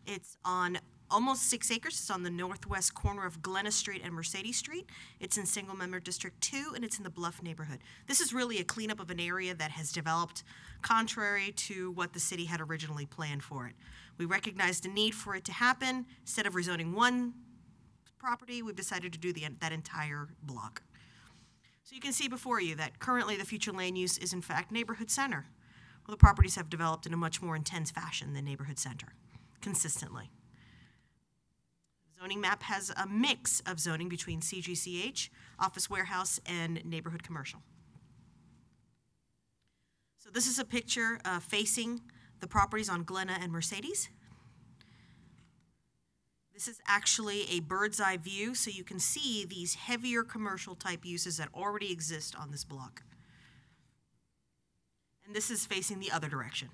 It's on almost 6 acres. It's on the northwest corner of Glenna Street and Mercedes Street. It's in Single Member District 2, and it's in the Bluff neighborhood. This is really a cleanup of an area that has developed contrary to what the city had originally planned for it. We recognized the need for it to happen. Instead of rezoning one property, we've decided to do that entire block. So you can see before you that currently the future land use is in fact neighborhood center. Well, the properties have developed in a much more intense fashion than neighborhood center, consistently. The zoning map has a mix of zoning between CGCH, office warehouse, and neighborhood commercial. So this is a picture facing the properties on Glenna and Mercedes. This is actually a bird's eye view, so you can see these heavier commercial type uses that already exist on this block. And this is facing the other direction.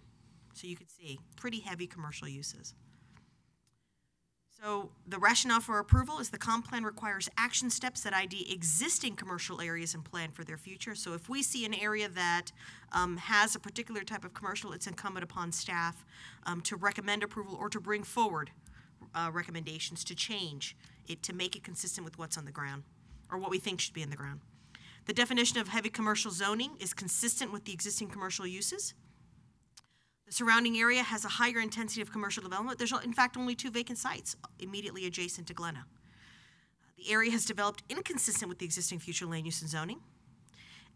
So you can see pretty heavy commercial uses. So the rationale for approval is the comp plan requires action steps that ID existing commercial areas and plan for their future. So if we see an area that has a particular type of commercial, it's incumbent upon staff to recommend approval or to bring forward recommendations to change it to make it consistent with what's on the ground or what we think should be in the ground. The definition of heavy commercial zoning is consistent with the existing commercial uses. The surrounding area has a higher intensity of commercial development. There's in fact only 2 vacant sites immediately adjacent to Glenna. The area has developed inconsistent with the existing future land use and zoning.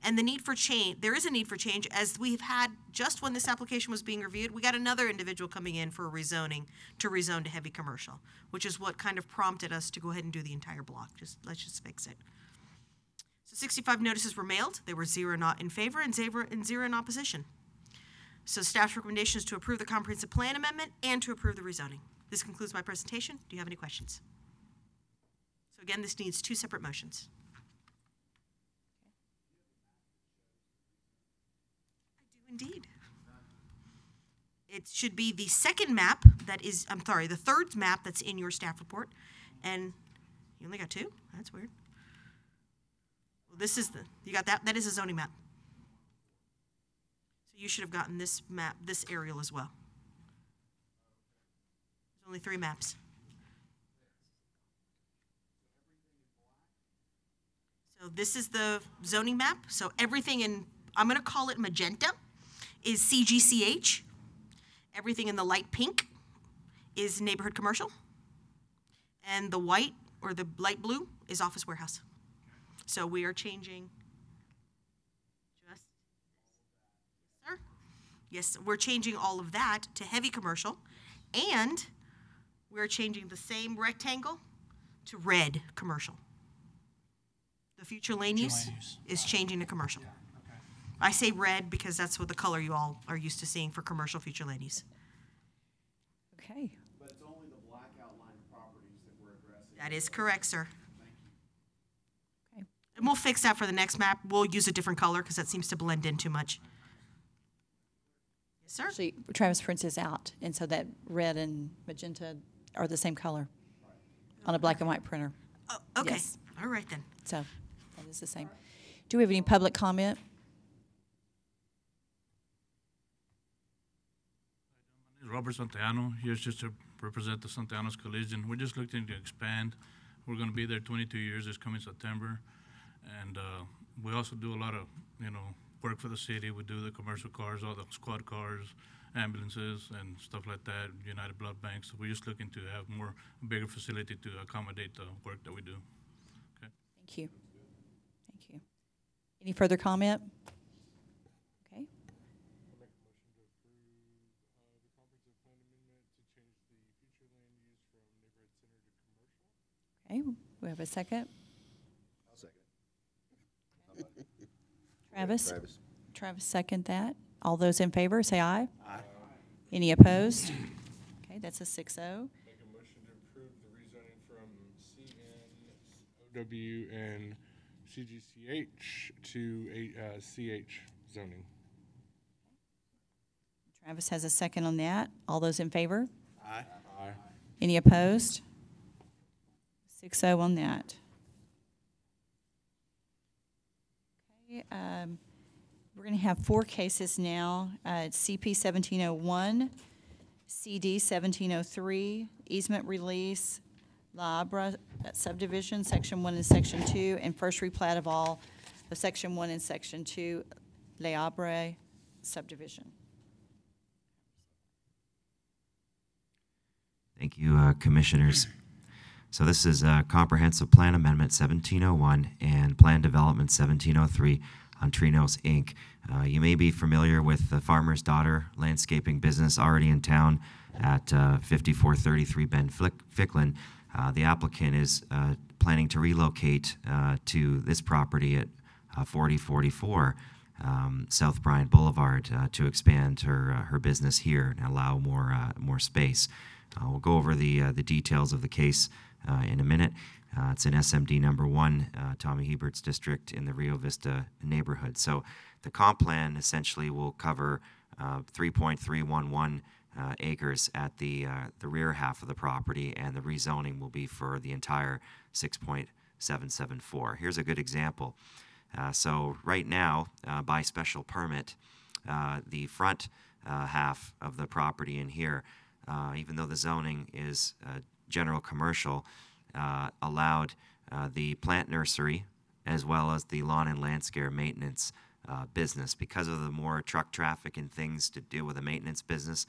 And the need for change, there is a need for change, as we've had just when this application was being reviewed, we got another individual coming in for a rezoning to rezone to heavy commercial, which is what kind of prompted us to go ahead and do the entire block. Let's just fix it. So 65 notices were mailed. There were 0 not in favor and 0 in opposition. So staff's recommendation is to approve the comprehensive plan amendment and to approve the rezoning. This concludes my presentation. Do you have any questions? So again, this needs 2 separate motions. Indeed. It should be the second map that is, I'm sorry, the third map that's in your staff report. And you only got 2? That's weird. Well, this is you got that? That is a zoning map. So you should have gotten this map, this aerial as well. There's only 3 maps. So this is the zoning map. So everything in, I'm going to call it magenta, is CGCH. Everything in the light pink is neighborhood commercial. And the white or the light blue is office warehouse. So we are changing just, sir? Yes, we're changing all of that to heavy commercial. And we're changing the same rectangle to red commercial. The future land use is changing to commercial. I say red because that's what the color you all are used to seeing for commercial future land use. Okay. But it's only the black outline properties that we're addressing. That is correct, sir. Okay. And we'll fix that for the next map. We'll use a different color because that seems to blend in too much. Yes, sir? Actually, Travis prints is out, and so that red and magenta are the same color on a black and white printer. Oh, okay. Yes. All right then. So that is the same. Do we have any public comment? Robert Santiano, here's just to represent the Santianos Collision. We're just looking to expand. We're going to be there 22 years this coming September. And we also do a lot of, work for the city. We do the commercial cars, all the squad cars, ambulances, and stuff like that, United Blood Banks. So we're just looking to have a bigger facility to accommodate the work that we do. Okay. Thank you. Thank you. Any further comment? Okay. Okay, we have a second. I'll second it. Travis? Travis second that. All those in favor, say aye. Aye. Any opposed? Okay, that's a 6-0. Make a motion to approve the rezoning from CNOW and CGCH to CH zoning. Travis has a second on that. All those in favor? Aye. Aye. Any opposed? 6-0 on that. Okay, we're going to have 4 cases now. It's CP 1701, CD 1703, easement release, La Abra subdivision, Section 1 and Section 2, and first replat of all of Section 1 and Section 2, La Abra subdivision. Thank you, Commissioners. So this is Comprehensive Plan Amendment 1701 and Plan Development 1703 on Trinos, Inc. You may be familiar with the Farmer's Daughter landscaping business already in town at 5433 Ben Ficklin. The applicant is planning to relocate to this property at 4044 South Bryant Boulevard to expand her business here and allow more space. We'll go over the details of the case in a minute. It's in SMD number 1, Tommy Hebert's district in the Rio Vista neighborhood. So the comp plan essentially will cover 3.311 acres at the rear half of the property, and the rezoning will be for the entire 6.774. Here's a good example. So right now, by special permit, the front half of the property in here, even though the zoning is general commercial, allowed the plant nursery as well as the lawn and landscape maintenance business. Because of the more truck traffic and things to deal with the maintenance business,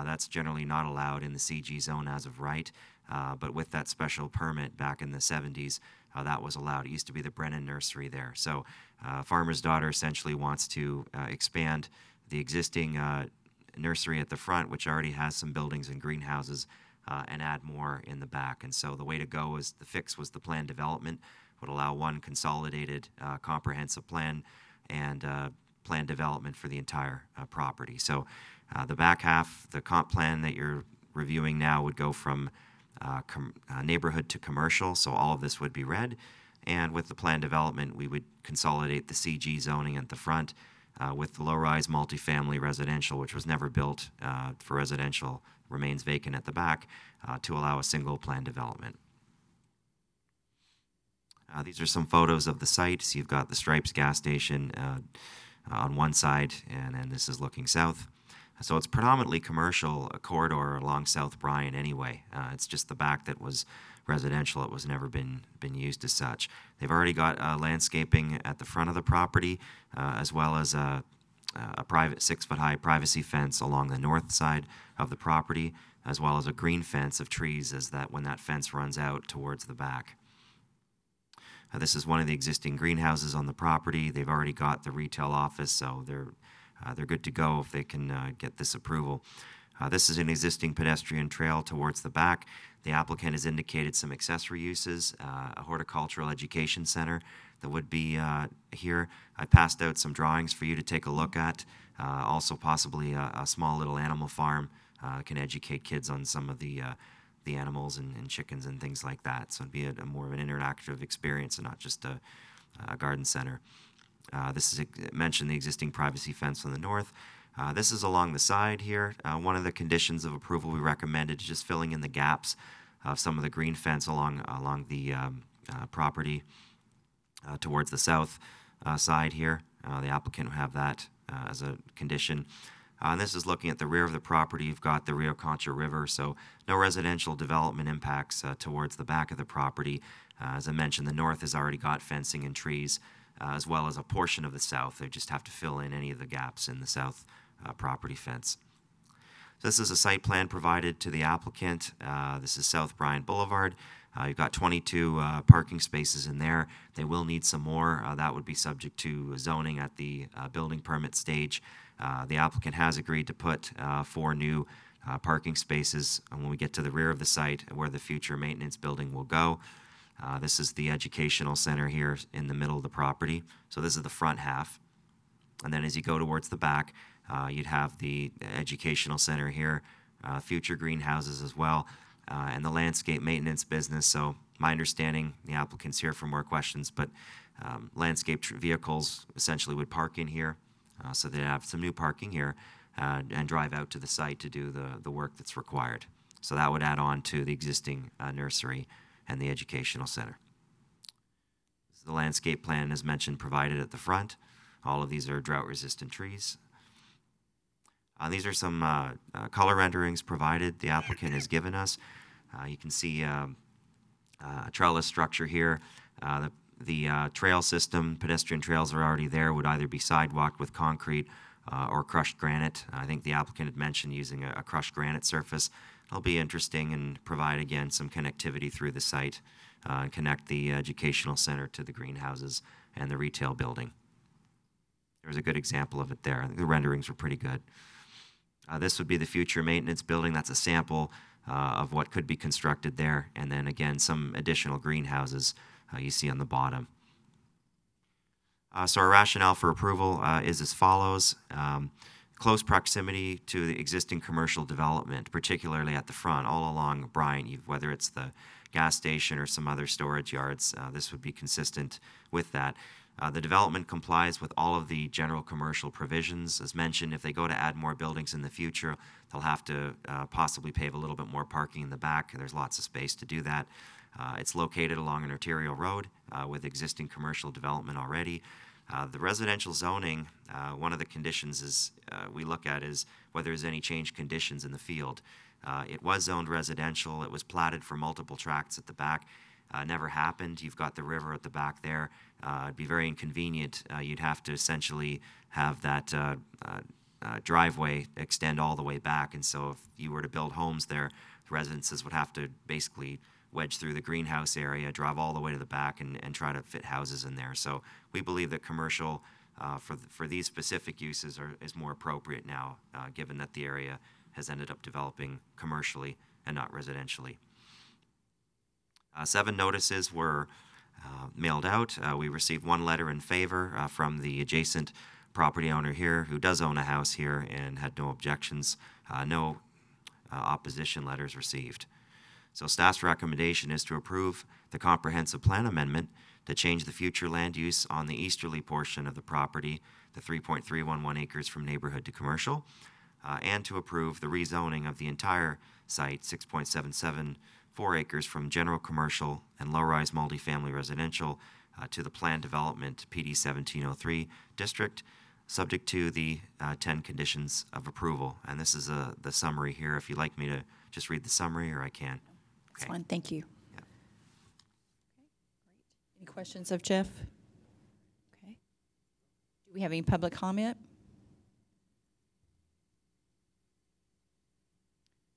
that's generally not allowed in the CG zone as of right. But with that special permit back in the 70s, that was allowed. It used to be the Brennan Nursery there. So Farmer's Daughter essentially wants to expand the existing nursery at the front, which already has some buildings and greenhouses, and add more in the back. And so the way to go is the fix was the plan development, would allow one consolidated comprehensive plan and plan development for the entire property. So the back half, the comp plan that you're reviewing now would go from neighborhood to commercial, so all of this would be red. And with the plan development, we would consolidate the CG zoning at the front with the low-rise multifamily residential, which was never built for residential, remains vacant at the back to allow a single plan development. These are some photos of the site. So you've got the Stripes gas station on one side, and then this is looking south. So it's predominantly commercial, a corridor along South Bryan anyway. It's just the back that was residential. It was never been used as such. They've already got landscaping at the front of the property, as well as a private 6-foot-high privacy fence along the north side of the property, as well as a green fence of trees as that when that fence runs out towards the back. This is one of the existing greenhouses on the property. They've already got the retail office, so they're good to go if they can get this approval. This is an existing pedestrian trail towards the back. The applicant has indicated some accessory uses, a horticultural education center that would be here. I passed out some drawings for you to take a look at. Also possibly a small little animal farm can educate kids on some of the animals and chickens and things like that. So it'd be a more of an interactive experience and not just a garden center. This is mentioned the existing privacy fence on the north. This is along the side here. One of the conditions of approval we recommended is just filling in the gaps of some of the green fence along the property towards the south side here. The applicant will have that as a condition. And this is looking at the rear of the property. You've got the Rio Concha River, so no residential development impacts towards the back of the property. As I mentioned, the north has already got fencing and trees, as well as a portion of the south. They just have to fill in any of the gaps in the south property fence. So this is a site plan provided to the applicant. This is South Bryant Boulevard. You've got 22 parking spaces in there. They will need some more. That would be subject to zoning at the building permit stage. The applicant has agreed to put 4 new parking spaces when we get to the rear of the site where the future maintenance building will go. This is the educational center here in the middle of the property. So this is the front half. And then as you go towards the back, you'd have the educational center here, future greenhouses as well, and the landscape maintenance business. So my understanding, the applicant's here for more questions, but landscape vehicles essentially would park in here. So they'd have some new parking here and drive out to the site to do the work that's required. So that would add on to the existing nursery and the educational center. This is the landscape plan, as mentioned, provided at the front. All of these are drought-resistant trees. These are some color renderings provided the applicant has given us. You can see a trellis structure here. The trail system, pedestrian trails are already there, would either be sidewalked with concrete or crushed granite. I think the applicant had mentioned using a crushed granite surface. It'll be interesting and provide, again, some connectivity through the site and connect the educational center to the greenhouses and the retail building. There's a good example of it there. I think the renderings were pretty good. This would be the future maintenance building. That's a sample of what could be constructed there. And then, again, some additional greenhouses you see on the bottom. So our rationale for approval is as follows. Close proximity to the existing commercial development, particularly at the front, all along Bryant, whether it's the gas station or some other storage yards, this would be consistent with that. The development complies with all of the general commercial provisions. As mentioned, if they go to add more buildings in the future, they'll have to possibly pave a little bit more parking in the back. There's lots of space to do that. It's located along an arterial road with existing commercial development already. The residential zoning, one of the conditions is we look at is whether there's any change conditions in the field. It was zoned residential. It was platted for multiple tracts at the back. Never happened. You've got the river at the back there. It'd be very inconvenient. You'd have to essentially have that driveway extend all the way back. And so if you were to build homes there, the residences would have to basically wedge through the greenhouse area, drive all the way to the back, and try to fit houses in there. So we believe that commercial for these specific uses is more appropriate now, given that the area has ended up developing commercially and not residentially. 7 notices were mailed out. We received 1 letter in favor from the adjacent property owner here, who does own a house here and had no objections. No opposition letters received. So staff's recommendation is to approve the comprehensive plan amendment to change the future land use on the easterly portion of the property, the 3.311 acres from neighborhood to commercial, and to approve the rezoning of the entire site, 6.774 acres from general commercial and low-rise multifamily residential to the planned development PD 1703 district, subject to the 10 conditions of approval. And this is the summary here. If you'd like me to just read the summary, or I can. That's fine. Thank you. Yeah. Any questions of Jeff? Okay. Do we have any public comment?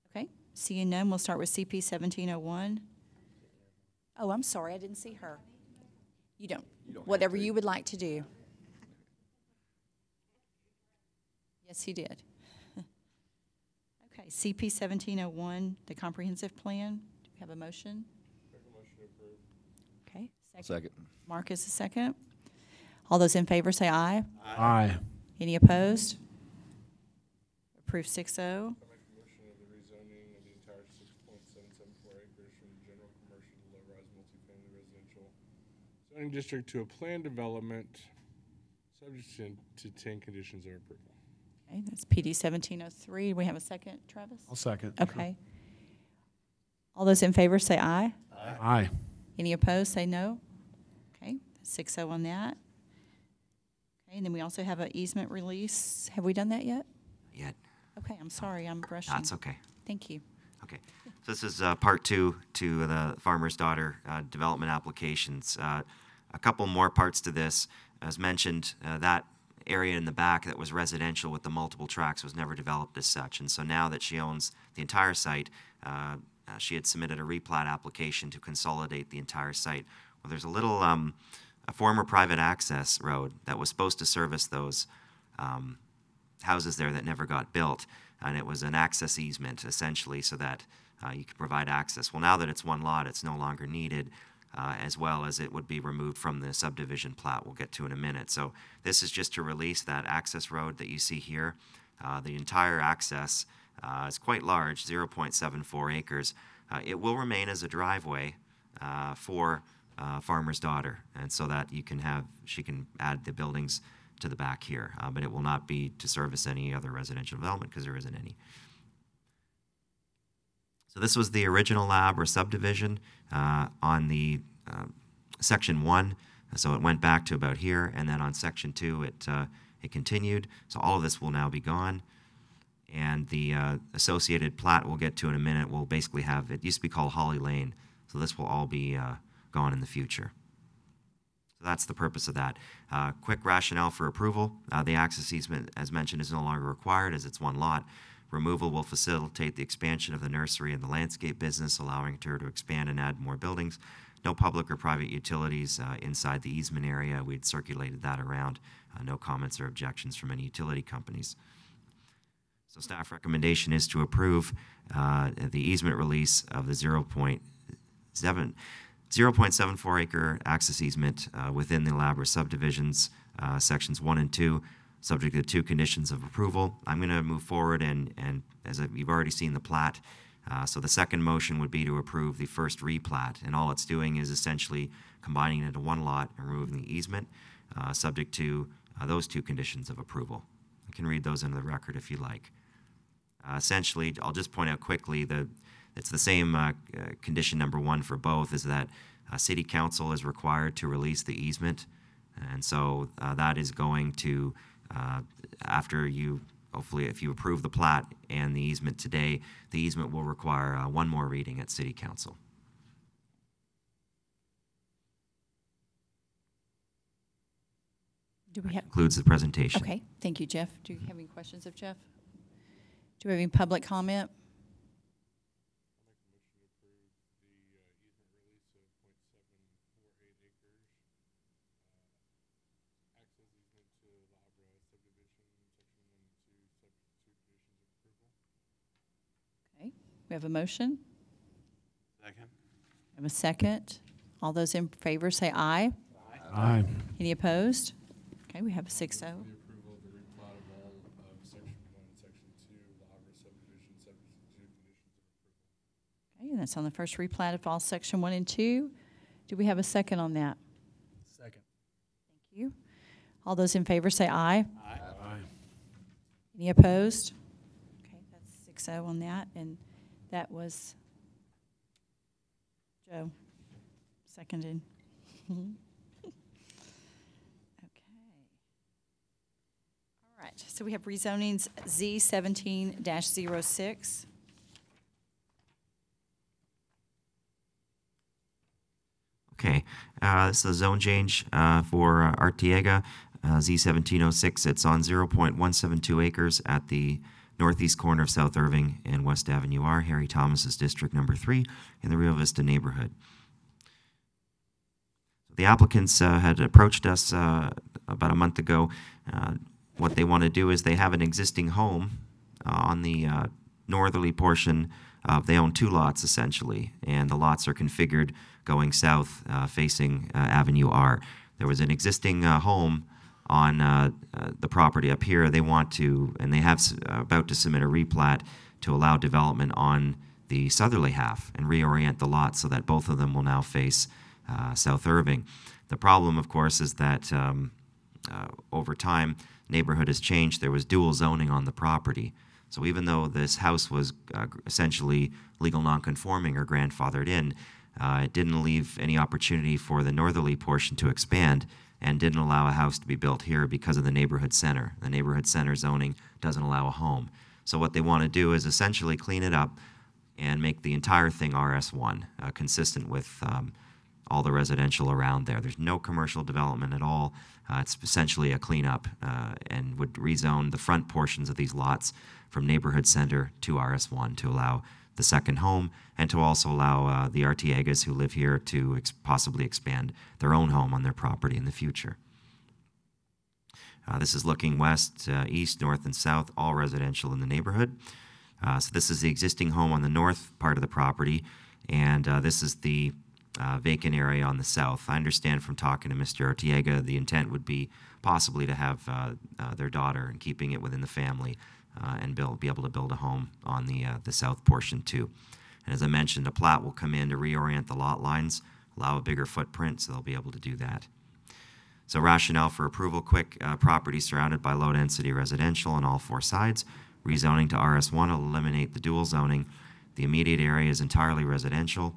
Okay. Seeing none, we'll start with CP 1701. Oh, I'm sorry. I didn't see her. You don't. Whatever you would like to do. Yes, he did. Okay. CP 1701, the comprehensive plan. Do we have a motion? Okay. Second. Mark is a second. All those in favor say aye. Aye. Any opposed? Approved 6-0. I make a motion of the rezoning of the entire 6.774 acres from general commercial to low-rise multifamily residential zoning district to a planned development subject to 10 conditions of approval. Okay, that's PD 1703. Do we have a second, Travis? I'll second. Okay. All those in favor say aye. Aye. Any opposed, say no. Okay, 6-0 on that. Okay, and then we also have an easement release. Have we done that yet? Yet. Okay, I'm sorry, I'm rushing. That's okay. Thank you. Okay. So this is part 2 to the Farmer's Daughter development applications. A couple more parts to this. As mentioned, that area in the back that was residential with the multiple tracks was never developed as such. And so now that she owns the entire site, she had submitted a replat application to consolidate the entire site. Well, there's a little, a former private access road that was supposed to service those houses there that never got built. And it was an access easement, essentially, so that you could provide access. Well, now that it's one lot, it's no longer needed. as well as it would be removed from the subdivision plat we'll get to in a minute. So this is just to release that access road that you see here. The entire access is quite large, 0.74 acres. It will remain as a driveway for farmer's daughter, and so that she can add the buildings to the back here, but it will not be to service any other residential development because there isn't any. So this was the original lab or subdivision on the section 1. So it went back to about here, and then on section 2 it continued. So all of this will now be gone, and the associated plat we'll get to in a minute will basically have, it used to be called Holly Lane, so this will all be gone in the future. So that's the purpose of that. Quick rationale for approval. The access easement, as mentioned, is no longer required as it's one lot. Removal will facilitate the expansion of the nursery and the landscape business, allowing her to expand and add more buildings. No public or private utilities inside the easement area. We'd circulated that around. No comments or objections from any utility companies. So staff recommendation is to approve the easement release of the 0.74 acre access easement within the Labra subdivisions, sections 1 and 2, subject to 2 conditions of approval. I'm going to move forward and as you've already seen the plat, so the second motion would be to approve the first replat, and all it's doing is essentially combining it into one lot and removing the easement, subject to those 2 conditions of approval. I can read those into the record if you like. Essentially, I'll just point out quickly it's the same condition number 1 for both, is that City Council is required to release the easement, and so that is going to, after you, hopefully if you approve the plat and the easement today, the easement will require one more reading at City Council. That concludes the presentation. Okay, thank you, Jeff. Do you have any questions of Jeff? Do we have any public comment? Okay, we have a motion. Second. We have a second. All those in favor say aye. Aye. Any opposed? Okay, we have a 6-0. The approval of the replat of all of section 1 and section 2, Labra subdivision, subject to 2 conditions of approval. Okay, and that's on the first replat of all section 1 and 2. Do we have a second on that? Second. Thank you. All those in favor say aye. Aye. Any opposed? Okay, that's 6-0 on that, and that was Joe, seconded. All right, so we have rezonings Z17-06. Okay, this is a zone change for Arteaga, Z1706. It's on 0.172 acres at the northeast corner of South Irving and West Avenue R, Harry Thomas's District Number 3 in the Rio Vista neighborhood. The applicants had approached us about a month ago. What they want to do is they have an existing home on the northerly portion of, they own 2 lots essentially, and the lots are configured going south facing Avenue R. There was an existing home on the property up here. They want to, and they have about to submit a replat to allow development on the southerly half and reorient the lots so that both of them will now face South Irving. The problem, of course, is that over time, neighborhood has changed. There was dual zoning on the property. So even though this house was essentially legal nonconforming or grandfathered in, it didn't leave any opportunity for the northerly portion to expand and didn't allow a house to be built here because of the neighborhood center. The neighborhood center zoning doesn't allow a home. So what they want to do is essentially clean it up and make the entire thing RS1, consistent with all the residential around there. There's no commercial development at all. It's essentially a cleanup and would rezone the front portions of these lots from neighborhood center to RS1 to allow the second home and to also allow the Arteagas who live here to possibly expand their own home on their property in the future. This is looking west, east, north, and south, all residential in the neighborhood. So this is the existing home on the north part of the property, and this is the vacant area on the south. I understand from talking to Mr. Artiega, the intent would be possibly to have their daughter and keeping it within the family and be able to build a home on the south portion too. And as I mentioned, a plat will come in to reorient the lot lines, allow a bigger footprint, so they'll be able to do that. So rationale for approval: quick, property surrounded by low-density residential on all four sides. Rezoning to RS1 will eliminate the dual zoning. The immediate area is entirely residential.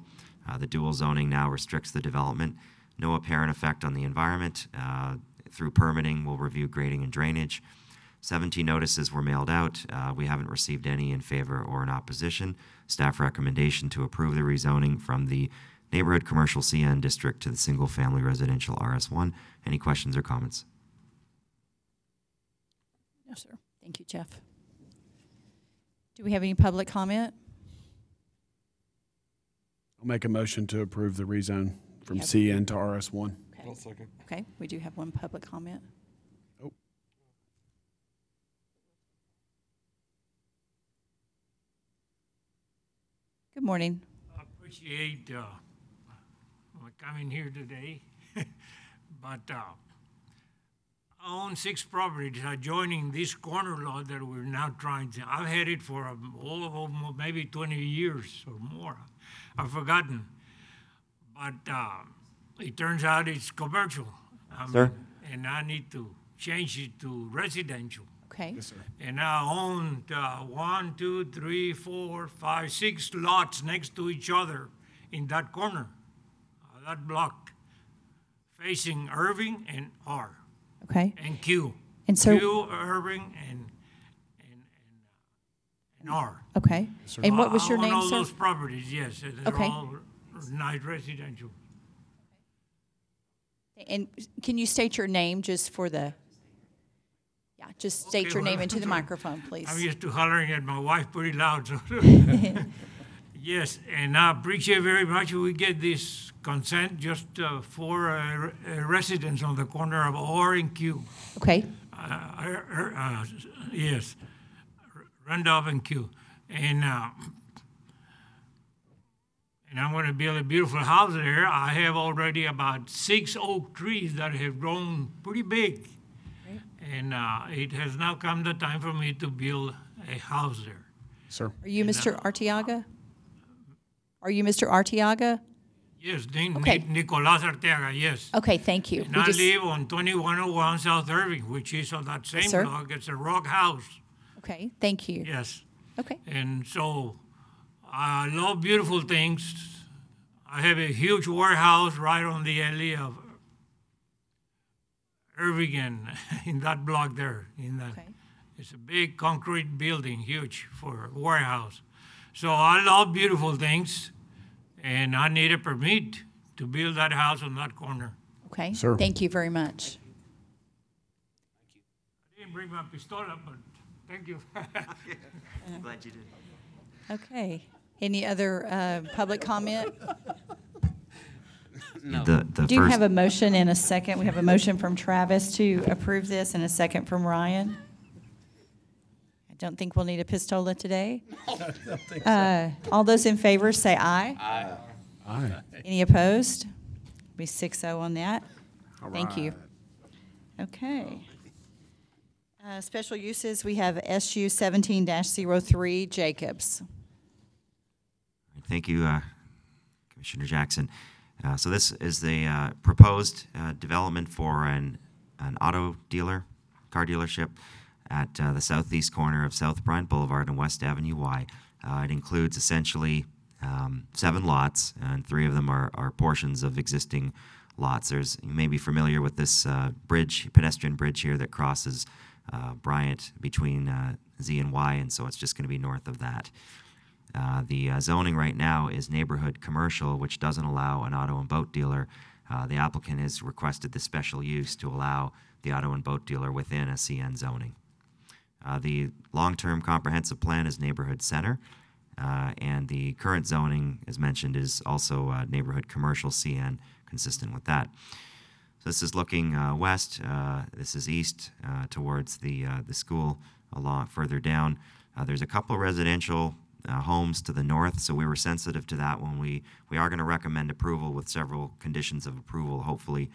The dual zoning now restricts the development. No apparent effect on the environment. Through permitting, we'll review grading and drainage. 17 notices were mailed out. We haven't received any in favor or in opposition. Staff recommendation to approve the rezoning from the neighborhood commercial CN district to the single-family residential RS1. Any questions or comments? No, sir. Thank you, Jeff. Do we have any public comment? I'll make a motion to approve the rezone from CN to RS1. I'll second. Okay, we do have one public comment. Oh. Good morning. I appreciate coming here today, but I own 6 properties adjoining this corner lot that we're now trying to. I've had it for maybe 20 years or more. I've forgotten, but it turns out it's commercial. Sir? And I need to change it to residential. Okay. Yes, sir. And I own 1, 2, 3, 4, 5, 6 lots next to each other in that corner, that block, facing Irving and R. Okay. And Q. And so- Q, Irving, and R. Okay. And what was your I name, own all sir? those properties, yes. They're Okay. all nice residential. And can you state your name just for the, just state your name into the sorry. microphone, please. I'm used to hollering at my wife pretty loud. So yes, and I appreciate very much we get this consent just for residents on the corner of R and Q. Okay. Yes, Randolph and Q. And I'm going to build a beautiful house there. I have already about 6 oak trees that have grown pretty big. Great. And it has now come the time for me to build a house there. Sir. Are you Mr. Arteaga? Are you Mr. Arteaga? Yes, Okay. Nicolas Arteaga, yes. Okay, thank you. And We I just- live on 2101 South Irving, which is on that same sir. block. It's a rock house. Okay, thank you. Yes. Okay. And so I love beautiful things. I have a huge warehouse right on the alley of Irving and in that block there. It's a big concrete building, huge for a warehouse. So I love beautiful things, and I need a permit to build that house on that corner. Okay. Sir. Thank you very much. I didn't bring my pistola, but thank you. Glad you did. Okay. Any other public comment? No. We do have a motion and a second. We have a motion from Travis to approve this and a second from Ryan. I don't think we'll need a pistola today. I don't think so. All those in favor say aye. Aye. Aye. Any opposed? Be 6-0 on that. All Thank you. Okay. Special uses, we have SU 17-03, Jacobs. Thank you, Commissioner Jackson. So this is the proposed development for an auto dealer, car dealership at the southeast corner of South Bryant Boulevard and West Avenue Y. It includes essentially 7 lots, and 3 of them are portions of existing lots. You may be familiar with this pedestrian bridge here that crosses Bryant between Z and Y, and so it's just going to be north of that. The zoning right now is neighborhood commercial, which doesn't allow an auto and boat dealer. The applicant has requested the special use to allow the auto and boat dealer within a CN zoning. The long-term comprehensive plan is neighborhood center, and the current zoning, as mentioned, is also neighborhood commercial CN, consistent with that. So this is looking west. This is east towards the school. Along further down, there's a couple residential homes to the north, so we were sensitive to that when we are going to recommend approval with several conditions of approval, hopefully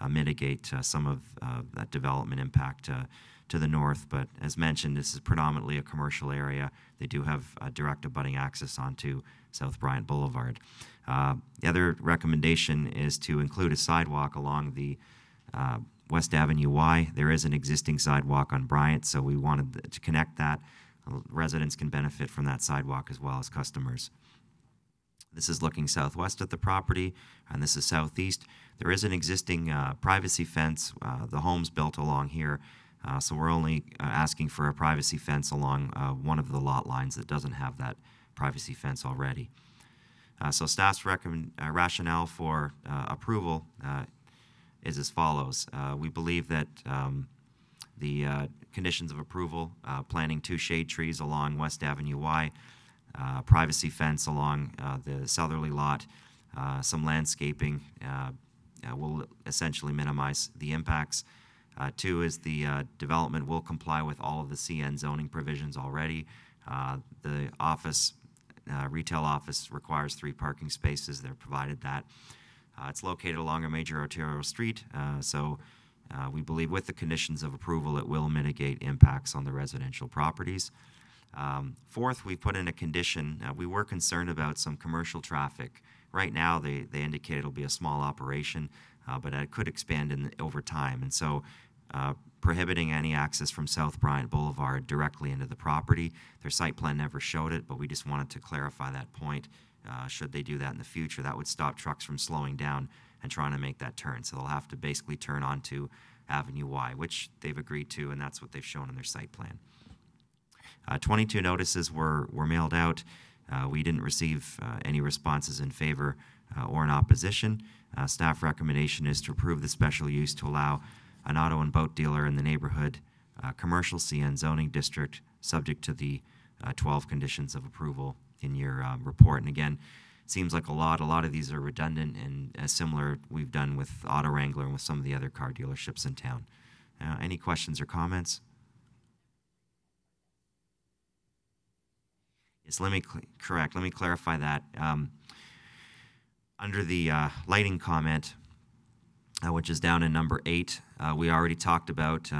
mitigate some of that development impact to the north. But as mentioned, this is predominantly a commercial area. They do have direct abutting access onto South Bryant Boulevard. The other recommendation is to include a sidewalk along the West Avenue Y. There is an existing sidewalk on Bryant, so we wanted to connect that. Residents can benefit from that sidewalk as well as customers. This is looking southwest at the property, and this is southeast. There is an existing privacy fence. The home's built along here, so we're only asking for a privacy fence along one of the lot lines that doesn't have that privacy fence already. So staff's rationale for approval is as follows. We believe that the conditions of approval, planting 2 shade trees along West Avenue Y, privacy fence along the southerly lot, some landscaping will essentially minimize the impacts. 2 is the development will comply with all of the CN zoning provisions already. The office, retail office requires 3 parking spaces. They're provided that. It's located along a major arterial street, so we believe with the conditions of approval it will mitigate impacts on the residential properties. 4th, we put in a condition. We were concerned about some commercial traffic. Right now they indicate it'll be a small operation, but it could expand over time. And so prohibiting any access from South Bryant Boulevard directly into the property. Their site plan never showed it, but we just wanted to clarify that point. Should they do that in the future, that would stop trucks from slowing down and trying to make that turn. So they'll have to basically turn onto Avenue Y, which they've agreed to, and that's what they've shown in their site plan. 22 notices were mailed out. We didn't receive any responses in favor or in opposition. Staff recommendation is to approve the special use to allow an auto and boat dealer in the neighborhood commercial CN zoning district, subject to the 12 conditions of approval in your report. And again, seems like a lot of these are redundant and similar we've done with Auto Wrangler and with some of the other car dealerships in town. Any questions or comments? Yes, let me clarify that. Under the lighting comment, which is down in number 8, we already talked about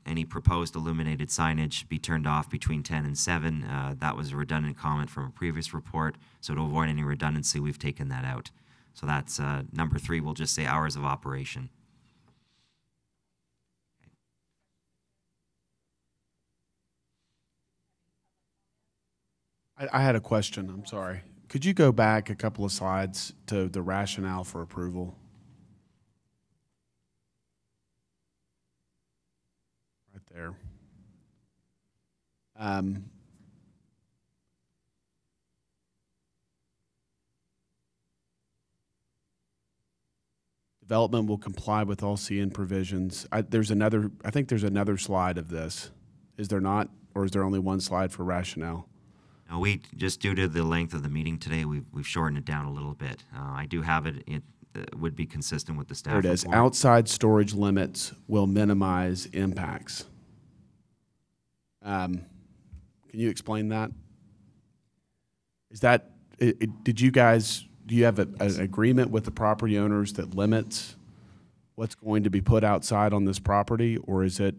any proposed illuminated signage be turned off between 10 and 7. That was a redundant comment from a previous report, so to avoid any redundancy, we've taken that out. So that's number 3, we'll just say hours of operation. I had a question, I'm sorry. Could you go back a couple of slides to the rationale for approval? Right there. Development will comply with all CN provisions. I think there's another slide of this. Is there not? Or is there only one slide for rationale? No, we just due to the length of the meeting today, we've shortened it down a little bit. I do have it. It would be consistent with the staff. There it is. report. Outside storage limits will minimize impacts. Can you explain that? Is that did you guys? Do you have an agreement with the property owners that limits what's going to be put outside on this property, or is it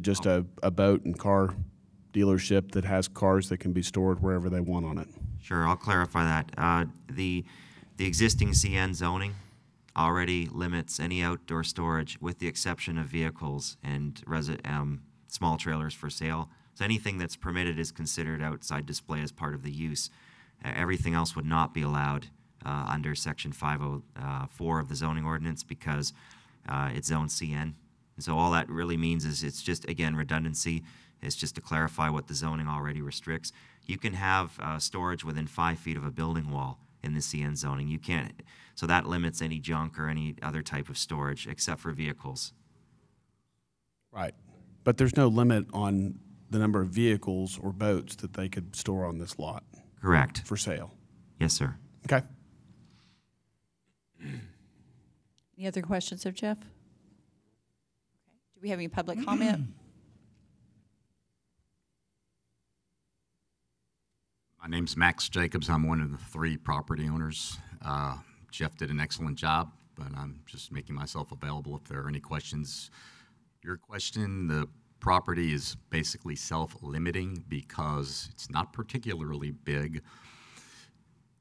just a boat and car dealership that has cars that can be stored wherever they want on it? Sure, I'll clarify that. The existing CN zoning already limits any outdoor storage with the exception of vehicles and small trailers for sale. So anything that's permitted is considered outside display as part of the use. Everything else would not be allowed under Section 504 of the zoning ordinance because it's zone CN. And so all that really means is it's just, again, redundancy. It's just to clarify what the zoning already restricts. You can have storage within 5 feet of a building wall in the CN zoning. You can't, so that limits any junk or any other type of storage except for vehicles. Right. But there's no limit on the number of vehicles or boats that they could store on this lot. Correct. For sale. Yes, sir. Okay. Any other questions of Jeff? Okay. Do we have any public comment? My name's Max Jacobs. I'm one of the 3 property owners. Jeff did an excellent job, but I'm just making myself available if there are any questions. Your question, the property is basically self-limiting because it's not particularly big.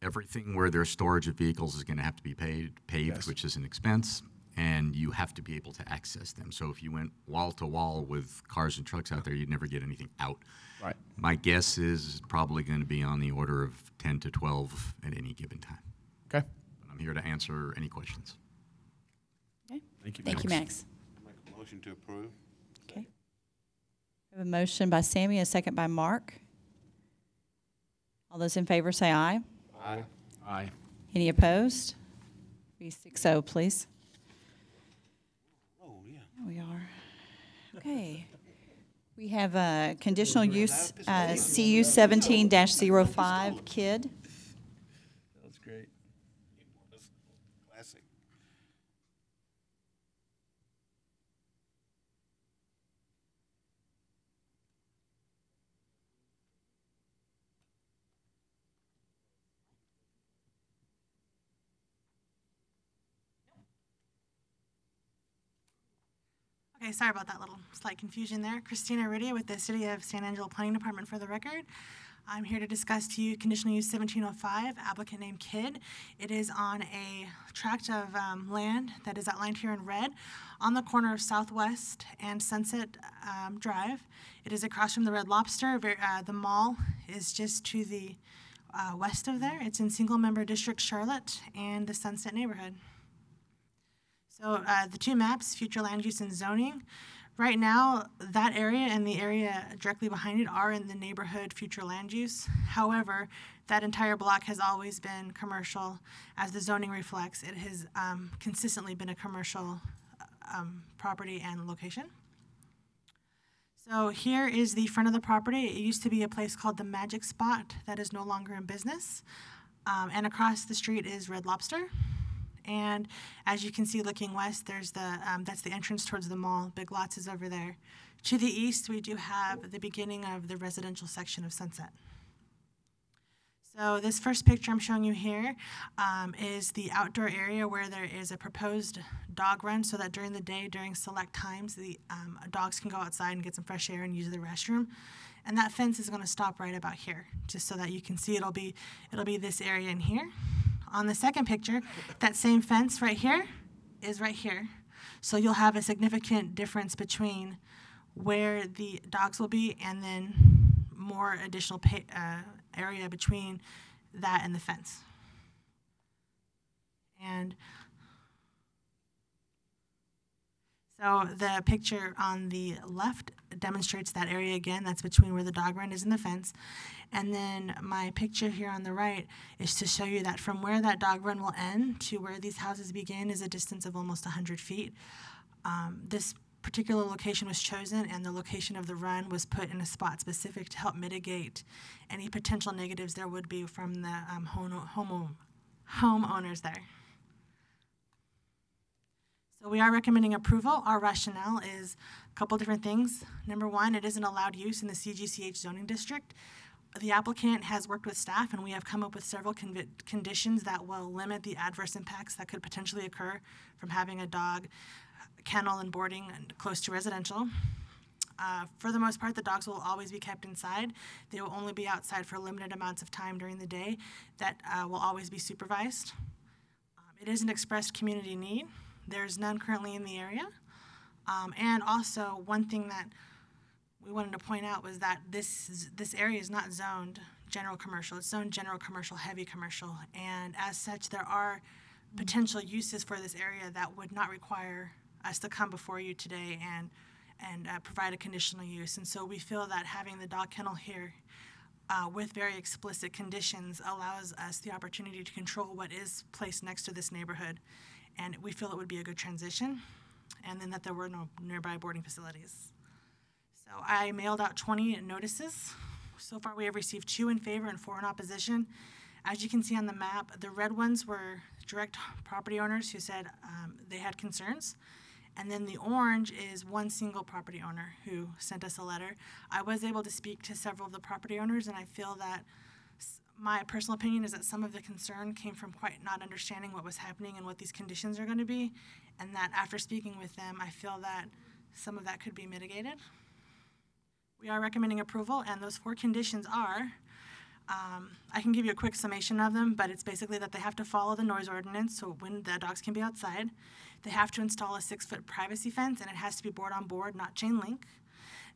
Everything where there's storage of vehicles is going to have to be paved, Yes. which is an expense, and you have to be able to access them. So if you went wall to wall with cars and trucks out there, you'd never get anything out. Right. My guess is probably going to be on the order of 10 to 12 at any given time. Okay. But I'm here to answer any questions. Okay. Thank you, Thank you, Max. Make a motion to approve. Okay. We have a motion by Sammy, a second by Mark. All those in favor say aye. Aye. Aye. Any opposed? Be 6-0, please. Oh, yeah. There we are. Okay. We have a conditional use, CU 17-05, KID. That was great. Classic. Okay, sorry about that little slight confusion there. Christina Riddia with the City of San Angelo Planning Department for the record. I'm here to discuss to you conditional use 1705, applicant named KID. It is on a tract of land that is outlined here in red on the corner of Southwest and Sunset Drive. It is across from the Red Lobster. The mall is just to the west of there. It's in single-member district Charlotte and the Sunset neighborhood. So the 2 maps, future land use and zoning. Right now, that area and the area directly behind it are in the neighborhood future land use. However, that entire block has always been commercial. As the zoning reflects, it has consistently been a commercial property and location. So here is the front of the property. It used to be a place called the Magic Spot that is no longer in business. And across the street is Red Lobster. And as you can see, looking west, there's the that's the entrance towards the mall. Big Lots is over there. To the east, we do have the beginning of the residential section of Sunset. So this first picture I'm showing you here is the outdoor area where there is a proposed dog run, so that during the day, during select times, the dogs can go outside and get some fresh air and use the restroom. And that fence is going to stop right about here, just so that you can see it'll be this area in here. On the second picture, that same fence right here is right here. So you'll have a significant difference between where the dogs will be and then more additional area between that and the fence. And so the picture on the left demonstrates that area again. That's between where the dog run is and the fence. And then my picture here on the right is to show you that from where that dog run will end to where these houses begin is a distance of almost 100 feet. This particular location was chosen, and the location of the run was put in a spot specific to help mitigate any potential negatives there would be from the homeowners there. So we are recommending approval. Our rationale is a couple different things. Number one, it is an allowed use in the CGCH zoning district. The applicant has worked with staff, and we have come up with several conditions that will limit the adverse impacts that could potentially occur from having a dog kennel and boarding close to residential. For the most part, the dogs will always be kept inside. They will only be outside for limited amounts of time during the day that will always be supervised. It is an expressed community need. There's none currently in the area. And also, one thing that we wanted to point out was that this area is not zoned general commercial. It's zoned general commercial, heavy commercial. And as such, there are potential uses for this area that would not require us to come before you today and provide a conditional use. And so we feel that having the dog kennel here with very explicit conditions allows us the opportunity to control what is placed next to this neighborhood. And we feel it would be a good transition, and then that there were no nearby boarding facilities. So I mailed out 20 notices. So far we have received 2 in favor and 4 in opposition. As you can see on the map, the red ones were direct property owners who said they had concerns. And then the orange is one single property owner who sent us a letter. I was able to speak to several of the property owners, and I feel that my personal opinion is that some of the concern came from quite not understanding what was happening and what these conditions are going to be, and that after speaking with them, I feel that some of that could be mitigated. We are recommending approval, and those 4 conditions are, I can give you a quick summation of them, but it's basically that they have to follow the noise ordinance, so when the dogs can be outside. They have to install a 6-foot privacy fence, and it has to be board on board, not chain link.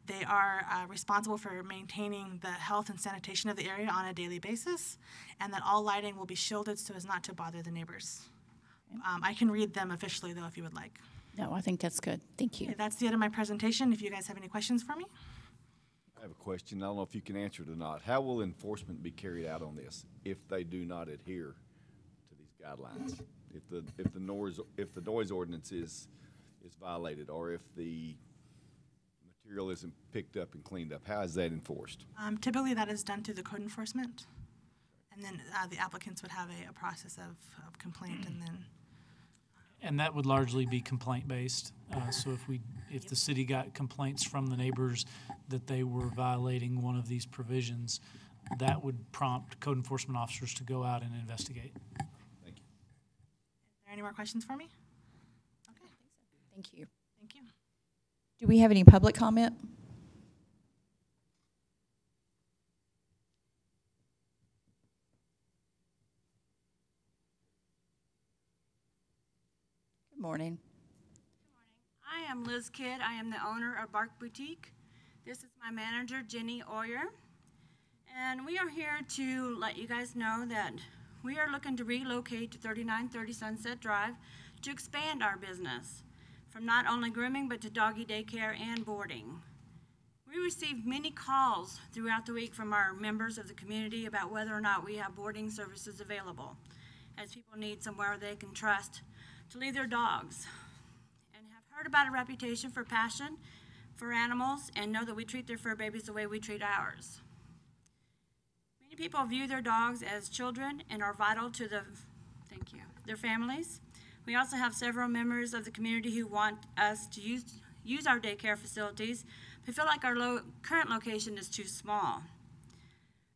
They are responsible for maintaining the health and sanitation of the area on a daily basis, and that all lighting will be shielded so as not to bother the neighbors. I can read them officially, though, if you would like. No, I think that's good. Thank you. Okay, that's the end of my presentation. If you guys have any questions for me? I have a question. I don't know if you can answer it or not. How will enforcement be carried out on this if they do not adhere to these guidelines? If the noise ordinance is violated, or if the material isn't picked up and cleaned up, how is that enforced? Typically, that is done through the code enforcement, and then the applicants would have a process of complaint, and then. And that would largely be complaint-based. So if the city got complaints from the neighbors that they were violating one of these provisions, that would prompt code enforcement officers to go out and investigate. Thank you. Are there any more questions for me? Okay. Thank you. Thank you. Do we have any public comment? Good morning. I am Liz Kidd. I am the owner of Bark Boutique. This is my manager, Jenny Oyer. And we are here to let you guys know that we are looking to relocate to 3930 Sunset Drive to expand our business from not only grooming but to doggy daycare and boarding. We receive many calls throughout the week from our members of the community about whether or not we have boarding services available, as people need somewhere they can trust to leave their dogs, and have heard about a reputation for passion for animals and know that we treat their fur babies the way we treat ours. Many people view their dogs as children and are vital to their families. We also have several members of the community who want us to use our daycare facilities, but feel like our current location is too small.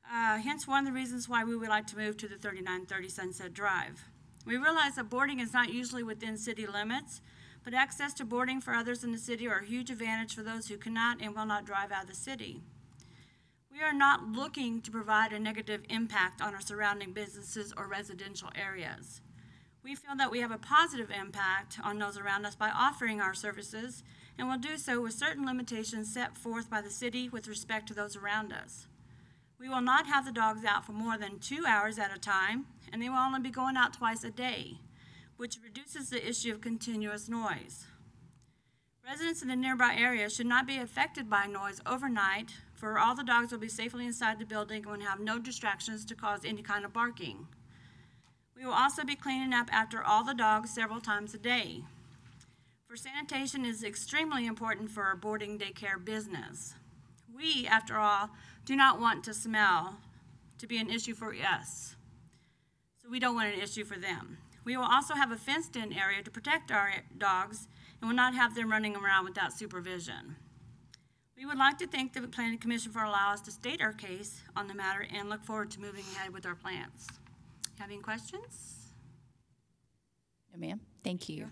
Hence one of the reasons why we would like to move to the 3930 Sunset Drive. We realize that boarding is not usually within city limits, but access to boarding for others in the city are a huge advantage for those who cannot and will not drive out of the city. We are not looking to provide a negative impact on our surrounding businesses or residential areas. We feel that we have a positive impact on those around us by offering our services, and will do so with certain limitations set forth by the city with respect to those around us. We will not have the dogs out for more than 2 hours at a time, and they will only be going out twice a day, which reduces the issue of continuous noise. Residents in the nearby area should not be affected by noise overnight, for all the dogs will be safely inside the building and will have no distractions to cause any kind of barking. We will also be cleaning up after all the dogs several times a day. For sanitation is extremely important for our boarding daycare business. We, after all, do not want to smell to be an issue for us, so we don't want an issue for them. We will also have a fenced-in area to protect our dogs and will not have them running around without supervision. We would like to thank the Planning Commission for allowing us to state our case on the matter and look forward to moving ahead with our plans. Have any questions? No, ma'am. Thank you.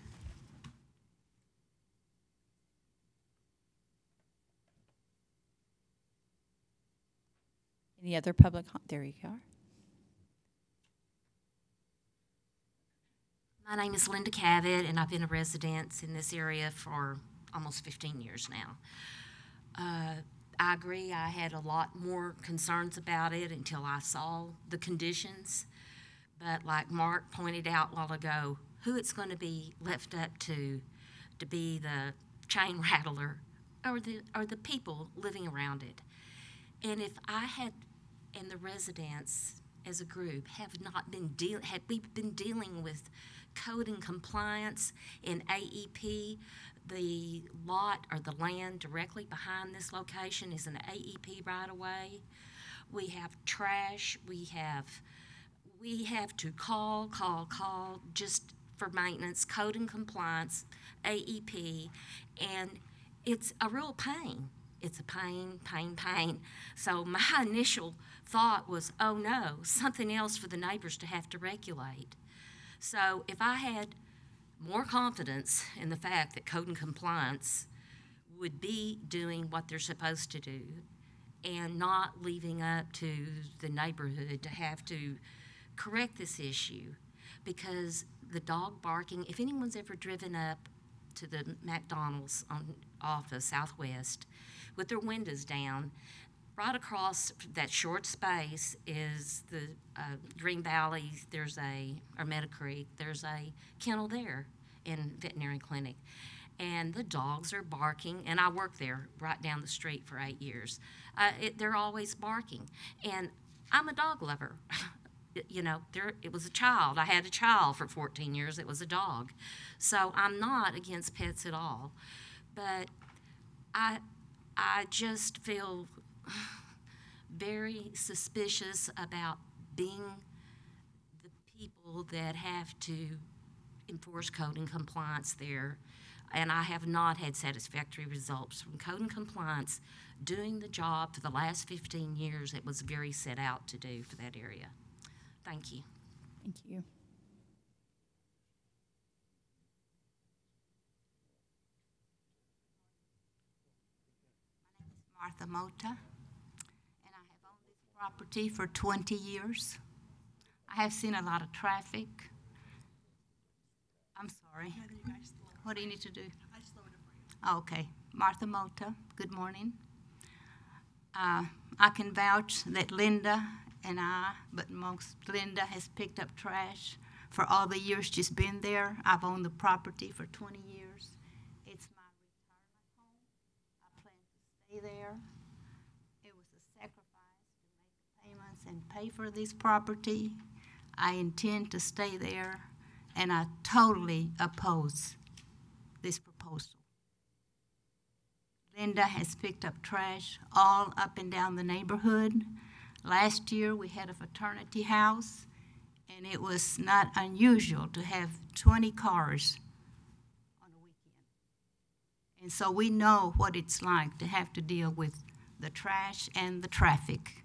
Any other public? There you are. My name is Linda Cavett, and I've been a resident in this area for almost 15 years now. I agree, I had a lot more concerns about it until I saw the conditions. But like Mark pointed out a while ago, who it's going to be left up to be the chain rattler or the people living around it. And if I had, and the residents as a group have we been dealing with code and compliance in AEP. The lot or the land directly behind this location is an AEP right away. We have trash. We have to call just for maintenance, code and compliance, AEP, and it's a real pain it's a pain, pain, pain. So my initial thought was, oh no, something else for the neighbors to have to regulate. So if I had more confidence in the fact that code and compliance would be doing what they're supposed to do and not leaving up to the neighborhood to have to correct this issue, because the dog barking, if anyone's ever driven up to the McDonald's off of Southwest with their windows down, right across that short space is the Green Valley, or Meadow Creek, there's a kennel there in veterinary clinic. And the dogs are barking, and I worked there right down the street for 8 years. They're always barking. And I'm a dog lover. You know, it was a child. I had a child for 14 years. It was a dog. So I'm not against pets at all. But I just feel very suspicious about being the people that have to enforce code and compliance there. And I have not had satisfactory results from code and compliance doing the job for the last 15 years it was very set out to do for that area. Thank you. Thank you. Martha Mota, and I have owned this property for 20 years. I have seen a lot of traffic. I'm sorry. What do you need to do? Okay. Martha Mota, good morning. I can vouch that Linda and I, but most Linda has picked up trash for all the years she's been there. I've owned the property for 20 years. It's my retirement home. I plan to stay there. It was a sacrifice to make payments and pay for this property. I intend to stay there, and I totally oppose this proposal. Linda has picked up trash all up and down the neighborhood. Last year, we had a fraternity house, and it was not unusual to have 20 cars on a weekend. And so we know what it's like to have to deal with the trash and the traffic.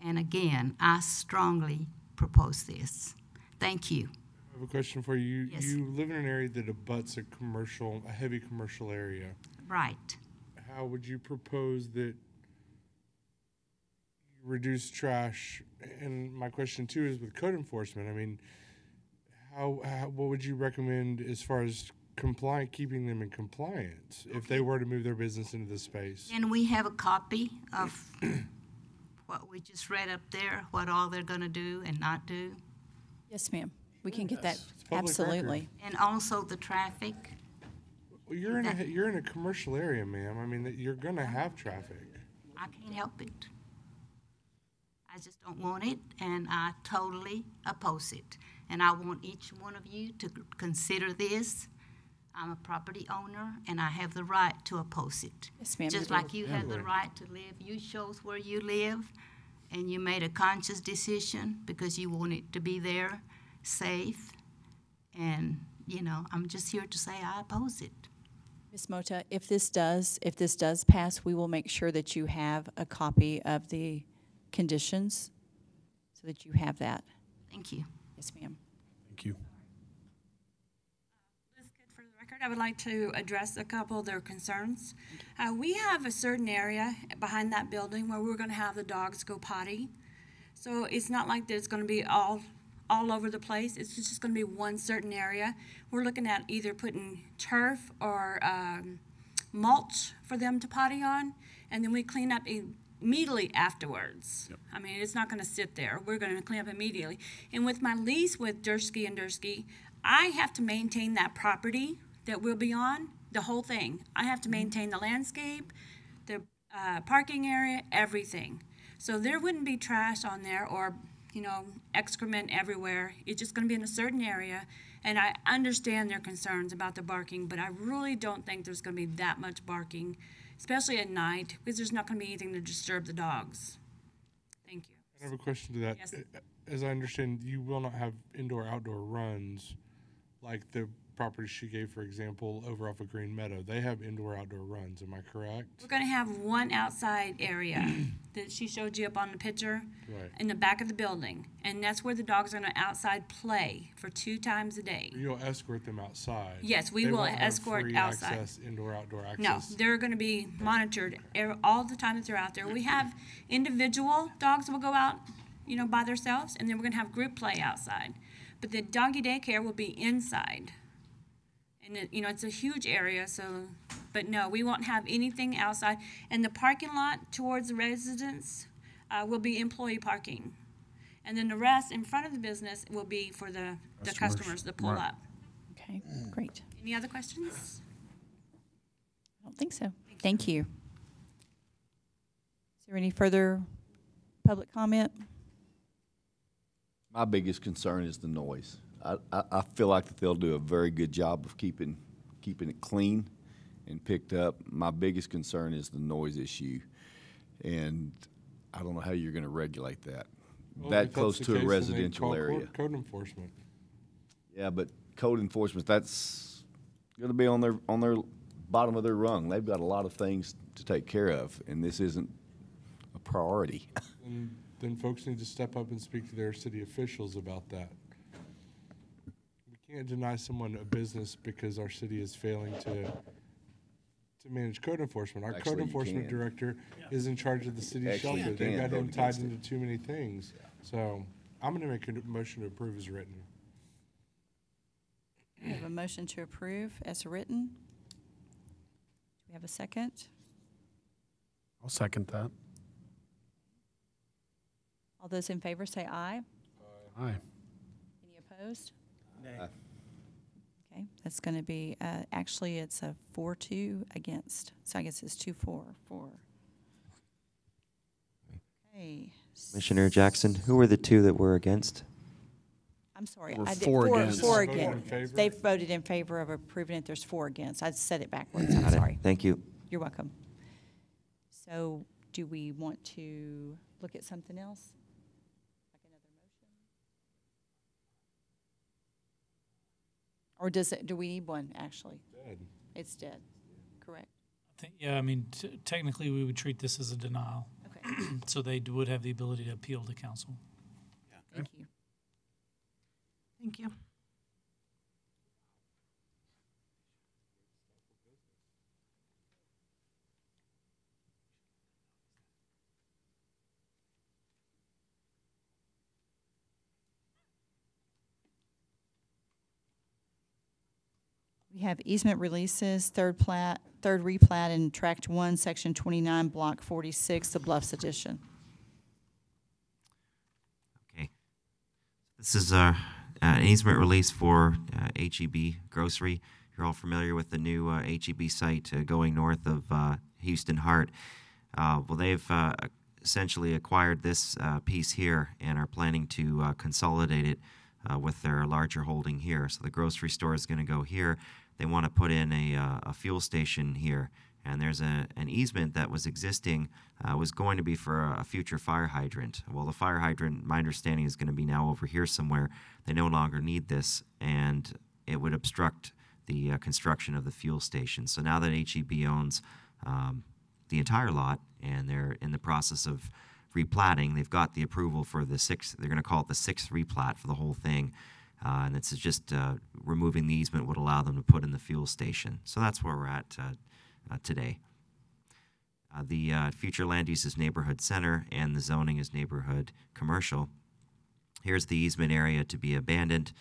And again, I strongly propose this. Thank you. I have a question for you. Yes. You live in an area that abuts a heavy commercial area. Right. How would you propose that reduce trash? And my question too is with code enforcement. I mean, what would you recommend as far as keeping them in compliance if they were to move their business into this space? And we have a copy of what we just read up there, what all they're going to do and not do. Yes, ma'am. We can get that. It's public Absolutely. And also the traffic. Well, you're in a commercial area, ma'am. I mean, you're going to have traffic. I can't help it. I just don't want it, and I totally oppose it. And I want each one of you to consider this. I'm a property owner, and I have the right to oppose it. Yes, ma'am. Just like you have the right to live. You chose where you live, and you made a conscious decision because you want it to be there, safe. And, you know, I'm just here to say I oppose it. Ms. Mota, if this does pass, we will make sure that you have a copy of the conditions so that you have that. Thank you. Yes, ma'am. Thank you. For the record, I would like to address a couple of their concerns. We have a certain area behind that building where we're going to have the dogs go potty. So it's not like there's going to be all over the place. It's just going to be one certain area. We're looking at either putting turf or mulch for them to potty on, and then we clean up immediately afterwards. Yep. I mean, it's not going to sit there. We're going to clean up immediately. And with my lease with Dursky & Dursky, I have to maintain that property that we'll be on, the whole thing. I have to maintain the landscape, the parking area, everything. So there wouldn't be trash on there or, you know, excrement everywhere. It's just going to be in a certain area. And I understand their concerns about the barking, but I really don't think there's going to be that much barking, especially at night, because there's not going to be anything to disturb the dogs. Thank you. I have a question to that. Yes. As I understand, you will not have indoor-outdoor runs like the property she gave, for example, over off of Green Meadow, they have indoor-outdoor runs, am I correct? We're gonna have one outside area that she showed you up on the picture. Right. In the back of the building, and that's where the dogs are gonna outside play for 2 times a day. You'll escort them outside? Yes, we They will won't have escort free outside. access, indoor-outdoor No, access? they're gonna be monitored all the time that they're out there. We have individual dogs that will go out, you know, by themselves, and then we're gonna have group play outside. But the doggy daycare will be inside. And it, you know, it's a huge area, so, but no, we won't have anything outside. And the parking lot towards the residents will be employee parking. And then the rest in front of the business will be for the customers to pull Right. up. Okay, great. Any other questions? I don't think so. Thank you. Is there any further public comment? My biggest concern is the noise. I feel like that they'll do a very good job of keeping it clean and picked up. My biggest concern is the noise issue, and I don't know how you're going to regulate that. Well, That if close that's to the a case, then they residential call area. Code enforcement. Yeah, but code enforcement, that's going to be on their bottom of their rung. They've got a lot of things to take care of, and this isn't a priority. And then folks need to step up and speak to their city officials about that. We can't deny someone a business because our city is failing to manage code enforcement. Our Actually, code you enforcement can. director is in charge of the city Actually, shelter. you They've can got vote him tied against it. into too many things. So I'm gonna make a motion to approve as written. We have a motion to approve as written. Do we have a second? I'll second that. All those in favor say aye. Aye. Any opposed? Nay. Okay, that's going to be, actually, it's a 4-2 against. So I guess it's 2-4. Okay. Commissioner Jackson, who were the 2 that were against? I'm sorry. We're I did 4 against. Four Voted in against. favor? They voted in favor of approving it. There's 4 against. I said it backwards. I'm Got it. sorry. Thank you. You're welcome. So do we want to look at something else? Like another motion? Or do we need one, actually? Dead. It's dead, correct? Yeah, I mean, technically, we would treat this as a denial. Okay, So they would have the ability to appeal to council. thank you. Thank you. We have easement releases, third replat in Tract 1, Section 29, Block 46, the Bluffs Edition. Okay. This is an easement release for HEB Grocery. You're all familiar with the new HEB site going north of Houston Hart. Well, they've essentially acquired this piece here and are planning to consolidate it with their larger holding here. So the grocery store is going to go here. They want to put in a fuel station here, and there's an easement that was existing, was going to be for a future fire hydrant. Well, the fire hydrant, my understanding, is going to be now over here somewhere. They no longer need this, and it would obstruct the construction of the fuel station. So now that HEB owns the entire lot, and they're in the process of replatting, they've got the approval for the they're going to call it the 6th replat for the whole thing. And it's just removing the easement would allow them to put in the fuel station. So that's where we're at today. The future land use is neighborhood center, and the zoning is neighborhood commercial. Here's the easement area to be abandoned.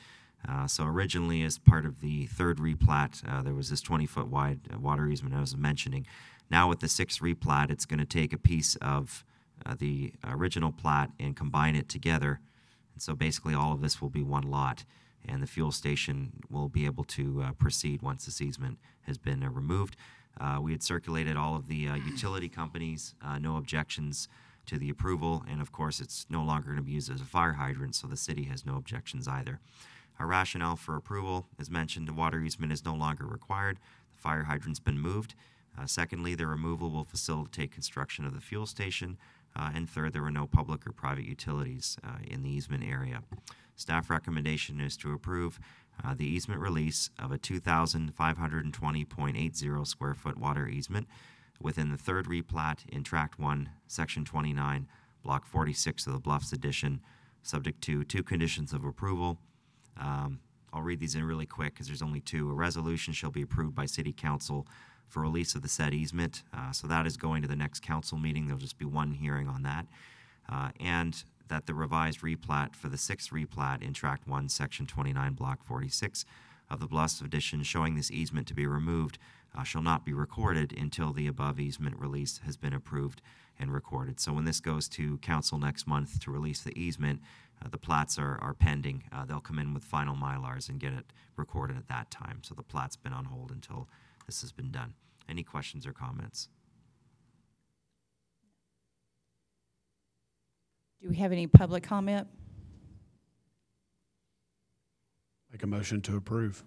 So originally, as part of the 3rd replat, there was this 20-foot wide water easement I was mentioning. Now with the 6th replat, it's going to take a piece of the original plat and combine it together. And so basically all of this will be one lot, and the fuel station will be able to proceed once this easement has been removed. We had circulated all of the utility companies, no objections to the approval, and of course it's no longer going to be used as a fire hydrant, so the city has no objections either. Our rationale for approval, as mentioned, the water easement is no longer required. The fire hydrant's been moved. Secondly, the removal will facilitate construction of the fuel station. And third, there were no public or private utilities in the easement area. Staff recommendation is to approve. the easement release of a 2,520.80 square foot water easement within the third replat in Tract 1, Section 29, Block 46 of the Bluffs Edition, subject to two conditions of approval. I'll read these in really quick because there's only two. A resolution shall be approved by City Council for release of the said easement. So that is going to the next council meeting. There'll just be one hearing on that. And that the revised replat for the sixth replat in Tract 1, Section 29, Block 46 of the Bluffs Edition showing this easement to be removed shall not be recorded until the above easement release has been approved and recorded. So when this goes to council next month to release the easement, the plats are pending. They'll come in with final Mylars and get it recorded at that time. So the plat's been on hold until this has been done. Any questions or comments? Do we have any public comment? Make a motion to approve.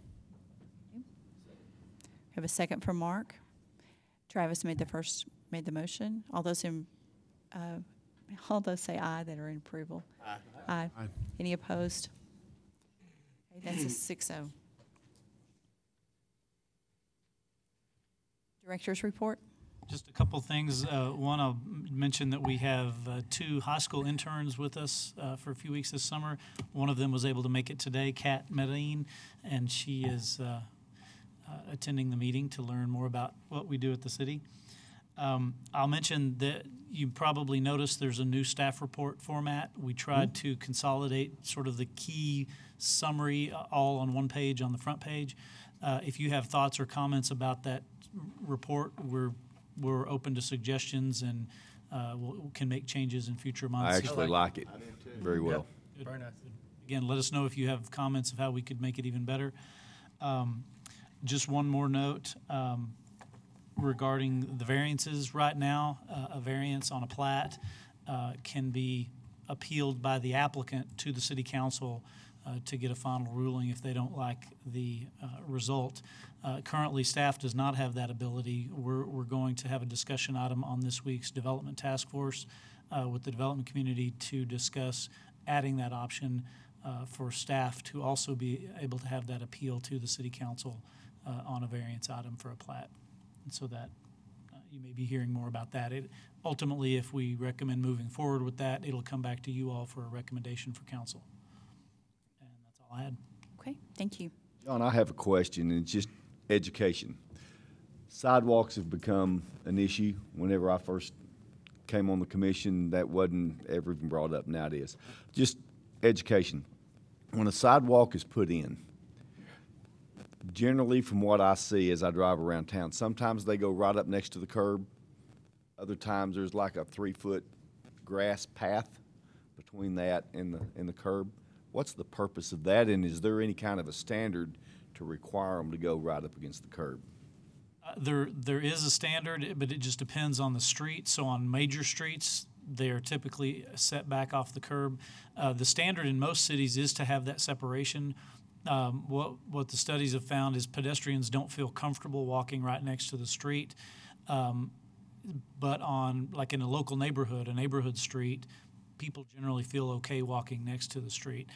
Have a second from Mark. Travis made the motion. All those say aye that are in approval. Aye. Aye. Aye. Any opposed? Okay, that's a 6-0. Director's report. Just a couple things. One, I'll mention that we have two high school interns with us for a few weeks this summer. One of them was able to make it today, Kat Medellin, and she is attending the meeting to learn more about what we do at the city. I'll mention that you probably noticed there's a new staff report format. We tried to consolidate sort of the key summary all on one page on the front page. If you have thoughts or comments about that report, we're open to suggestions and we can make changes in future months. I actually like it very well. Good. Very nice. Again, let us know if you have comments of how we could make it even better. Just one more note regarding the variances. Right now, a variance on a plat can be appealed by the applicant to the city council to get a final ruling if they don't like the result. Currently, staff does not have that ability. We're going to have a discussion item on this week's development task force with the development community to discuss adding that option for staff to also be able to have that appeal to the city council on a variance item for a plat. And so that you may be hearing more about that. Ultimately, if we recommend moving forward with that, it'll come back to you all for a recommendation for council. And that's all I had. Okay, thank you. John, I have a question, and it's just education. Sidewalks have become an issue. Whenever I first came on the commission, that wasn't ever even brought up. Now it is. Just education. When a sidewalk is put in, generally from what I see as I drive around town, sometimes they go right up next to the curb. Other times there's like a 3-foot grass path between that and the curb. What's the purpose of that, and is there any kind of a standard to require them to go right up against the curb? There is a standard, but it just depends on the street. So on major streets, they are typically set back off the curb. The standard in most cities is to have that separation. What the studies have found is pedestrians don't feel comfortable walking right next to the street. But on, like in a local neighborhood, a neighborhood street, people generally feel okay walking next to the street.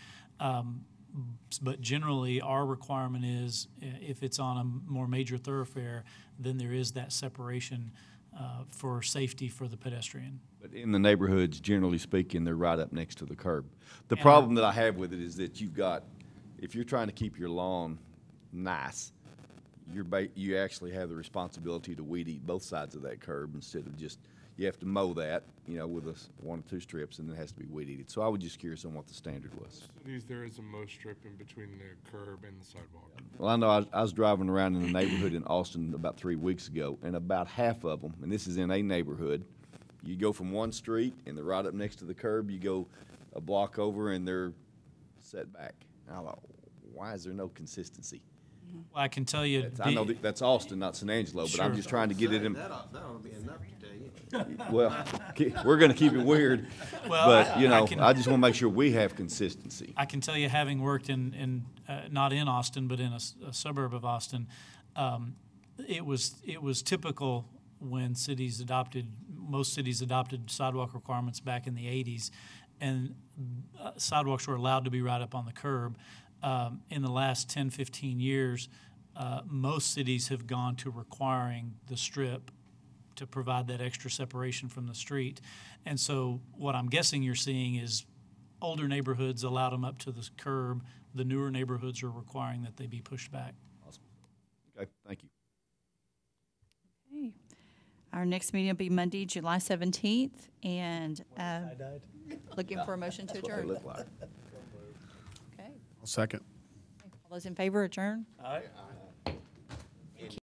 But generally, our requirement is if it's on a more major thoroughfare, then there is that separation for safety for the pedestrian. But in the neighborhoods, generally speaking, they're right up next to the curb. The problem that I have with it is that you've got, if you're trying to keep your lawn nice, you actually have the responsibility to weed eat both sides of that curb instead of just, you have to mow that, with 1 or 2 strips, and it has to be weed eated. So I was just curious on what the standard was. There is a mow strip in between the curb and the sidewalk. Well, I know I was driving around in a neighborhood in Austin about 3 weeks ago, and about half of them, and this is in a neighborhood, you go from one street and they're right up next to the curb, you go a block over and they're set back. And I thought, why is there no consistency? Well, I can tell you. I know that's Austin, not San Angelo, but I'm just trying to get it in. That ought to be enough to tell you. Well, we're going to keep it weird, well, but I just want to make sure we have consistency. I can tell you, having worked in not in Austin, but in a suburb of Austin, it was typical when most cities adopted sidewalk requirements back in the 80s, and sidewalks were allowed to be right up on the curb. in the last 10, 15 years, most cities have gone to requiring the strip to provide that extra separation from the street. And so what I'm guessing you're seeing is older neighborhoods allowed them up to the curb. The newer neighborhoods are requiring that they be pushed back. Awesome. Okay, thank you. Okay. Our next meeting will be Monday, July 17th, and looking for a motion to That's what they adjourn. look like. Okay. I'll second. All those in favor, adjourn? All right.